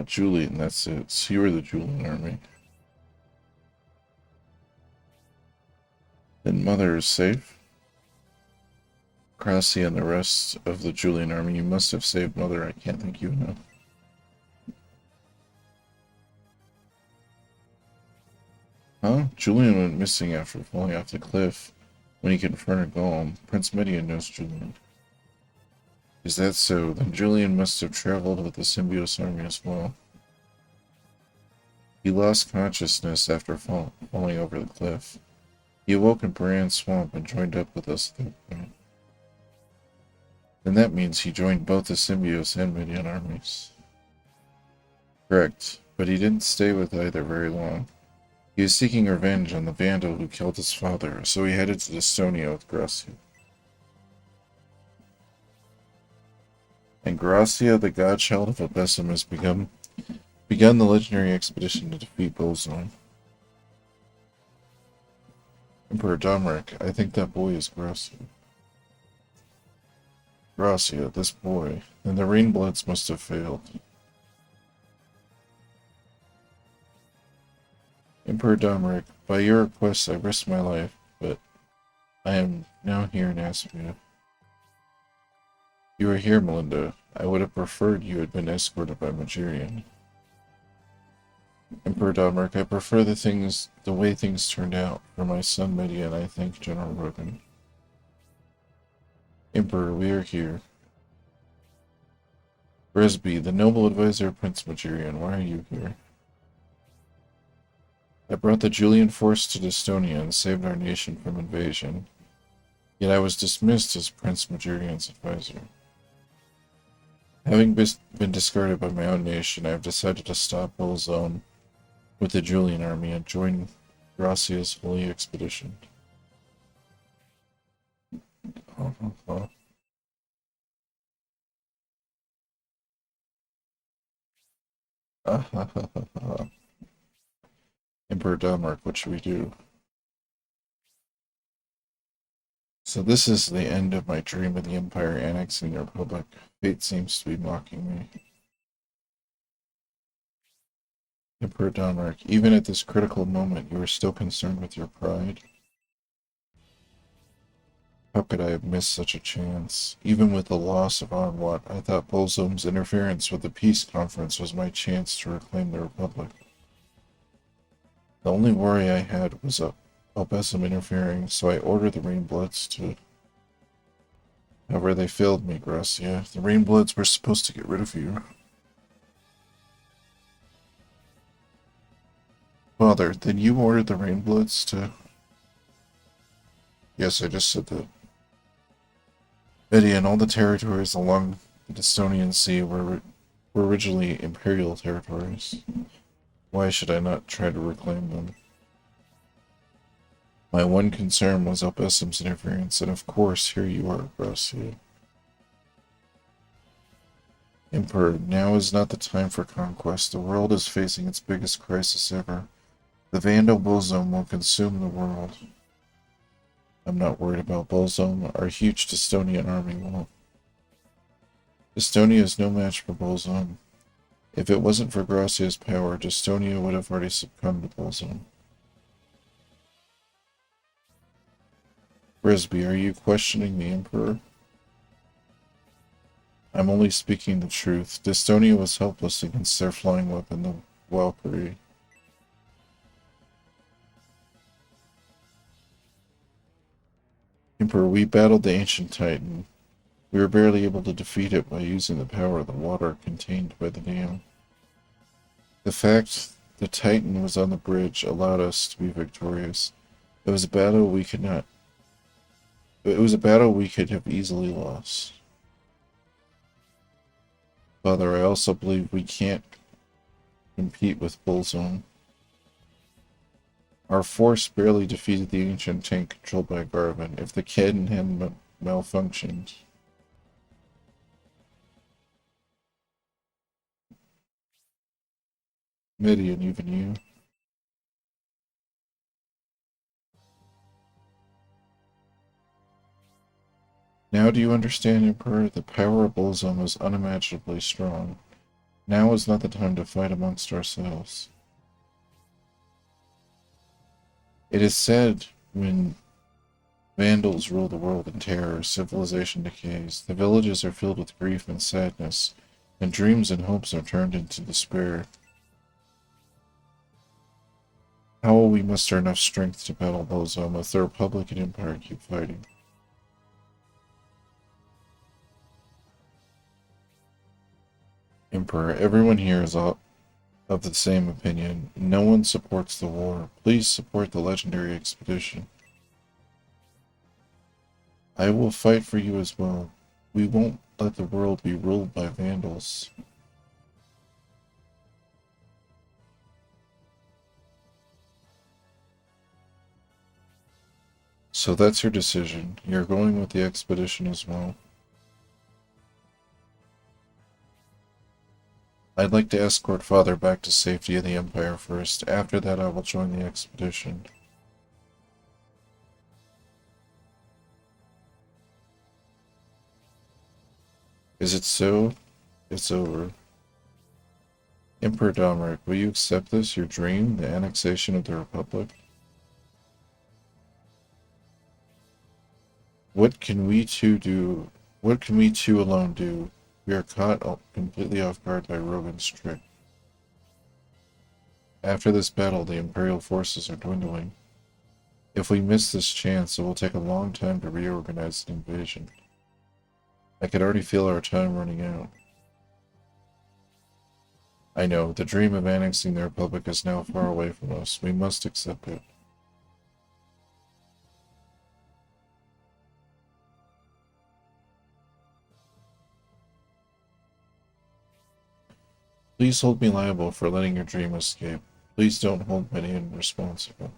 Julian, that's it. So you are the Julian army. Then Mother is safe? Crassi and the rest of the Julian army, you must have saved Mother. I can't thank you enough. Huh? Julian went missing after falling off the cliff. When he confronted Golem, Prince Median knows Julian. Is that so? Then Julian must have traveled with the Symbiote army as well. He lost consciousness after falling over the cliff. He awoke in Baran Swamp and joined up with us at that point. Then that means he joined both the Symbiote and Median armies. Correct, but he didn't stay with either very long. He was seeking revenge on the Vandal who killed his father, so he headed to Estonia with Gracia. And Gracia, the godchild of Abessum, has begun the legendary expedition to defeat Bozon. Emperor Domeric, I think that boy is Gracia. Gracia, this boy. Then the Rainbloods must have failed. Emperor Domeric, by your request I risked my life, but I am now here in Aspia. You are here, Melinda. I would have preferred you had been escorted by Magirian. Emperor Domeric, I prefer the way things turned out. For my son Median, I thank General Rogan. Emperor, we are here. Bresby, the noble advisor of Prince Magirian, why are you here? I brought the Julian force to Estonia and saved our nation from invasion. Yet I was dismissed as Prince Majorian's advisor. Having been discarded by my own nation, I have decided to stop Bolzone with the Julian army and join Gracia's holy expedition. Emperor Denmark, what should we do? So this is the end of my dream of the Empire annexing the Republic. Fate seems to be mocking me. Emperor Denmark, even at this critical moment, you are still concerned with your pride? How could I have missed such a chance? Even with the loss of Onwat, I thought Bolzome's interference with the peace conference was my chance to reclaim the Republic. The only worry I had was Obesum interfering, so I ordered the Rainbloods to... However, they failed me, Gracia. The Rainbloods were supposed to get rid of you. Father, then you ordered the Rainbloods to... Yes, I just said that. Eddie and all the territories along the Estonian Sea were originally imperial territories. Why should I not try to reclaim them? My one concern was Obesum's interference, and of course, here you are, Gracia. Emperor, now is not the time for conquest. The world is facing its biggest crisis ever. The Vandal Bolzone will consume the world. I'm not worried about Bolzone. Our huge Estonian army won't. Estonia is no match for Bolzone. If it wasn't for Gracia's power, Estonia would have already succumbed to Bolzone. Brisby, are you questioning the Emperor? I'm only speaking the truth. Estonia was helpless against their flying weapon, the Valkyrie. Emperor, we battled the ancient Titan. We were barely able to defeat it by using the power of the water contained by the dam. The fact the Titan was on the bridge allowed us to be victorious. It was a battle we could have easily lost. Father, I also believe we can't compete with Bolzone. Our force barely defeated the ancient tank controlled by Garvin. If the cannon hadn't malfunctioned... Midian, even you. Now do you understand, Emperor? The power of Bolzone is unimaginably strong. Now is not the time to fight amongst ourselves. It is said when Vandals rule the world in terror, civilization decays. The villages are filled with grief and sadness, and dreams and hopes are turned into despair. How will we muster enough strength to battle Bolzone if the Republic and Empire keep fighting? Emperor, everyone here is of the same opinion. No one supports the war. Please support the legendary expedition. I will fight for you as well. We won't let the world be ruled by Vandals. So that's your decision. You're going with the expedition as well. I'd like to escort Father back to safety of the Empire first. After that, I will join the expedition. Is it so? It's over. Emperor Domeric, will you accept this, your dream, the annexation of the Republic? What can we two do? What can we two alone do? We are caught completely off guard by Rogan's trick. After this battle, the Imperial forces are dwindling. If we miss this chance, it will take a long time to reorganize the invasion. I could already feel our time running out. I know, the dream of annexing the Republic is now far away from us. We must accept it. Please hold me liable for letting your dream escape. Please don't hold Midian responsible.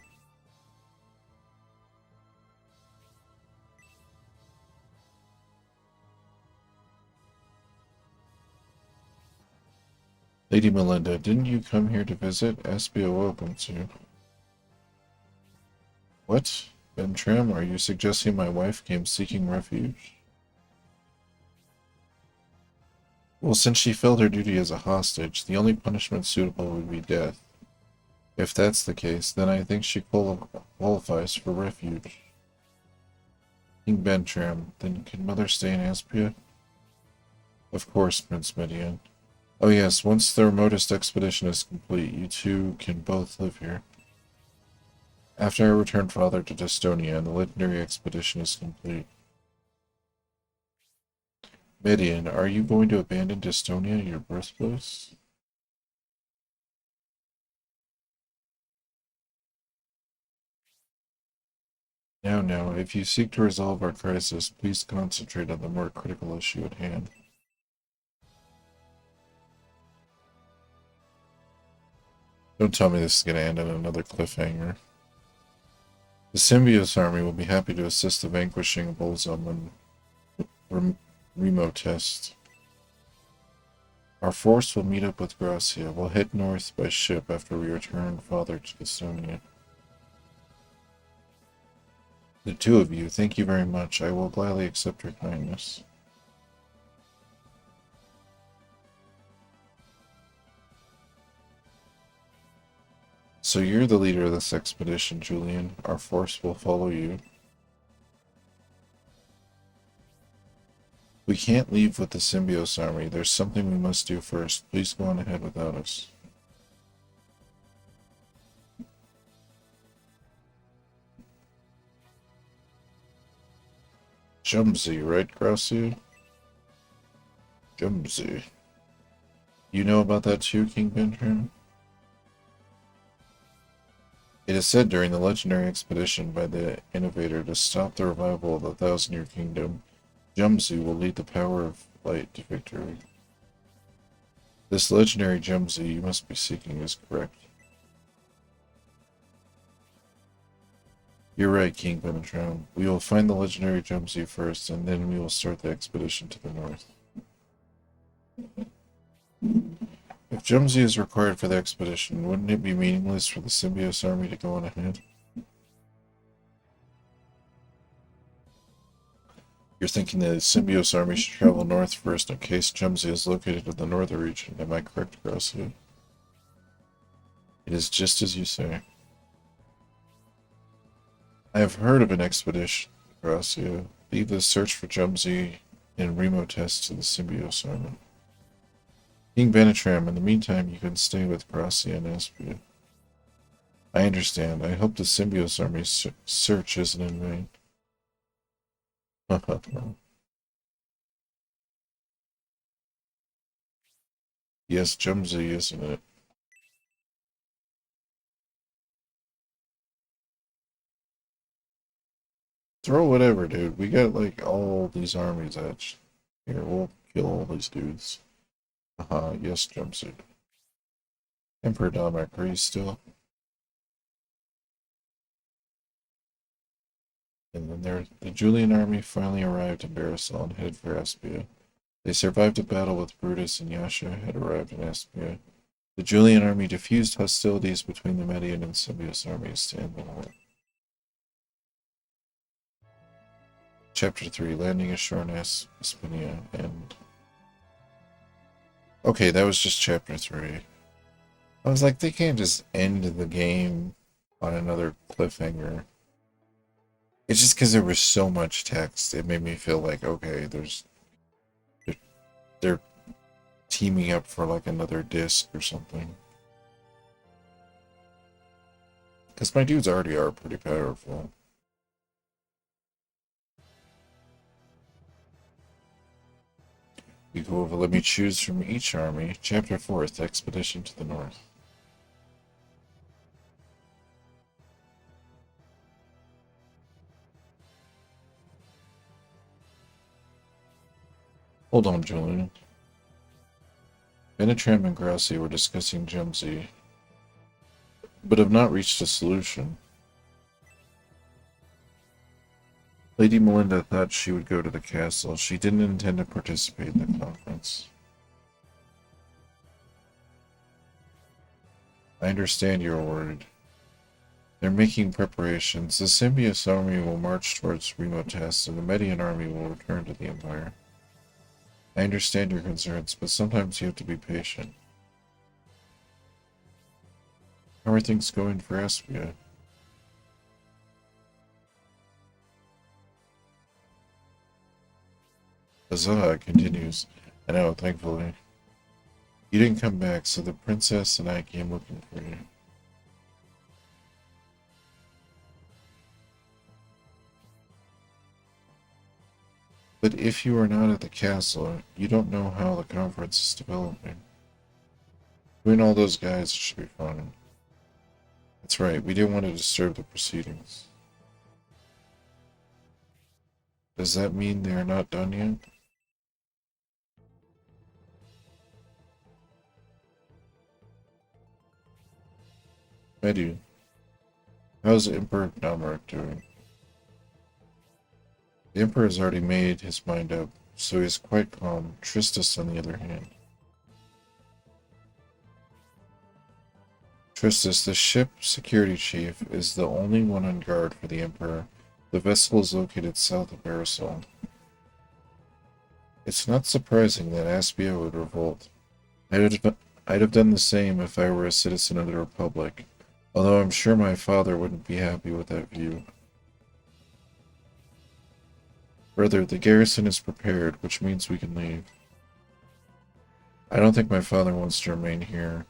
Lady Melinda, didn't you come here to visit? Aspia welcomes you. What? Bentram, are you suggesting my wife came seeking refuge? Well, since she failed her duty as a hostage, the only punishment suitable would be death. If that's the case, then I think she qualifies for refuge. King Bentram, then can Mother stay in Aspia? Of course, Prince Midian. Oh yes, once the remotest expedition is complete, you two can both live here. After I return Father to Destonia and the legendary expedition is complete. Midian, are you going to abandon Destonia, your birthplace? Now, if you seek to resolve our crisis, please concentrate on the more critical issue at hand. Don't tell me this is going to end on another cliffhanger. The Symbiote army will be happy to assist the vanquishing of Bolzum and Remo test. Our force will meet up with Gracia. We'll head north by ship after we return Father to Estonia. The two of you, thank you very much. I will gladly accept your kindness. So you're the leader of this expedition, Julian. Our force will follow you. We can't leave with the Symbiote army. There's something we must do first. Please go on ahead without us. Jumsy, right, Gracia? Jumsy. You know about that too, King Bentram? It is said during the legendary expedition by the Innovator to stop the revival of the Thousand-Year Kingdom, Jumsy will lead the power of light to victory. This legendary Jumsy you must be seeking is correct. You're right, King Bentram. We will find the legendary Jumsy first, and then we will start the expedition to the north. If Jumsy is required for the expedition, wouldn't it be meaningless for the Symbiote army to go on ahead? You're thinking the Symbiote army should travel north first in case Jumsy is located in the northern region. Am I correct, Gracia? It is just as you say. I have heard of an expedition, Gracia. Leave the search for Jumsy and Remo test to the Symbiote army. King Benetram, in the meantime, you can stay with Gracia and Aspia. I understand. I hope the Symbiote army's search isn't in vain. Yes, Jumsy, isn't it? Throw whatever, dude. We got, like, all these armies at here, we'll kill all these dudes. Yes, Jumpsuit. Emperor Domek, are you still? And then the Julian army finally arrived in Barisal and headed for Aspia. They survived a battle with Brutus and Yasha had arrived in Aspia. The Julian army diffused hostilities between the Median and Symbiote armies to end the war. Chapter 3, Landing ashore in Aspinia, and... Okay, that was just Chapter 3. I was like, they can't just end the game on another cliffhanger. It's just because there was so much text, it made me feel like, okay, they're teaming up for like another disc or something. Because my dudes already are pretty powerful. We go over, let me choose from each army. Chapter 4th, Expedition to the North. Hold on, Julian. Benetram and Grassi were discussing Gemsy, but have not reached a solution. Lady Melinda thought she would go to the castle. She didn't intend to participate in the conference. I understand you are worried. They're making preparations. The Symbios army will march towards Remotas, and the Median army will return to the Empire. I understand your concerns, but sometimes you have to be patient. How are things going for Aspia? Huzzah continues. I know, thankfully. You didn't come back, so the princess and I came looking for you. But if you are not at the castle, you don't know how the conference is developing. Between all those guys, it should be fine. That's right, we didn't want to disturb the proceedings. Does that mean they are not done yet? I do. How's Emperor Namark doing? The Emperor has already made his mind up, so he is quite calm. Tristis, on the other hand. Tristis, the ship security chief, is the only one on guard for the Emperor. The vessel is located south of Aerosol. It's not surprising that Aspia would revolt. I'd have done the same if I were a citizen of the Republic, although I'm sure my father wouldn't be happy with that view. Further, the garrison is prepared, which means we can leave. I don't think my father wants to remain here.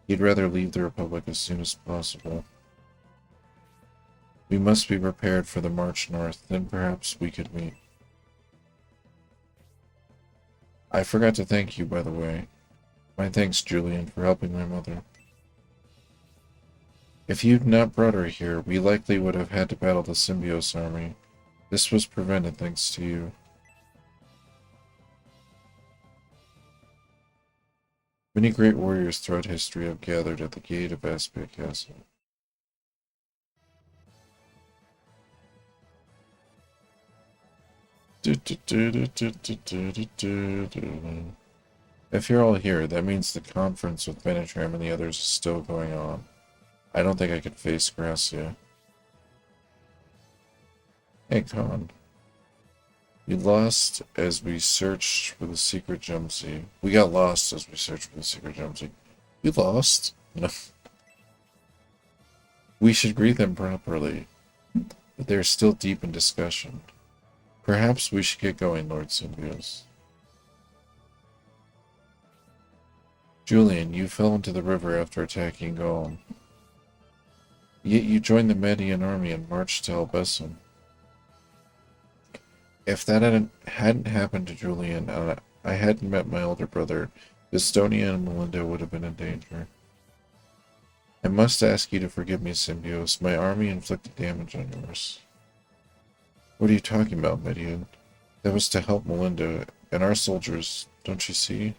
He'd rather leave the Republic as soon as possible. We must be prepared for the march north, then perhaps we could meet. I forgot to thank you, by the way. My thanks, Julian, for helping my mother. If you'd not brought her here, we likely would have had to battle the Symbios army. This was prevented thanks to you. Many great warriors throughout history have gathered at the gate of Aspia Castle. If you're all here, that means the conference with Benetram and the others is still going on. I don't think I could face Gracia. Hey, Con. We lost as we searched for the secret Gemsy. We got lost as we searched for the secret Gemsy. We lost? No. We should greet them properly, but they're still deep in discussion. Perhaps we should get going, Lord Symbios. Julian, you fell into the river after attacking Gaul. Yet you joined the Median army and marched to Elbesson. If that hadn't happened to Julian and I hadn't met my older brother, Estonia and Melinda would have been in danger. I must ask you to forgive me, Symbios. My army inflicted damage on yours. What are you talking about, Median? That was to help Melinda and our soldiers, don't you see?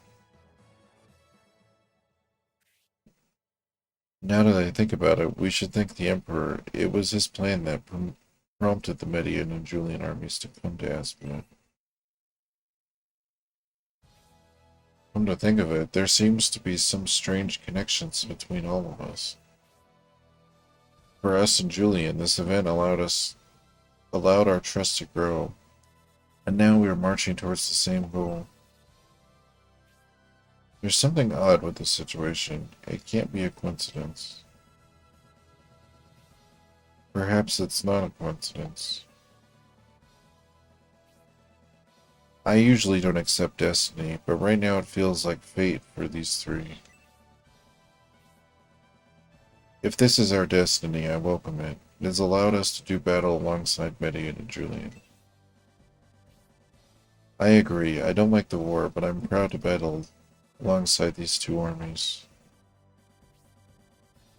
Now that I think about it, we should thank the Emperor. It was his plan that prompted the Median and Julian armies to come to Aspia. Come to think of it, there seems to be some strange connections between all of us. For us and Julian, this event allowed our trust to grow, and now we are marching towards the same goal. There's something odd with this situation. It can't be a coincidence. Perhaps it's not a coincidence. I usually don't accept destiny, but right now it feels like fate for these three. If this is our destiny, I welcome it. It has allowed us to do battle alongside Median and Julian. I agree. I don't like the war, but I'm proud to battle alongside these two armies.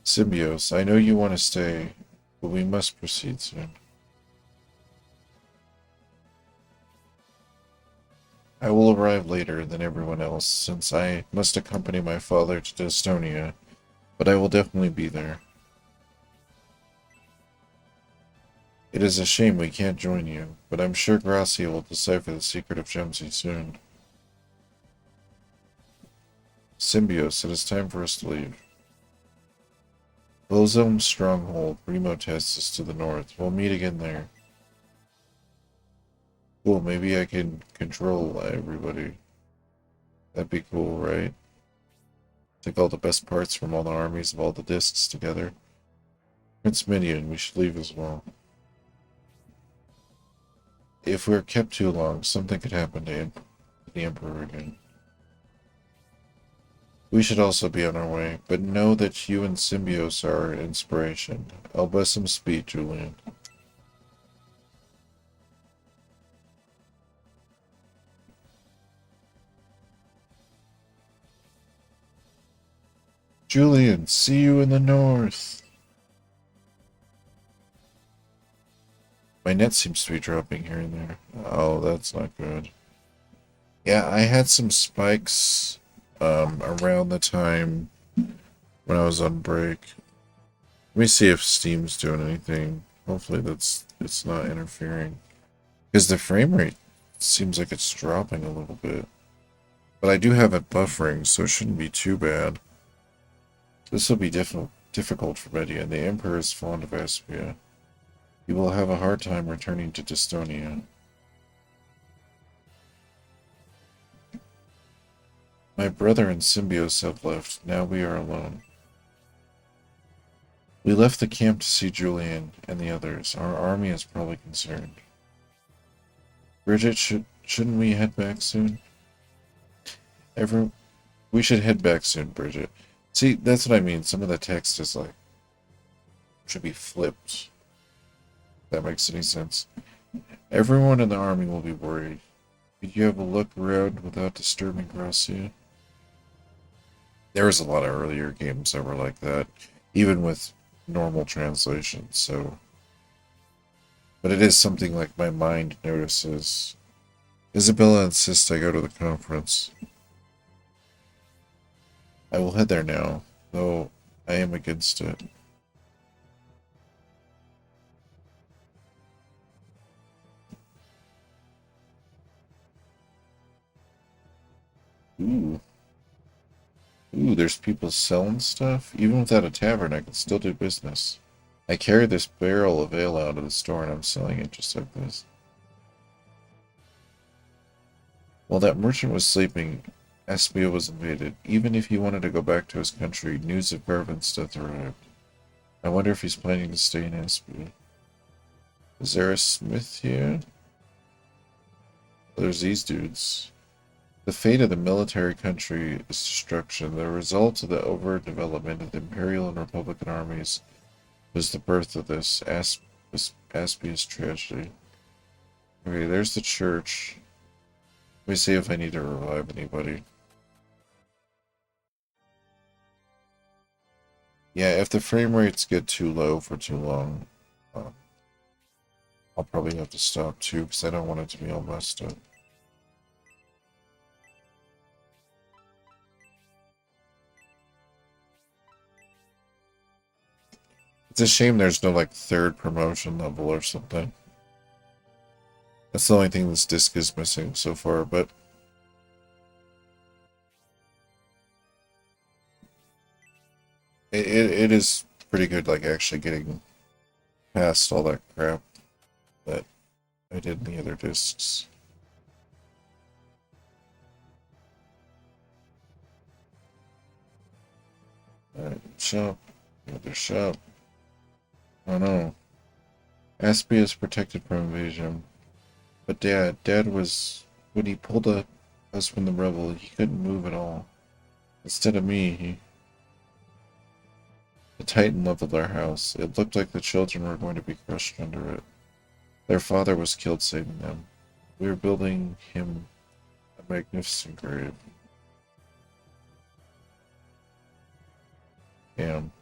Symbios, I know you want to stay, but we must proceed soon. I will arrive later than everyone else, since I must accompany my father to Estonia, but I will definitely be there. It is a shame we can't join you, but I'm sure Gracia will decipher the secret of Gemsy soon. Symbios, it is time for us to leave. Wilhelm's stronghold, Remo Test, is to the north. We'll meet again there. Cool, maybe I can control everybody. That'd be cool, right? Take all the best parts from all the armies of all the discs together. Prince Midian, we should leave as well. If we're kept too long, something could happen to the Emperor again. We should also be on our way, but know that you and Symbios are our inspiration. I'll bless some speed, Julian. Julian, see you in the north. My net seems to be dropping here and there. Oh, that's not good. Yeah, I had some spikes around the time when I was on break. Let me see if Steam's doing anything. Hopefully it's not interfering. Because the frame rate seems like it's dropping a little bit. But I do have it buffering, so it shouldn't be too bad. This will be difficult for Media, and the Emperor is fond of Aspia. He will have a hard time returning to Dystonia. My brother and Symbios have left. Now we are alone. We left the camp to see Julian and the others. Our army is probably concerned. Bridget, shouldn't we head back soon? We should head back soon, Bridget. See, that's what I mean. Some of the text is like should be flipped. If that makes any sense. Everyone in the army will be worried. Could you have a look around without disturbing Gracia? There was a lot of earlier games that were like that, even with normal translations, so... But it is something like my mind notices. Isabella insists I go to the conference. I will head there now, though I am against it. Ooh. Ooh, there's people selling stuff? Even without a tavern, I can still do business. I carry this barrel of ale out of the store and I'm selling it just like this. While that merchant was sleeping, Aspia was invaded. Even if he wanted to go back to his country, news of Garvin's death arrived. I wonder if he's planning to stay in Aspia. Is there a smith here? There's these dudes. The fate of the military country is destruction. The result of the overdevelopment of the Imperial and Republican armies was the birth of this Aspia's tragedy. Okay, there's the church. Let me see if I need to revive anybody. Yeah, if the frame rates get too low for too long, I'll probably have to stop too, because I don't want it to be all messed up. It's a shame there's no, like, third promotion level or something. That's the only thing this disc is missing so far, but... It is pretty good, like, actually getting past all that crap that I did in the other discs. Alright, shop. Another shop. Oh no. Aspia is protected from invasion. But Dad was... When he pulled us from the rebel, he couldn't move at all. Instead of me, The Titan leveled our house. It looked like the children were going to be crushed under it. Their father was killed saving them. We were building him magnificent grave. Damn.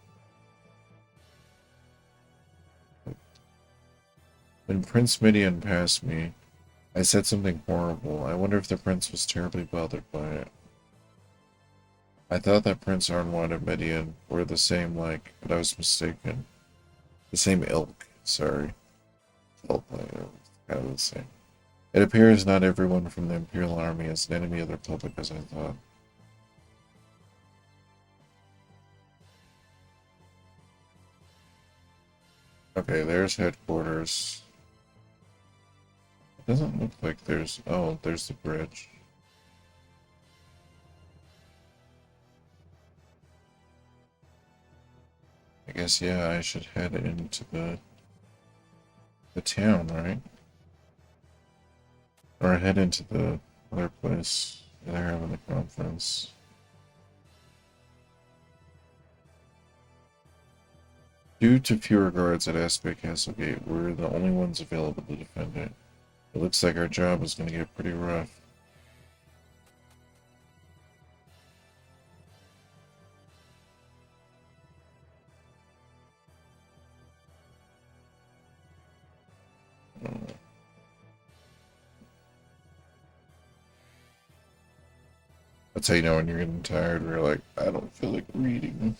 When Prince Midian passed me, I said something horrible. I wonder if the prince was terribly bothered by it. I thought that Prince Arnwad and Midian were the same like, but I was mistaken. The same ilk, sorry. Ilk, kind of the same. It appears not everyone from the Imperial Army is an enemy of the Republic as I thought. Okay, there's headquarters. It doesn't look like there's... Oh, there's the bridge. I guess, yeah, I should head into the town, right? Or head into the other place they're having the conference. Due to fewer guards at Aspect Castle Gate, we're the only ones available to defend it. It looks like our job is going to get pretty rough. That's how you know when you're getting tired, where you're like, I don't feel like reading.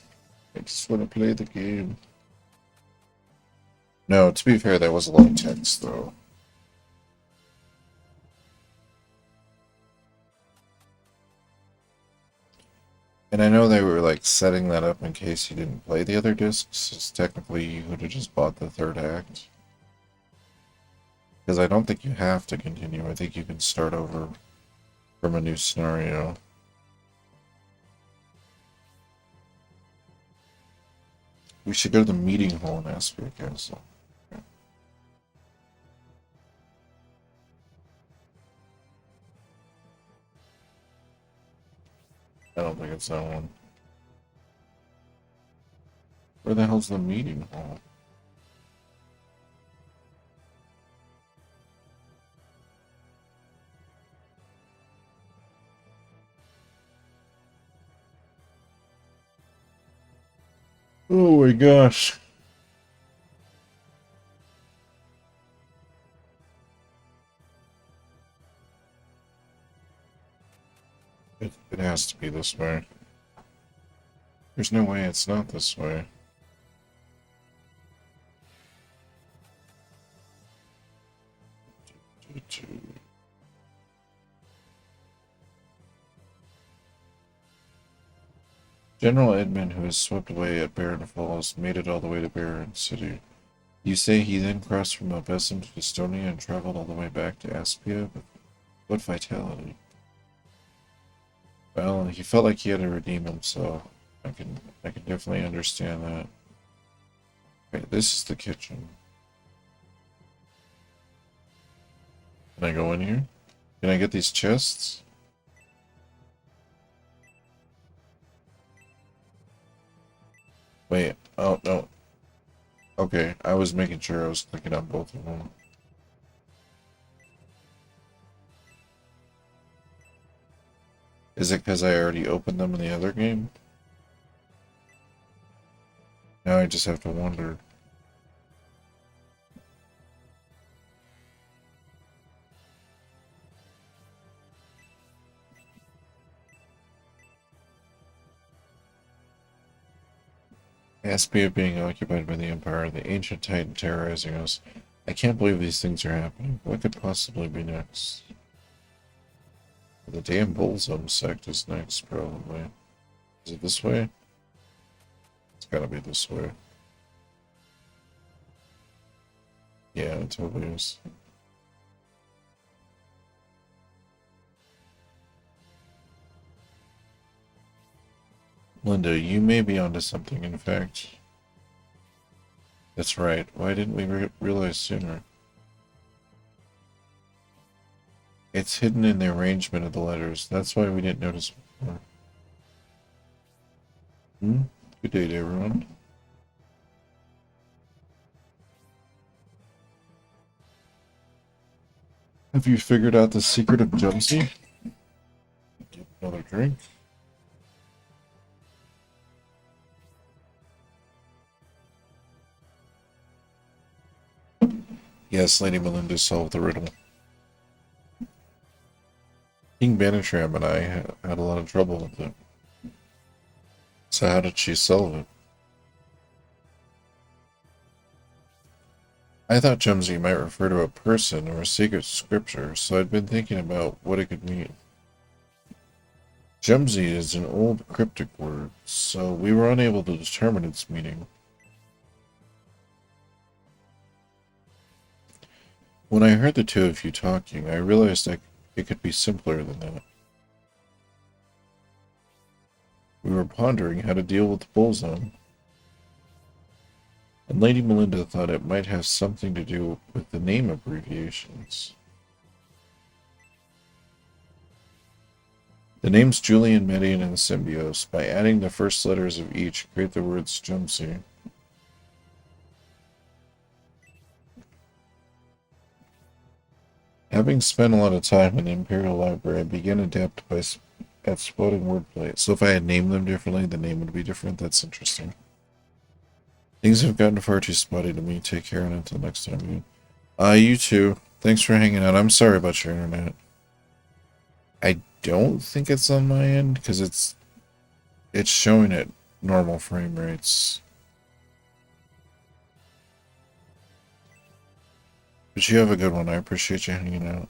I just want to play the game. No, to be fair, that was a lot of text, though. And I know they were, like, setting that up in case you didn't play the other discs, since technically you could have just bought the third act. Because I don't think you have to continue. I think you can start over from a new scenario. We should go to the meeting hall in Aspect Castle. Okay. I don't think it's that one. Where the hell's the meeting hall? Oh my gosh. It has to be this way. There's no way it's not this way. General Edmund, who was swept away at Barren Falls, made it all the way to Barren City. You say he then crossed from Abessum to Estonia and traveled all the way back to Aspia? But what vitality. Well, he felt like he had to redeem himself. I can definitely understand that. Okay, this is the kitchen. Can I go in here? Can I get these chests? Wait, oh no. Okay, I was making sure I was clicking on both of them. Is it because I already opened them in the other game? Now I just have to wonder. Aspia being occupied by the Empire, the ancient Titan terrorizing us. I can't believe these things are happening. What could possibly be next? The damn Bullsum sect is next, probably. Is it this way? It's gotta be this way. Yeah, it totally is. Linda, you may be onto something, in fact. That's right. Why didn't we realize sooner? It's hidden in the arrangement of the letters. That's why we didn't notice before. Good day to everyone. Have you figured out the secret of Jumsy? another drink. Yes, Lady Melinda solved the riddle. King Banishram and I had a lot of trouble with it. So how did she solve it? I thought Jumsy might refer to a person or a secret scripture, so I'd been thinking about what it could mean. Jumsy is an old cryptic word, so we were unable to determine its meaning. When I heard the two of you talking, I realized that it could be simpler than that. We were pondering how to deal with the bullseye, and Lady Melinda thought it might have something to do with the name abbreviations. The names Julian, Median, and Symbios, by adding the first letters of each, create the words Jumsy. Having spent a lot of time in the Imperial Library, I began adept at spotting wordplay. So if I had named them differently, the name would be different. That's interesting. Things have gotten far too spotty to me. Take care, and until next time, you too. Thanks for hanging out. I'm sorry about your internet. I don't think it's on my end, because it's showing at normal frame rates. But you have a good one. I appreciate you hanging out.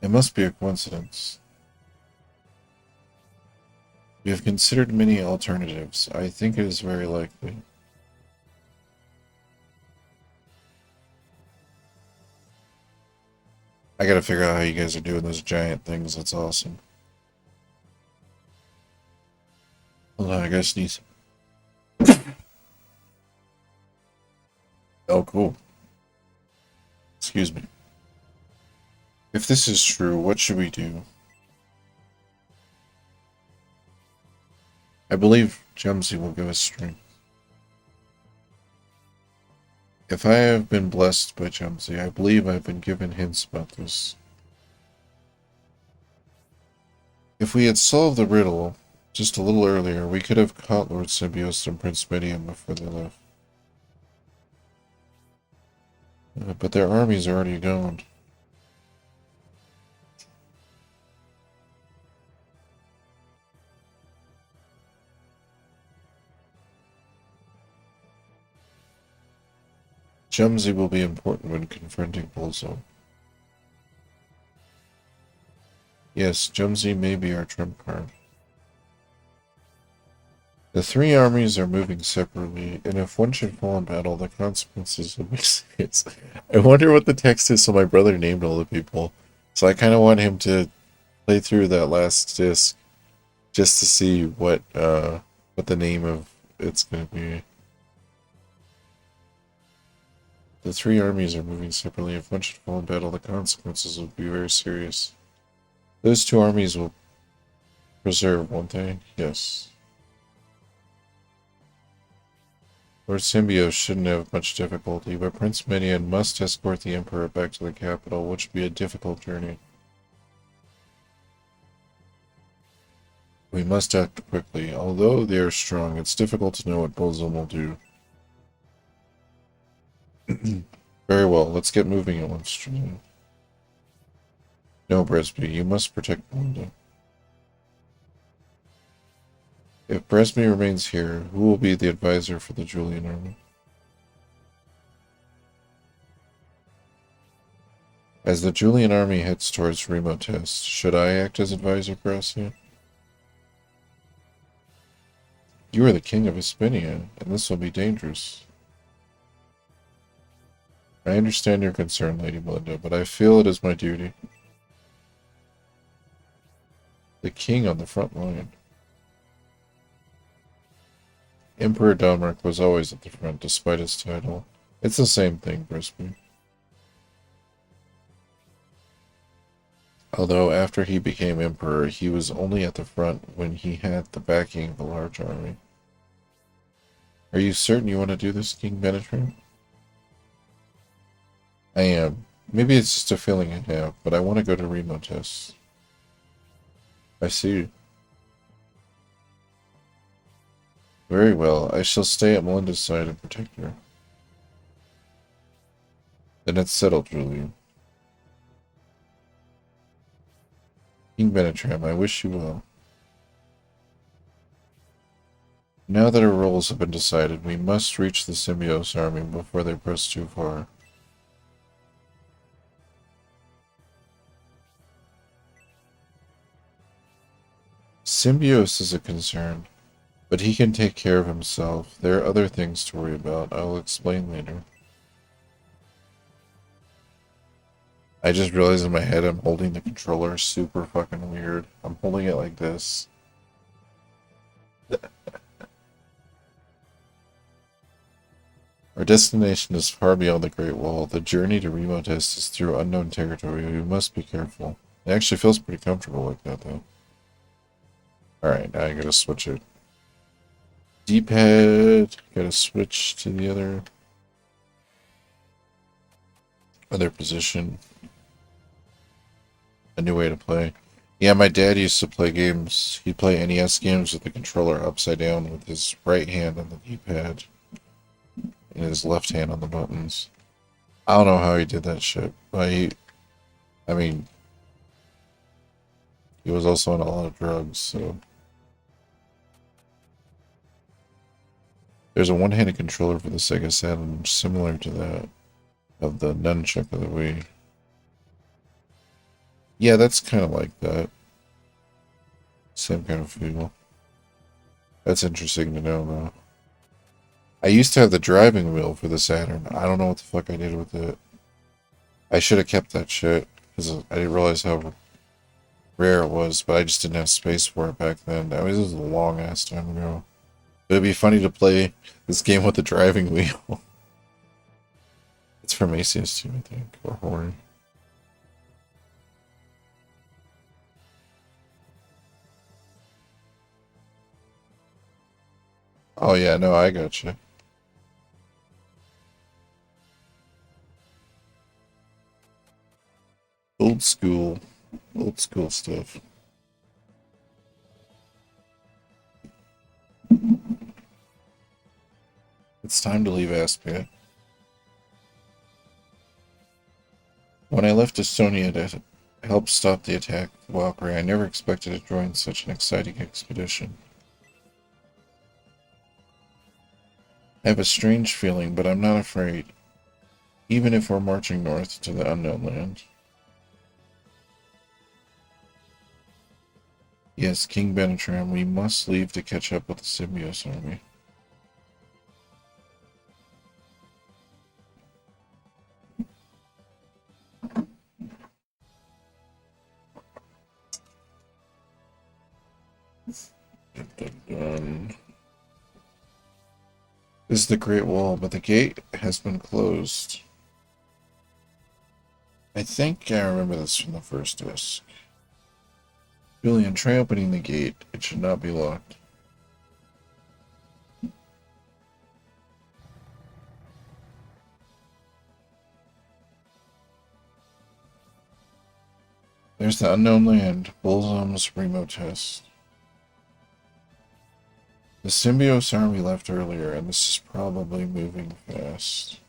It must be a coincidence. We have considered many alternatives. I think it is very likely. I gotta figure out how you guys are doing those giant things. That's awesome. Hold on, I gotta sneeze. Oh, cool. Excuse me. If this is true, what should we do? I believe Jumsy will give us strength. If I have been blessed by Jumsy, I believe I've been given hints about this. If we had solved the riddle just a little earlier, we could have caught Lord Symbios and Prince Medium before they left. But their armies are already gone. Jumsy will be important when confronting Bullzone. Yes, Jumsy may be our trump card. The three armies are moving separately, and if one should fall in battle, the consequences will be serious. I wonder what the text is, so my brother named all the people. So I kind of want him to play through that last disc, just to see what the name of it's going to be. The three armies are moving separately. If one should fall in battle, the consequences will be very serious. Those two armies will preserve, won't they? Yes. Lord Symbios shouldn't have much difficulty, but Prince Median must escort the Emperor back to the capital, which would be a difficult journey. We must act quickly. Although they are strong, it's difficult to know what Bullzone will do. Very well, let's get moving at once. No, Bresby, you must protect Melinda. If Bresby remains here, who will be the advisor for the Julian army? As the Julian army heads towards Remo Test, should I act as advisor, Gracia? You are the king of Hispania, and this will be dangerous. I understand your concern, Lady Melinda, but I feel it is my duty. The king on the front line. Emperor Domric was always at the front, despite his title. It's the same thing, Brisby. Although after he became emperor, he was only at the front when he had the backing of a large army. Are you certain you want to do this, King Benetran? I am. Maybe it's just a feeling I have, but I want to go to Remo Test. I see. Very well. I shall stay at Melinda's side and protect her. Then it's settled, Julian. King Benetram, I wish you well. Now that our roles have been decided, we must reach the Symbiote army before they press too far. Symbiote is a concern, but he can take care of himself. There are other things to worry about. I will explain later. I just realized in my head I'm holding the controller super fucking weird. I'm holding it like this. Our destination is far beyond the Great Wall. The journey to Remo Test is through unknown territory. We must be careful. It actually feels pretty comfortable like that, though. Alright, now I gotta switch it. D-pad. Gotta switch to the other position. A new way to play. Yeah, my dad used to play games. He'd play NES games with the controller upside down with his right hand on the D-pad and his left hand on the buttons. I don't know how he did that shit, but I mean, he was also on a lot of drugs, so. There's a one-handed controller for the Sega Saturn similar to that of the nunchuck of the Wii. Yeah, that's kind of like that. Same kind of feel. That's interesting to know, though. I used to have the driving wheel for the Saturn. I don't know what the fuck I did with it. I should have kept that shit, because I didn't realize how rare it was, but I just didn't have space for it back then. I mean, this was a long-ass time ago. It'd be funny to play this game with the driving wheel. It's from ACS2, I think, or Horn. Oh yeah, no, I gotcha. Old school stuff. It's time to leave Aspia. When I left Estonia to help stop the attack of the Valkyrie, I never expected to join such an exciting expedition. I have a strange feeling, but I'm not afraid, even if we're marching north to the unknown land. Yes, King Benetram, we must leave to catch up with the Symbiote army. Dun. This is the Great Wall, but the gate has been closed. I think I remember this from the first disc. Julian, try opening the gate. It should not be locked. There's the unknown land. Bullsum's remote test. The Symbiote army left earlier, and this is probably moving fast.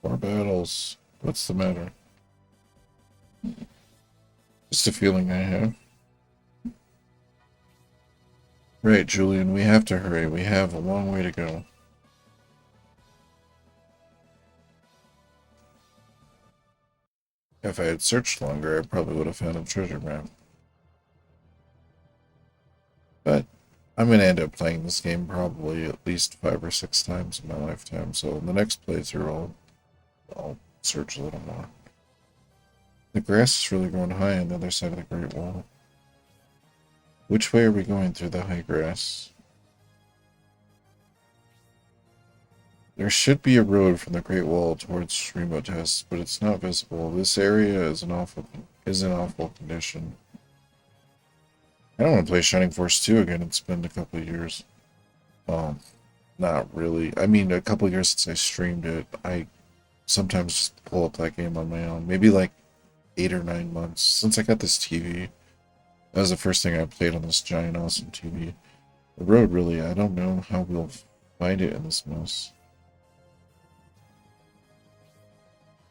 More battles. What's the matter? Just a feeling I have. Right, Julian, we have to hurry. We have a long way to go. If I had searched longer, I probably would have found a treasure map. But I'm going to end up playing this game probably at least 5 or 6 times in my lifetime, so in the next playthrough I'll search a little more. The grass is really growing high on the other side of the Great Wall. Which way are we going through the high grass? There should be a road from the Great Wall towards remote tests, but it's not visible. This area is in awful condition. I don't want to play Shining Force 2 again. It's been a couple of years. Not really. I mean, a couple of years since I streamed it. I sometimes just pull up that game on my own. Maybe like 8 or 9 months since I got this TV. That was the first thing I played on this giant awesome TV. The road, really, I don't know how we'll find it in this mess.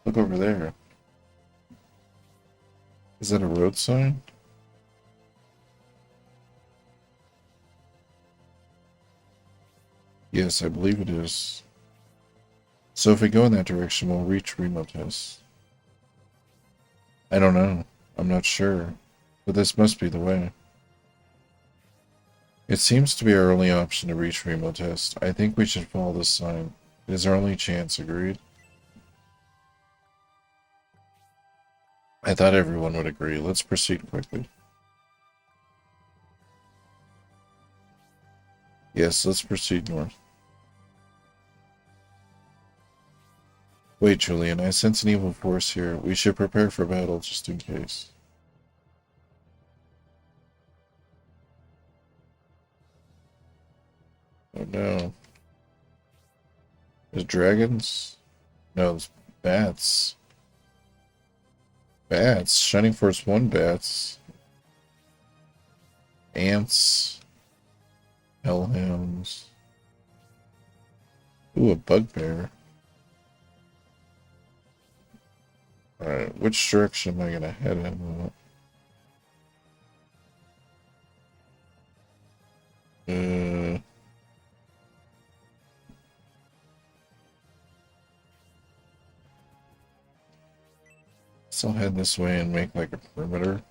Look over there. Is that a road sign? Yes, I believe it is. So if we go in that direction, we'll reach remote test. I don't know. I'm not sure. But this must be the way. It seems to be our only option to reach remote test. I think we should follow this sign. It is our only chance, agreed? I thought everyone would agree. Let's proceed quickly. Yes, let's proceed north. Wait, Julian, I sense an evil force here. We should prepare for battle just in case. Oh no. There's dragons? No, there's bats. Bats. Shining Force 1 bats. Ants. Hellhounds. Ooh, a bugbear. Alright, which direction am I gonna head in? So I'll head this way and make like a perimeter.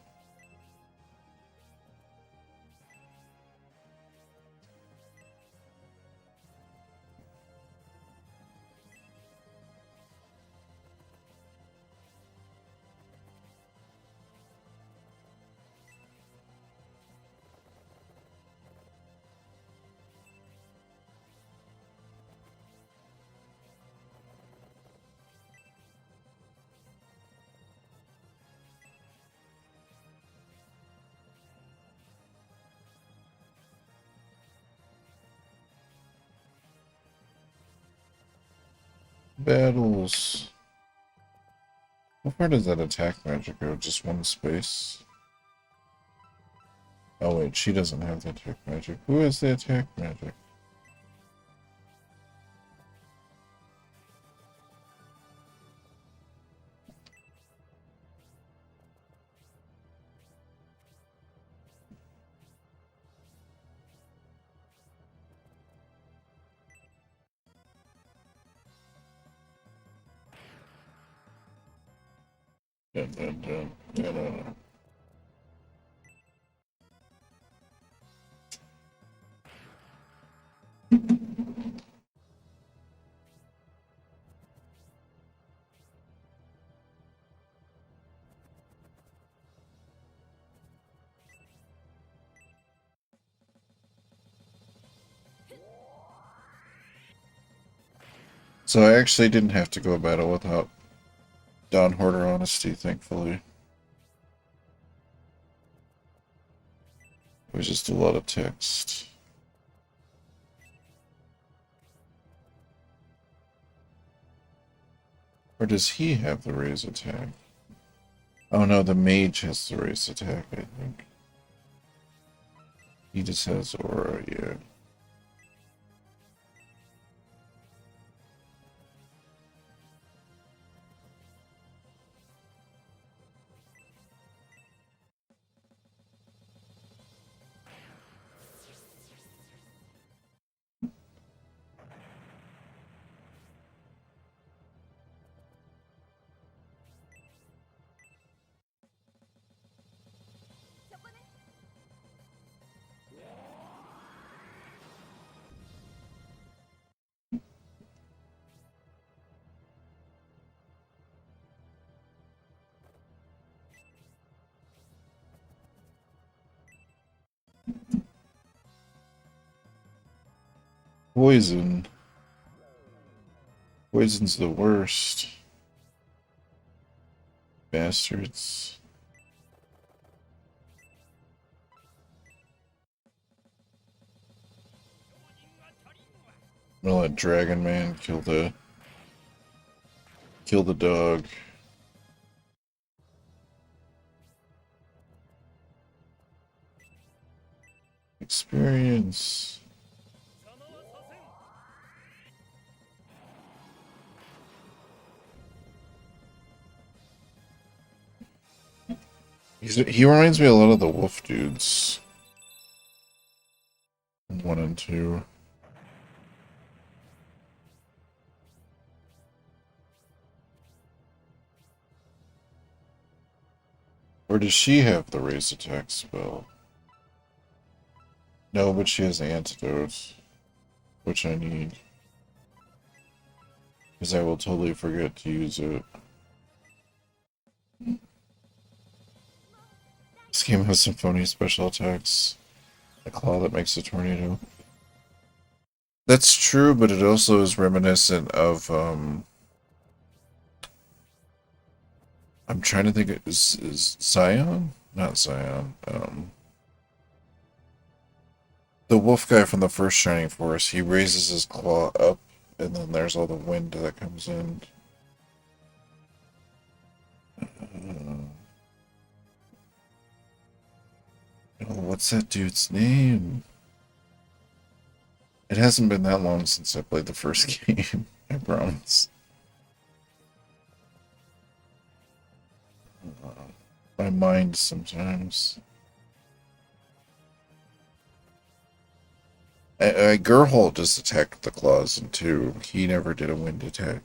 Battles. How far does that attack magic go? Just one space? Oh wait, she doesn't have the attack magic. Who has the attack magic? Dun, dun, dun, dun, dun. So I actually didn't have to go battle without Dawn Hoarder Honesty, thankfully. It was just a lot of text. Or does he have the raise attack? Oh no, the mage has the raise attack, I think. He just has aura, yeah. Poison. Poison's the worst. Bastards. I'm gonna let Dragon Man kill the dog. experience. He reminds me a lot of the wolf dudes. 1 and 2. Or does she have the raise attack spell? No, but she has antidote, which I need. Because I will totally forget to use it. This game has some phony special attacks. A claw that makes a tornado. That's true, but it also is reminiscent of, I'm trying to think, is Zion? Not Zion. The wolf guy from the first Shining Force, he raises his claw up, and then there's all the wind that comes in. Oh, what's that dude's name? It hasn't been that long since I played the first game, I promise. My mind sometimes. Gerholt just attacked the claws in 2. He never did a wind attack.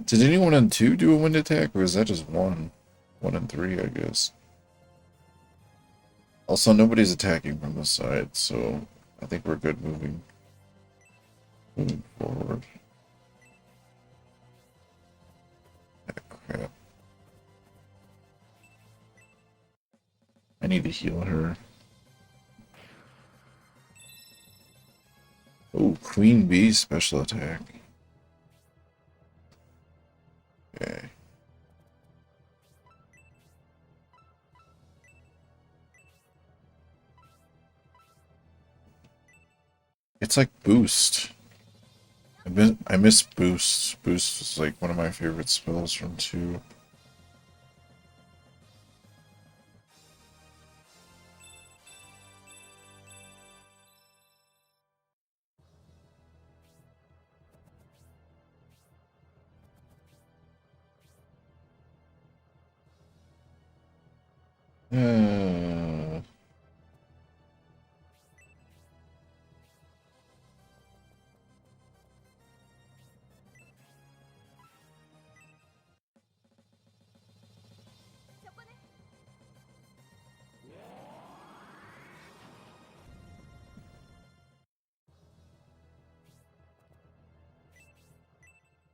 Did anyone in 2 do a wind attack, or was that just 1? 1 and 3, I guess. Also, nobody's attacking from the side, so I think we're good moving forward. Ah, crap. I need to heal her. Oh, Queen Bee special attack. Okay. It's like Boost. I miss Boost. Boost was like one of my favorite spells from 2. Uh,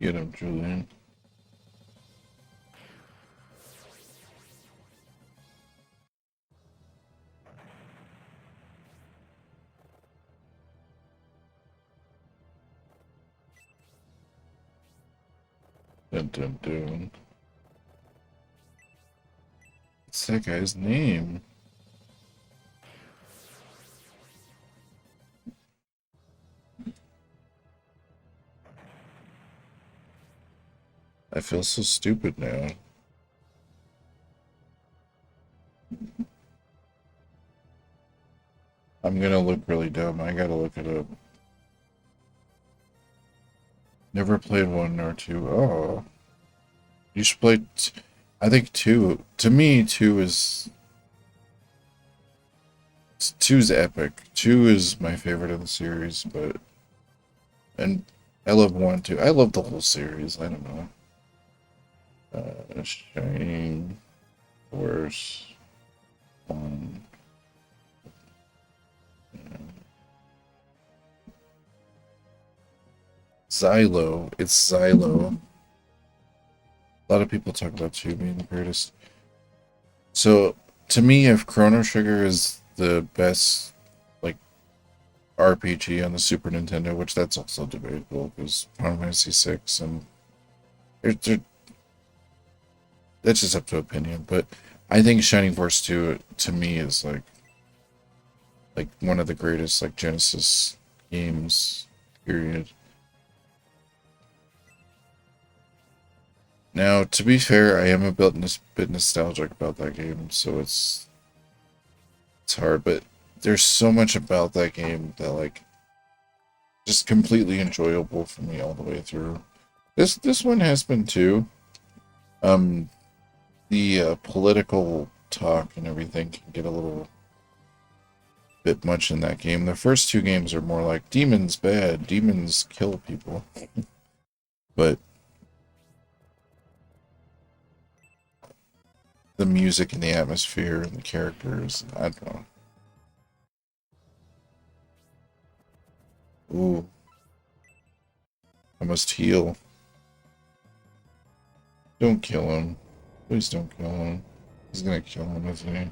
get him, Julian. Dun dun dun. What's that guy's name? I feel so stupid now. I'm gonna look really dumb. I gotta look it up. Never played 1 or 2. Oh. You should play... I think 2... To me, 2 is... 2's epic. 2 is my favorite of the series, but... And I love 1, too. I love the whole series. I don't know. Shining Force 1. Xylo. It's Xylo. A lot of people talk about 2 being the greatest. So, to me, if Chrono Trigger is the best, like, RPG on the Super Nintendo, which that's also debatable, because Final Fantasy VI and... that's just up to opinion, but I think Shining Force 2, to me, is, like one of the greatest, like, Genesis games, period. Now, to be fair, I am a bit nostalgic about that game, so it's It's hard, but there's so much about that game that like just completely enjoyable for me all the way through. This one has been too. Um, the political talk and everything can get a little bit much in that game. The first two games are more like demons bad, demons kill people. But the music and the atmosphere and the characters, I don't know. Ooh, I must heal. Don't kill him. Please don't kill him. He's gonna kill him, isn't he?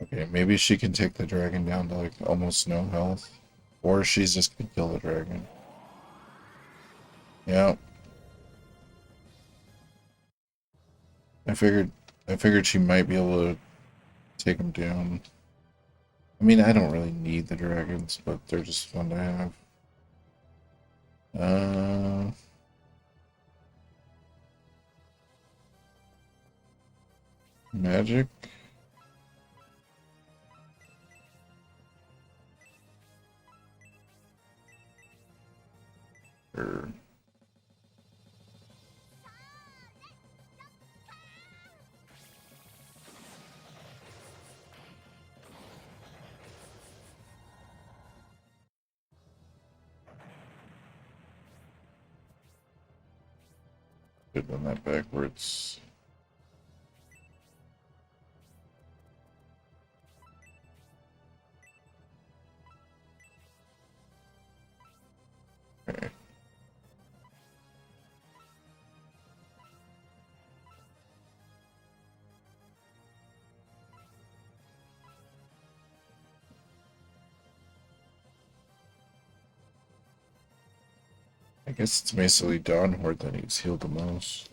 Okay, maybe she can take the dragon down to like almost no health. Or she's just gonna kill the dragon. Yeah. I figured she might be able to take him down. I mean, I don't really need the dragons, but they're just fun to have. Uh, magic. Or could run that backwards. Okay. I guess it's basically Dawn Horde that needs healed the most.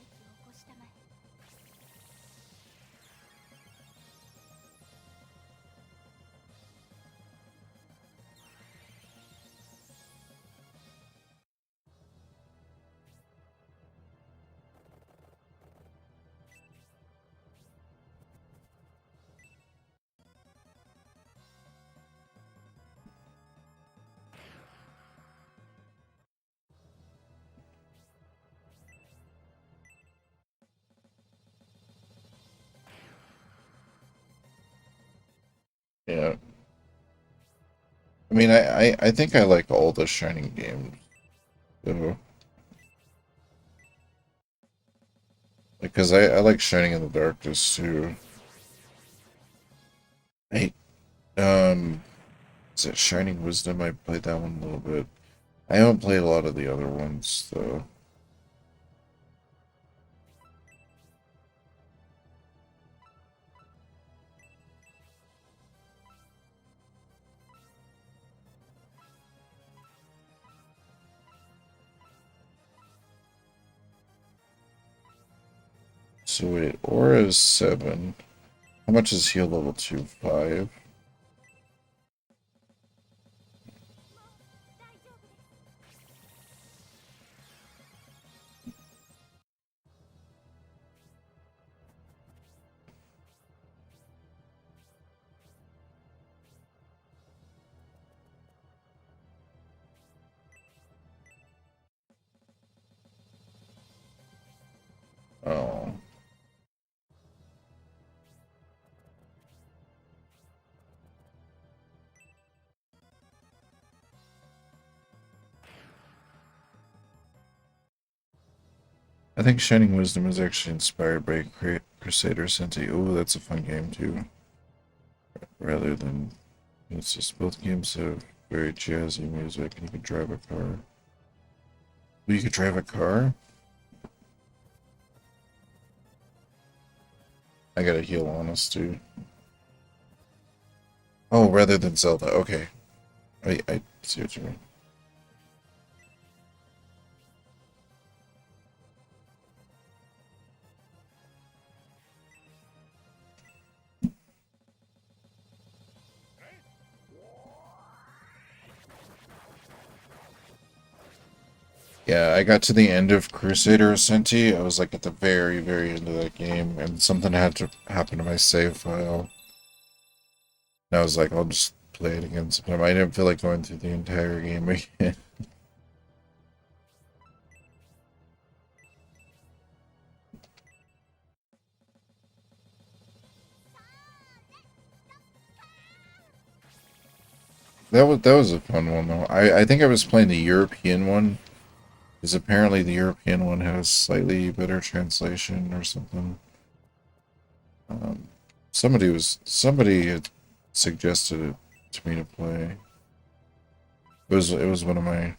Yeah. I mean, I think I like all the Shining games. So, because I like Shining in the Darkness too. I is it Shining Wisdom? I played that one a little bit. I haven't played a lot of the other ones though. So wait, Aura is 7. How much is heal level 2? 5. Oh. I think Shining Wisdom is actually inspired by Crusader Senti. Oh, that's a fun game too. Rather than it's just both games have very jazzy music and you can drive a car. You could drive a car? I gotta heal Honest, dude. Oh, rather than Zelda. Okay. I see what you mean. Yeah, I got to the end of Crusader Ascenti. I was like at the very, very end of that game, and something had to happen to my save file. And I was like, I'll just play it again sometime. I didn't feel like going through the entire game again. That was a fun one though. I think I was playing the European one, because apparently the European one has slightly better translation or something. Um, somebody had suggested it to me to play. It was one of my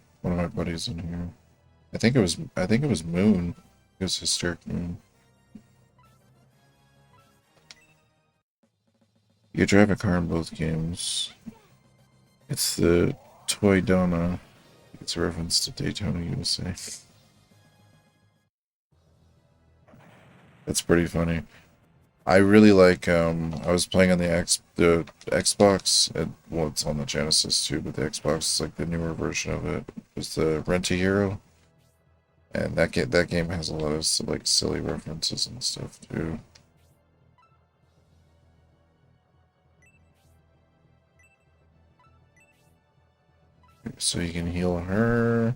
buddies in here. I think it was Moon. It was Hysteric Moon. You drive a car in both games. It's the Toy Donna. It's a reference to Daytona USA. That's pretty funny. I really like I was playing on the Xbox, and well, it's on the Genesis too, but the Xbox is like the newer version of it. It's the Rent a Hero, and that game has a lot of like silly references and stuff too. So you can heal her.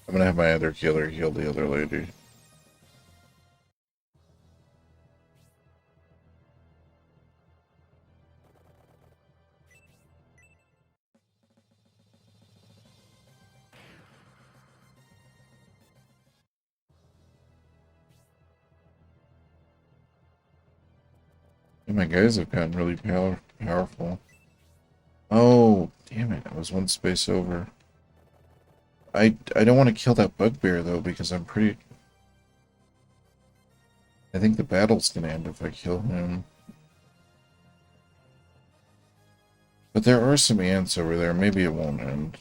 I'm gonna have my other healer heal the other lady. And my guys have gotten really powerful. Oh, damn it. I was one space over. I don't want to kill that bugbear though, because I think the battle's gonna end if I kill him. But there are some ants over there. Maybe it won't end.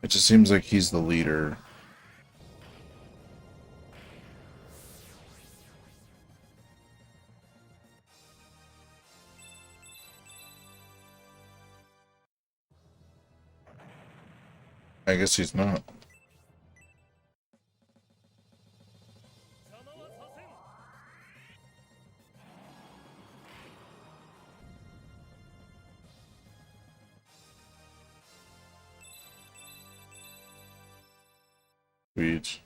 It just seems like he's the leader. I guess he's not. Sweet.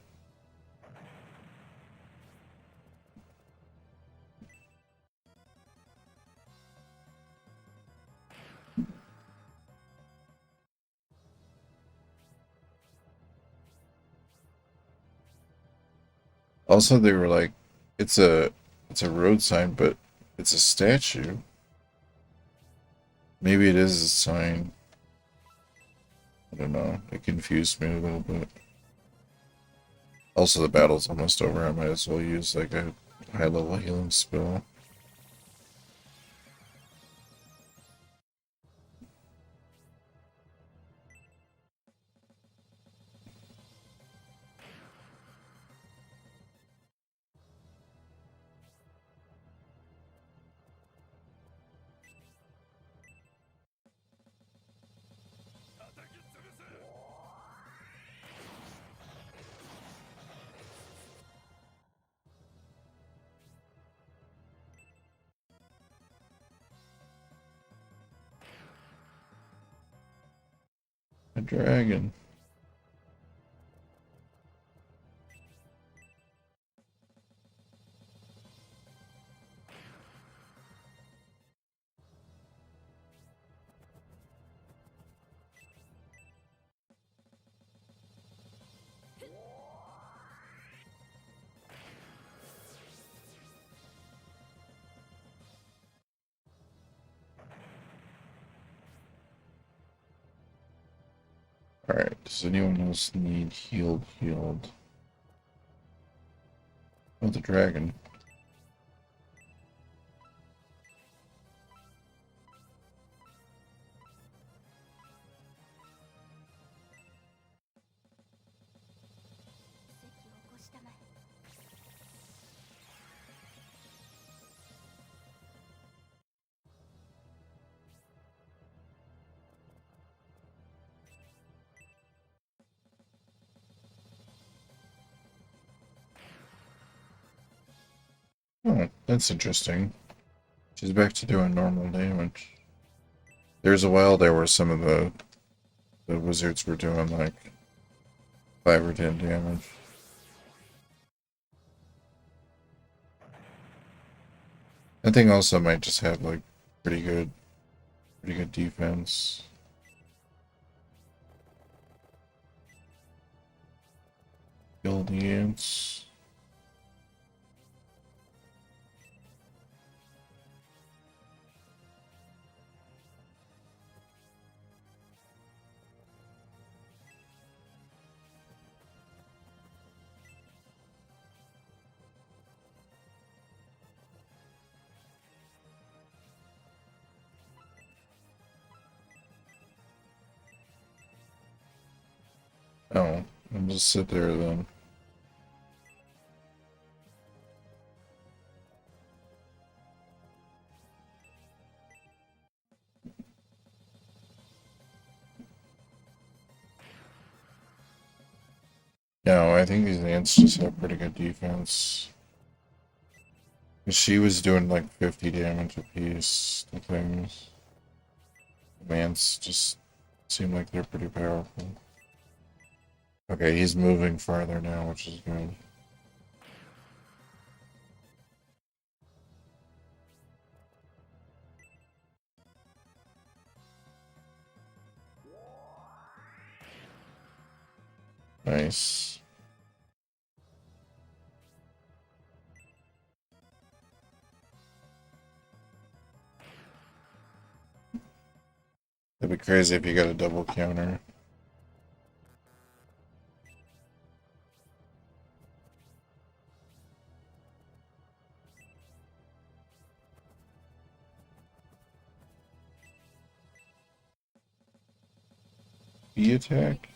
Also, they were like, it's a it's a road sign, but it's a statue. Maybe it is a sign. I don't know. It confused me a little bit. Also, the battle's almost over. I might as well use like a high-level healing spell. A dragon. Alright, does anyone else need healed? Oh, the dragon. Oh, that's interesting. She's back to doing normal damage. There's a while there where some of the wizards were doing like 5 or 10 damage. I think also might just have like pretty good defense. Kill the ants. Oh, I'll just sit there then. No, I think these ants just have pretty good defense. She was doing like 50 damage a piece to things. The ants just seem like they're pretty powerful. Okay, he's moving farther now, which is good. Nice. It'd be crazy if you got a double counter. B attack?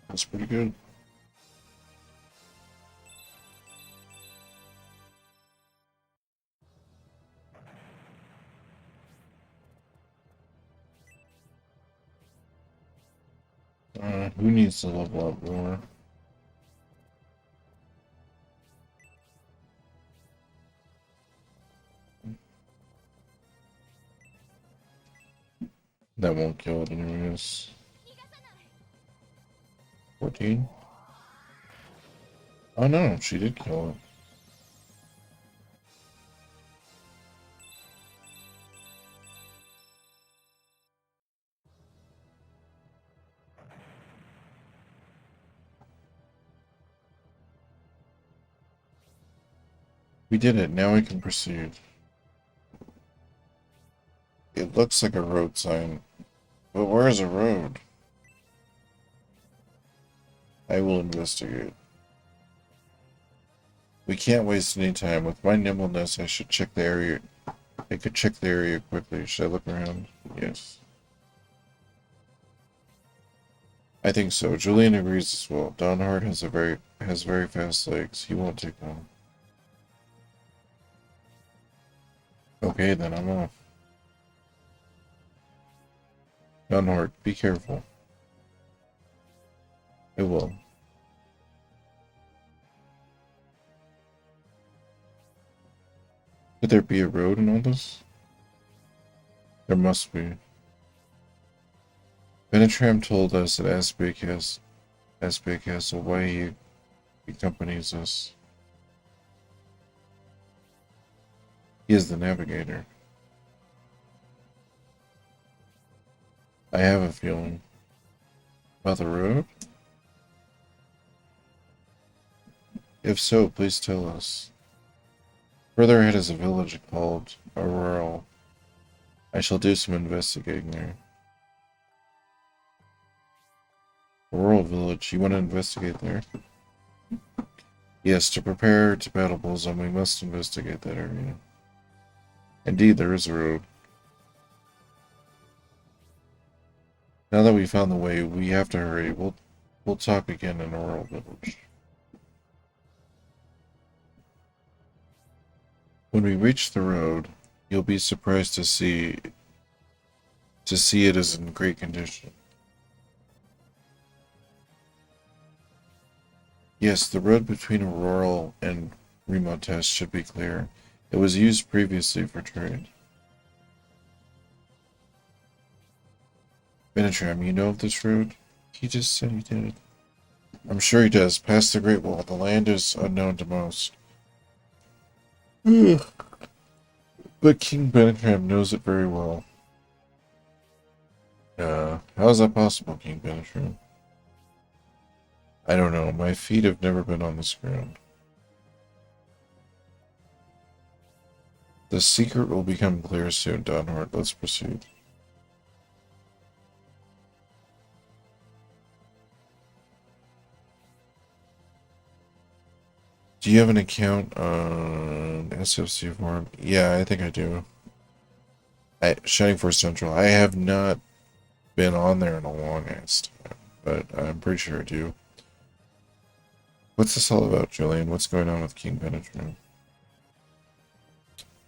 That's pretty good. Who needs to level up more? That won't kill it anyways. 14? Oh no, she did kill it. We did it, now we can proceed. It looks like a road sign. But where's a road? I will investigate. We can't waste any time. With my nimbleness, I should check the area. I could check the area quickly. Should I look around? Yes. I think so. Julian agrees as well. Donhard has very fast legs. He won't take long. Okay, then I'm off. Donhard, be careful. I will. Could there be a road in all this? There must be. Benetram told us that Aspig has a why he accompanies us. He is the navigator. I have a feeling. About the road? If so, please tell us. Further ahead is a village called Auroral. I shall do some investigating there. Auroral Village, you want to investigate there? Yes, to prepare to battle Bullseye, we must investigate that area. Indeed, there is a road. Now that we found the way, we have to hurry. We'll talk again in Auroral Village. When we reach the road, you'll be surprised to see it is in great condition. Yes, the road between Auroral and Remotes should be clear. It was used previously for trade. Benetram, you know of this road? He just said he did. I'm sure he does. Past the Great Wall, the land is unknown to most. But King Benetram knows it very well. How is that possible, King Benetram? I don't know. My feet have never been on this ground. The secret will become clear soon, Donhart. Let's proceed. Do you have an account on SFC Forum? Yeah, I think I do. Shining Force Central. I have not been on there in a long ass time, but I'm pretty sure I do. What's this all about, Julian? What's going on with King Benetram?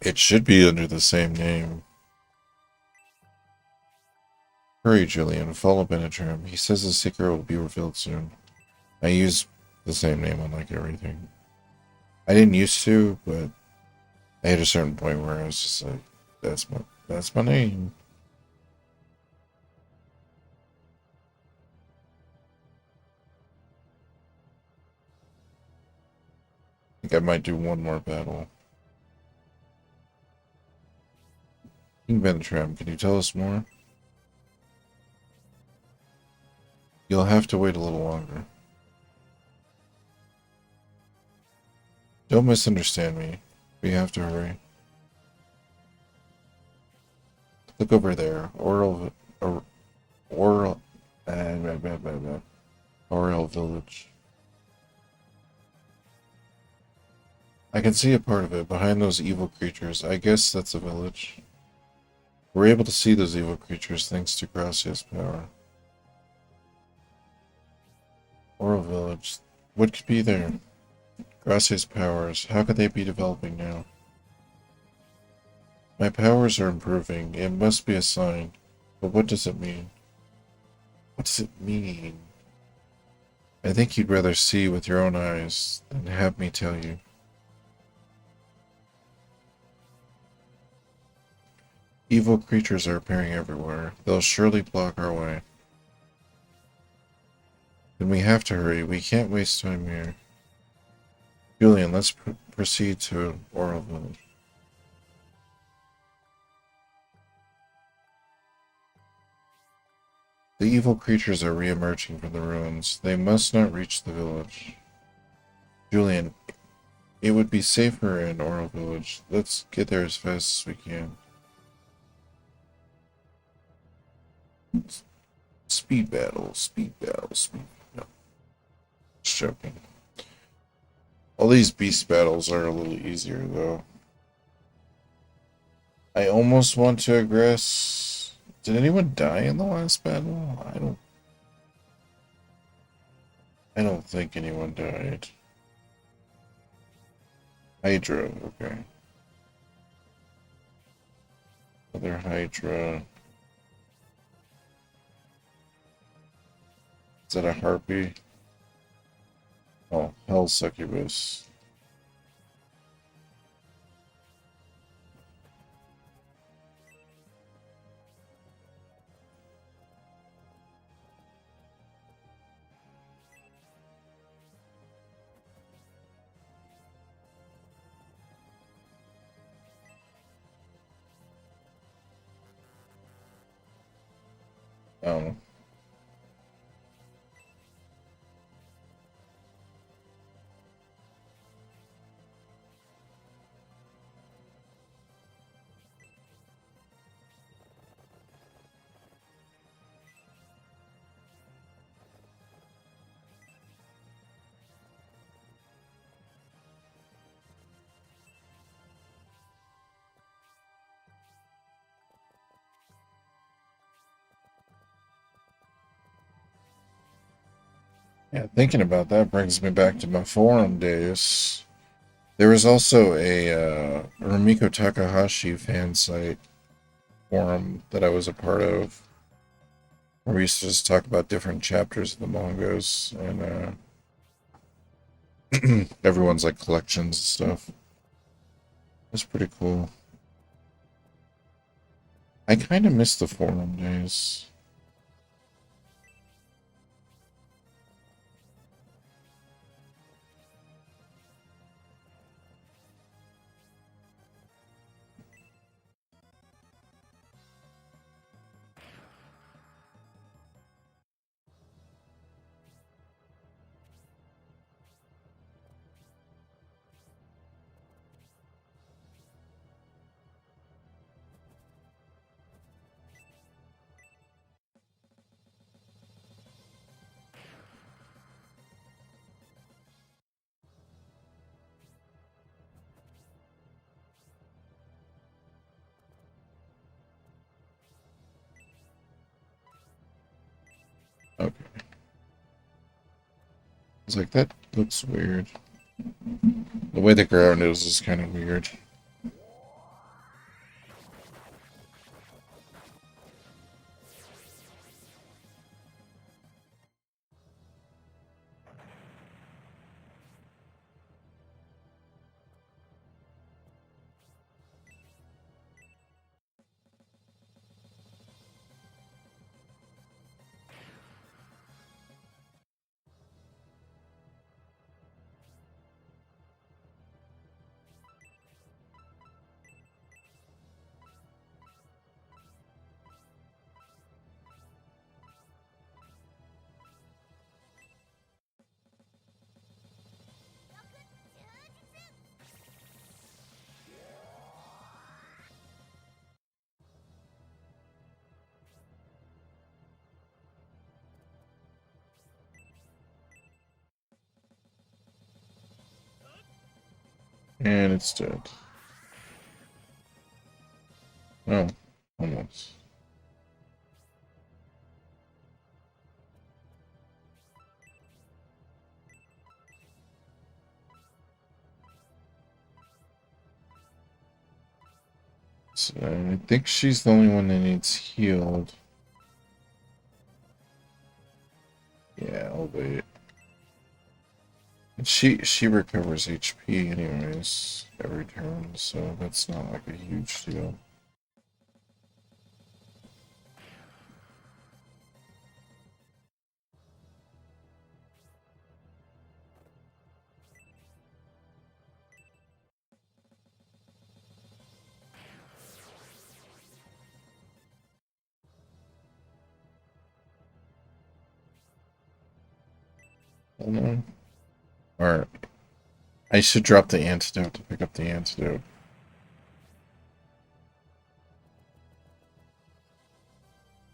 It should be under the same name. Hurry, Julian. Follow Benetram. He says the secret will be revealed soon. I use the same name on like everything. I didn't used to, but I hit a certain point where I was just like, that's my name. I think I might do one more battle. King Benetram, can you tell us more? You'll have to wait a little longer. Don't misunderstand me. We have to hurry. Look over there. Auroral Village. I can see a part of it behind those evil creatures. I guess that's a village. We're able to see those evil creatures thanks to Gracia's power. Auroral Village. What could be there? Gracia's powers. How could they be developing now? My powers are improving. It must be a sign. But what does it mean? What does it mean? I think you'd rather see with your own eyes than have me tell you. Evil creatures are appearing everywhere. They'll surely block our way. Then we have to hurry. We can't waste time here. Julian, let's proceed to Auroral Village. The evil creatures are re-emerging from the ruins. They must not reach the village. Julian, it would be safer in Auroral Village. Let's get there as fast as we can. Speed battle, speed battle, speed. No. Just joking. All these beast battles are a little easier, though. I almost want to aggress. Did anyone die in the last battle? I don't think anyone died. Hydra, okay. Other Hydra. Is that a harpy? Oh, Hell Succubus. Oh. Yeah, thinking about that brings me back to my forum days. There was also a Rumiko Takahashi fan site forum that I was a part of, where we used to just talk about different chapters of the mangas and everyone's like collections and stuff. It's pretty cool. I kind of miss the forum days. Okay. It's like, that looks weird. The way the ground is kind of weird. And it's dead. Oh, almost. So I think she's the only one that needs healed. Yeah, I'll wait. She recovers HP anyways every turn, so that's not like a huge deal. Hold on. Or I should drop the antidote to pick up the antidote.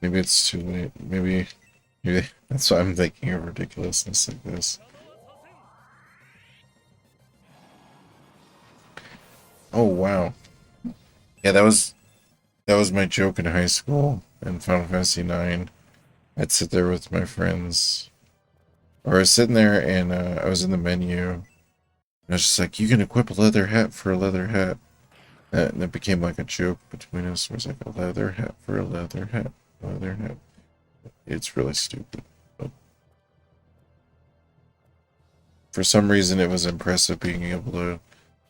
Maybe it's too late. Maybe that's why I'm thinking of ridiculousness like this. Oh wow. Yeah, that was my joke in high school in Final Fantasy 9. I'd sit there with my friends, or I was sitting there and I was in the menu. And I was just like, "You can equip a leather hat for a leather hat," and it became like a joke between us. It was like a leather hat for a leather hat, leather hat. It's really stupid. But for some reason, it was impressive being able to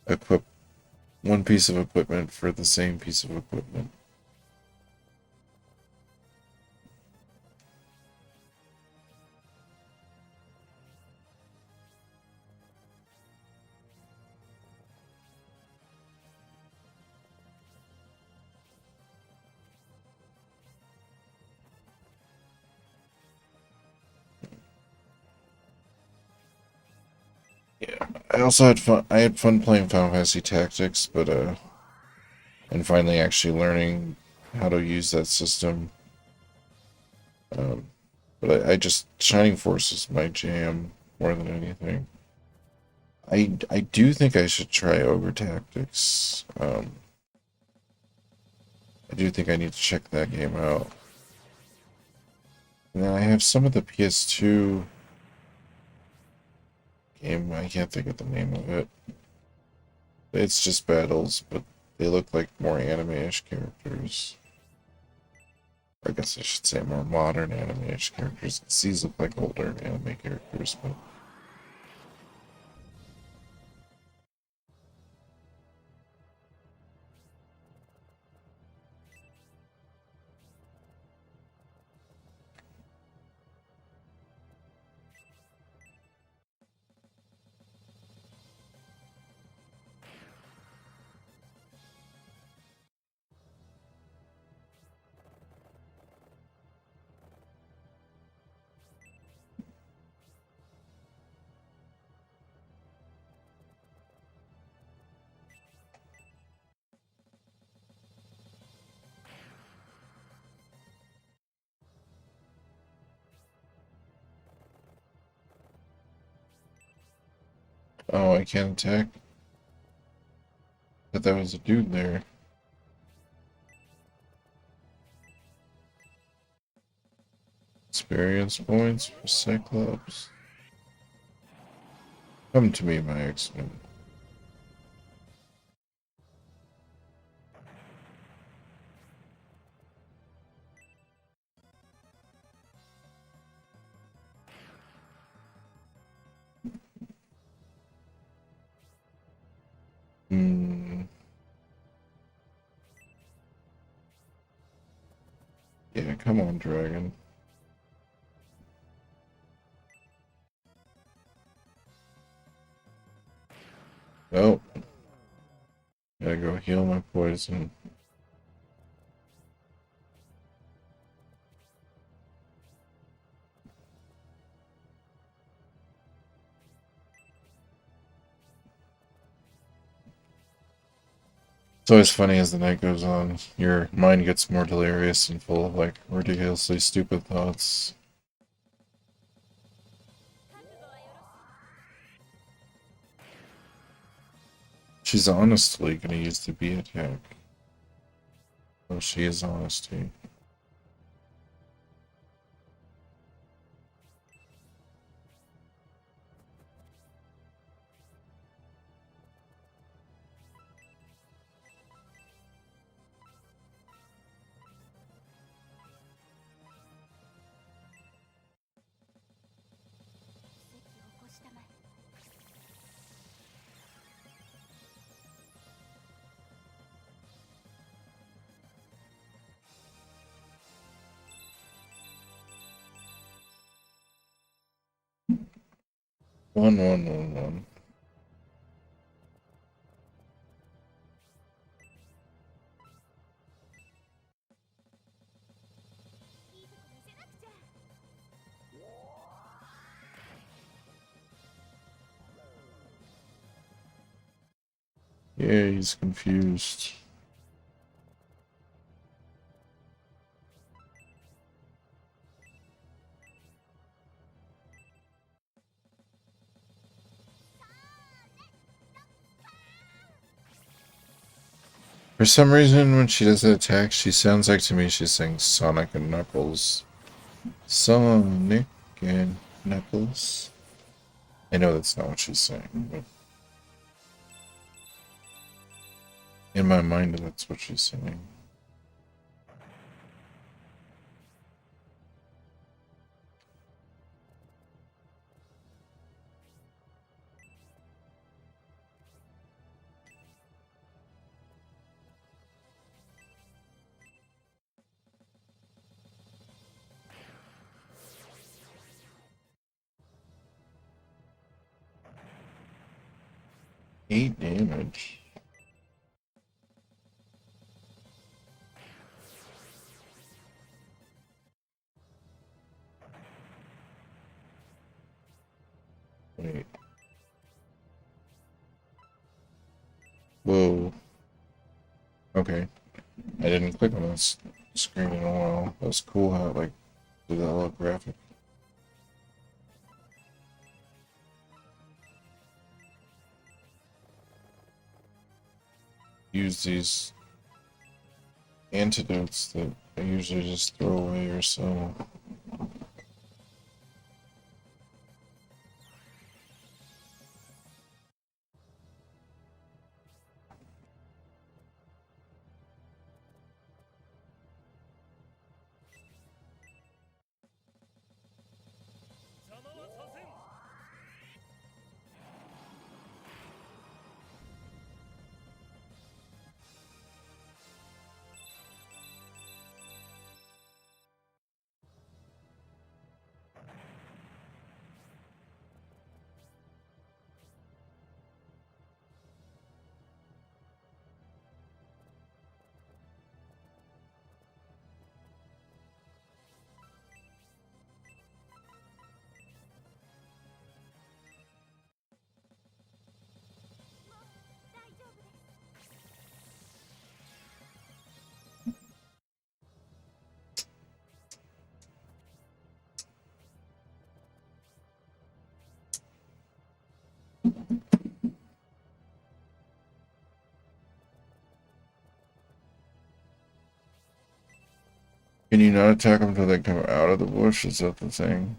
equip one piece of equipment for the same piece of equipment. Yeah, I also had fun. I had fun playing Final Fantasy Tactics, but and finally actually learning how to use that system. Um, but I just Shining Force is my jam more than anything. I do think I should try Ogre Tactics. I do think I need to check that game out. And then I have some of the PS2 I can't think of the name of it. It's just battles, but they look like more anime-ish characters. I guess I should say more modern anime-ish characters. These look like older anime characters, but... Oh, I can't attack? Thought that was a dude there. Experience points for Cyclops. Come to me, my X-Men. Hmm. Yeah, come on, Dragon. Oh. Gotta go heal my poison. It's always funny as the night goes on, your mind gets more delirious and full of like ridiculously stupid thoughts. She's honestly gonna use the B attack. Oh, she is honesty. One. Yeah, he's confused. For some reason, when she does the attack, she sounds like to me she's saying Sonic and Knuckles. Sonic and Knuckles. I know that's not what she's saying, but in my mind, that's what she's saying. Eight damage. Wait. Whoa. Okay. I didn't click on this screen in a while. That was cool how it like did that little graphic. Use these antidotes that I usually just throw away or so. Can you not attack them until they come out of the bush? Is that the thing?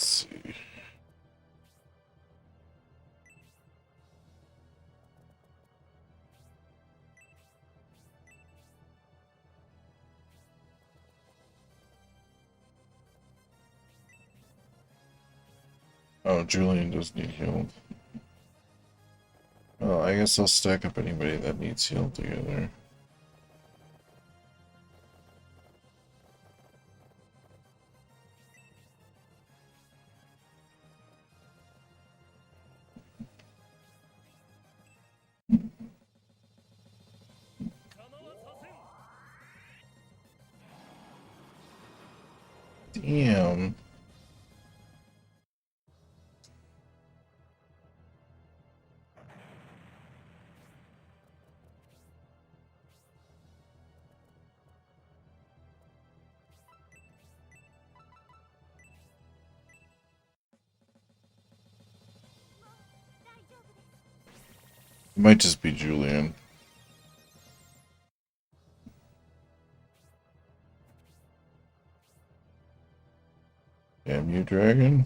Let's see. Oh, Julian does need healed. Oh, I guess I'll stack up anybody that needs healed together. Damn. It might just be Julian. Damn you, dragon.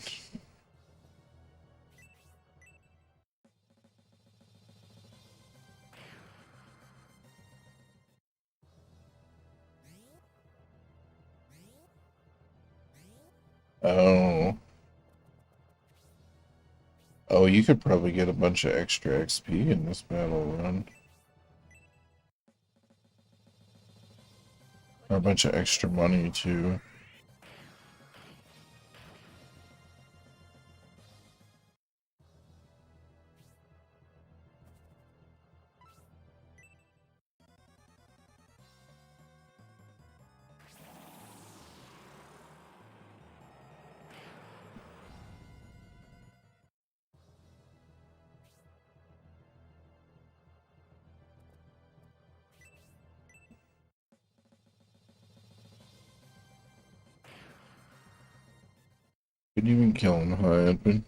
Oh. Oh, you could probably get a bunch of extra XP in this battle run. Or a bunch of extra money, too. Couldn't even kill him, huh, Edmund?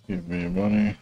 Give me your money.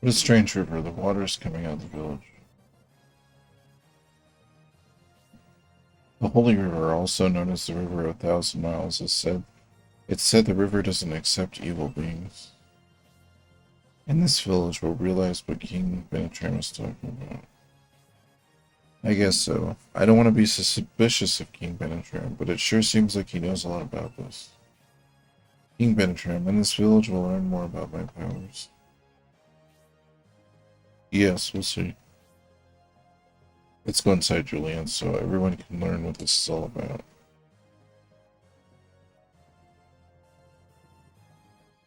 What a strange river. The water is coming out of the village. The Holy River, also known as the River of 1,000 Miles, it's said the river doesn't accept evil beings. In this village, we'll realize what King Benetram is talking about. I guess so. I don't want to be suspicious of King Benetram, but it sure seems like he knows a lot about this. King Benetram, in this village will learn more about my powers. Yes, we'll see. Let's go inside Julian so everyone can learn what this is all about.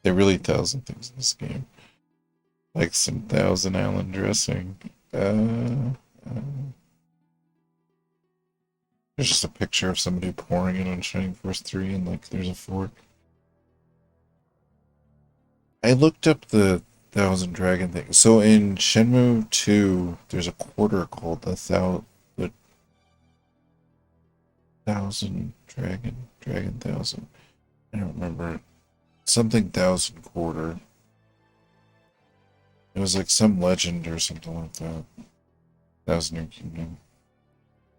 There are really 1,000 things in this game. Like some Thousand Island dressing. There's just a picture of somebody pouring it on Shining Force 3 and like there's a fork. I looked up the Thousand Dragon thing. So in Shenmue 2, there's a quarter called the Thousand Dragon Thousand. I don't remember. Something thousand quarter. It was like some legend or something like that. Thousand Year Kingdom.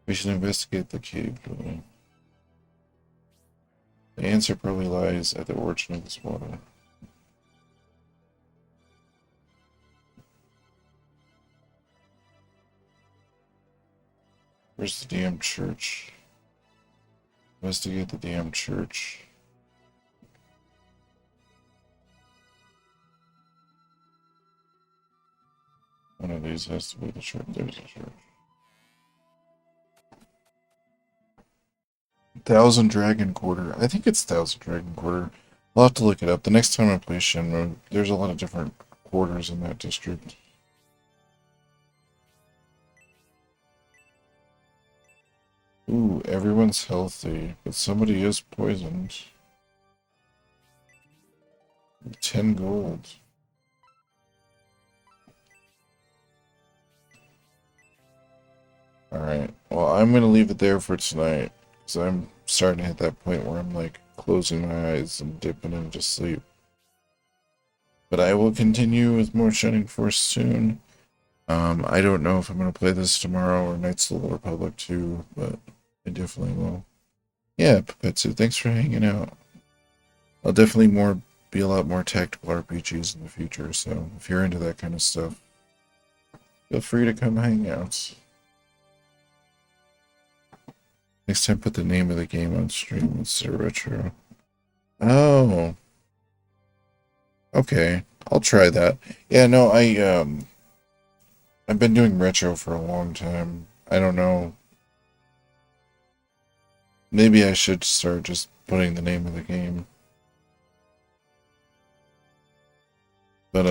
We should investigate the cave building. The answer probably lies at the origin of this water. Where's the damn church? Investigate the damn church. One of these has to be the church. There's a church. Thousand Dragon Quarter. I think it's Thousand Dragon Quarter. I'll have to look it up. The next time I play Shenmue, there's a lot of different quarters in that district. Ooh, everyone's healthy, but somebody is poisoned. 10 gold. Alright, well, I'm gonna leave it there for tonight, because I'm starting to hit that point where I'm like closing my eyes and dipping into sleep. But I will continue with more Shining Force soon. I don't know if I'm gonna play this tomorrow or Knights of the Old Republic 2, but I definitely will. Yeah, Pepetsu, thanks for hanging out. I'll definitely be a lot more tactical RPGs in the future, so if you're into that kind of stuff, feel free to come hang out. Next time, put the name of the game on stream instead of retro. Oh. Okay, I'll try that. Yeah, no, I've been doing retro for a long time. I don't know. Maybe I should start just putting the name of the game. But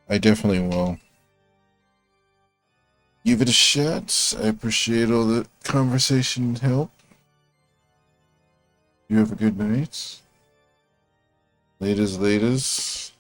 I definitely will. Give it a shot. I appreciate all the conversation and help. You have a good night. Laters.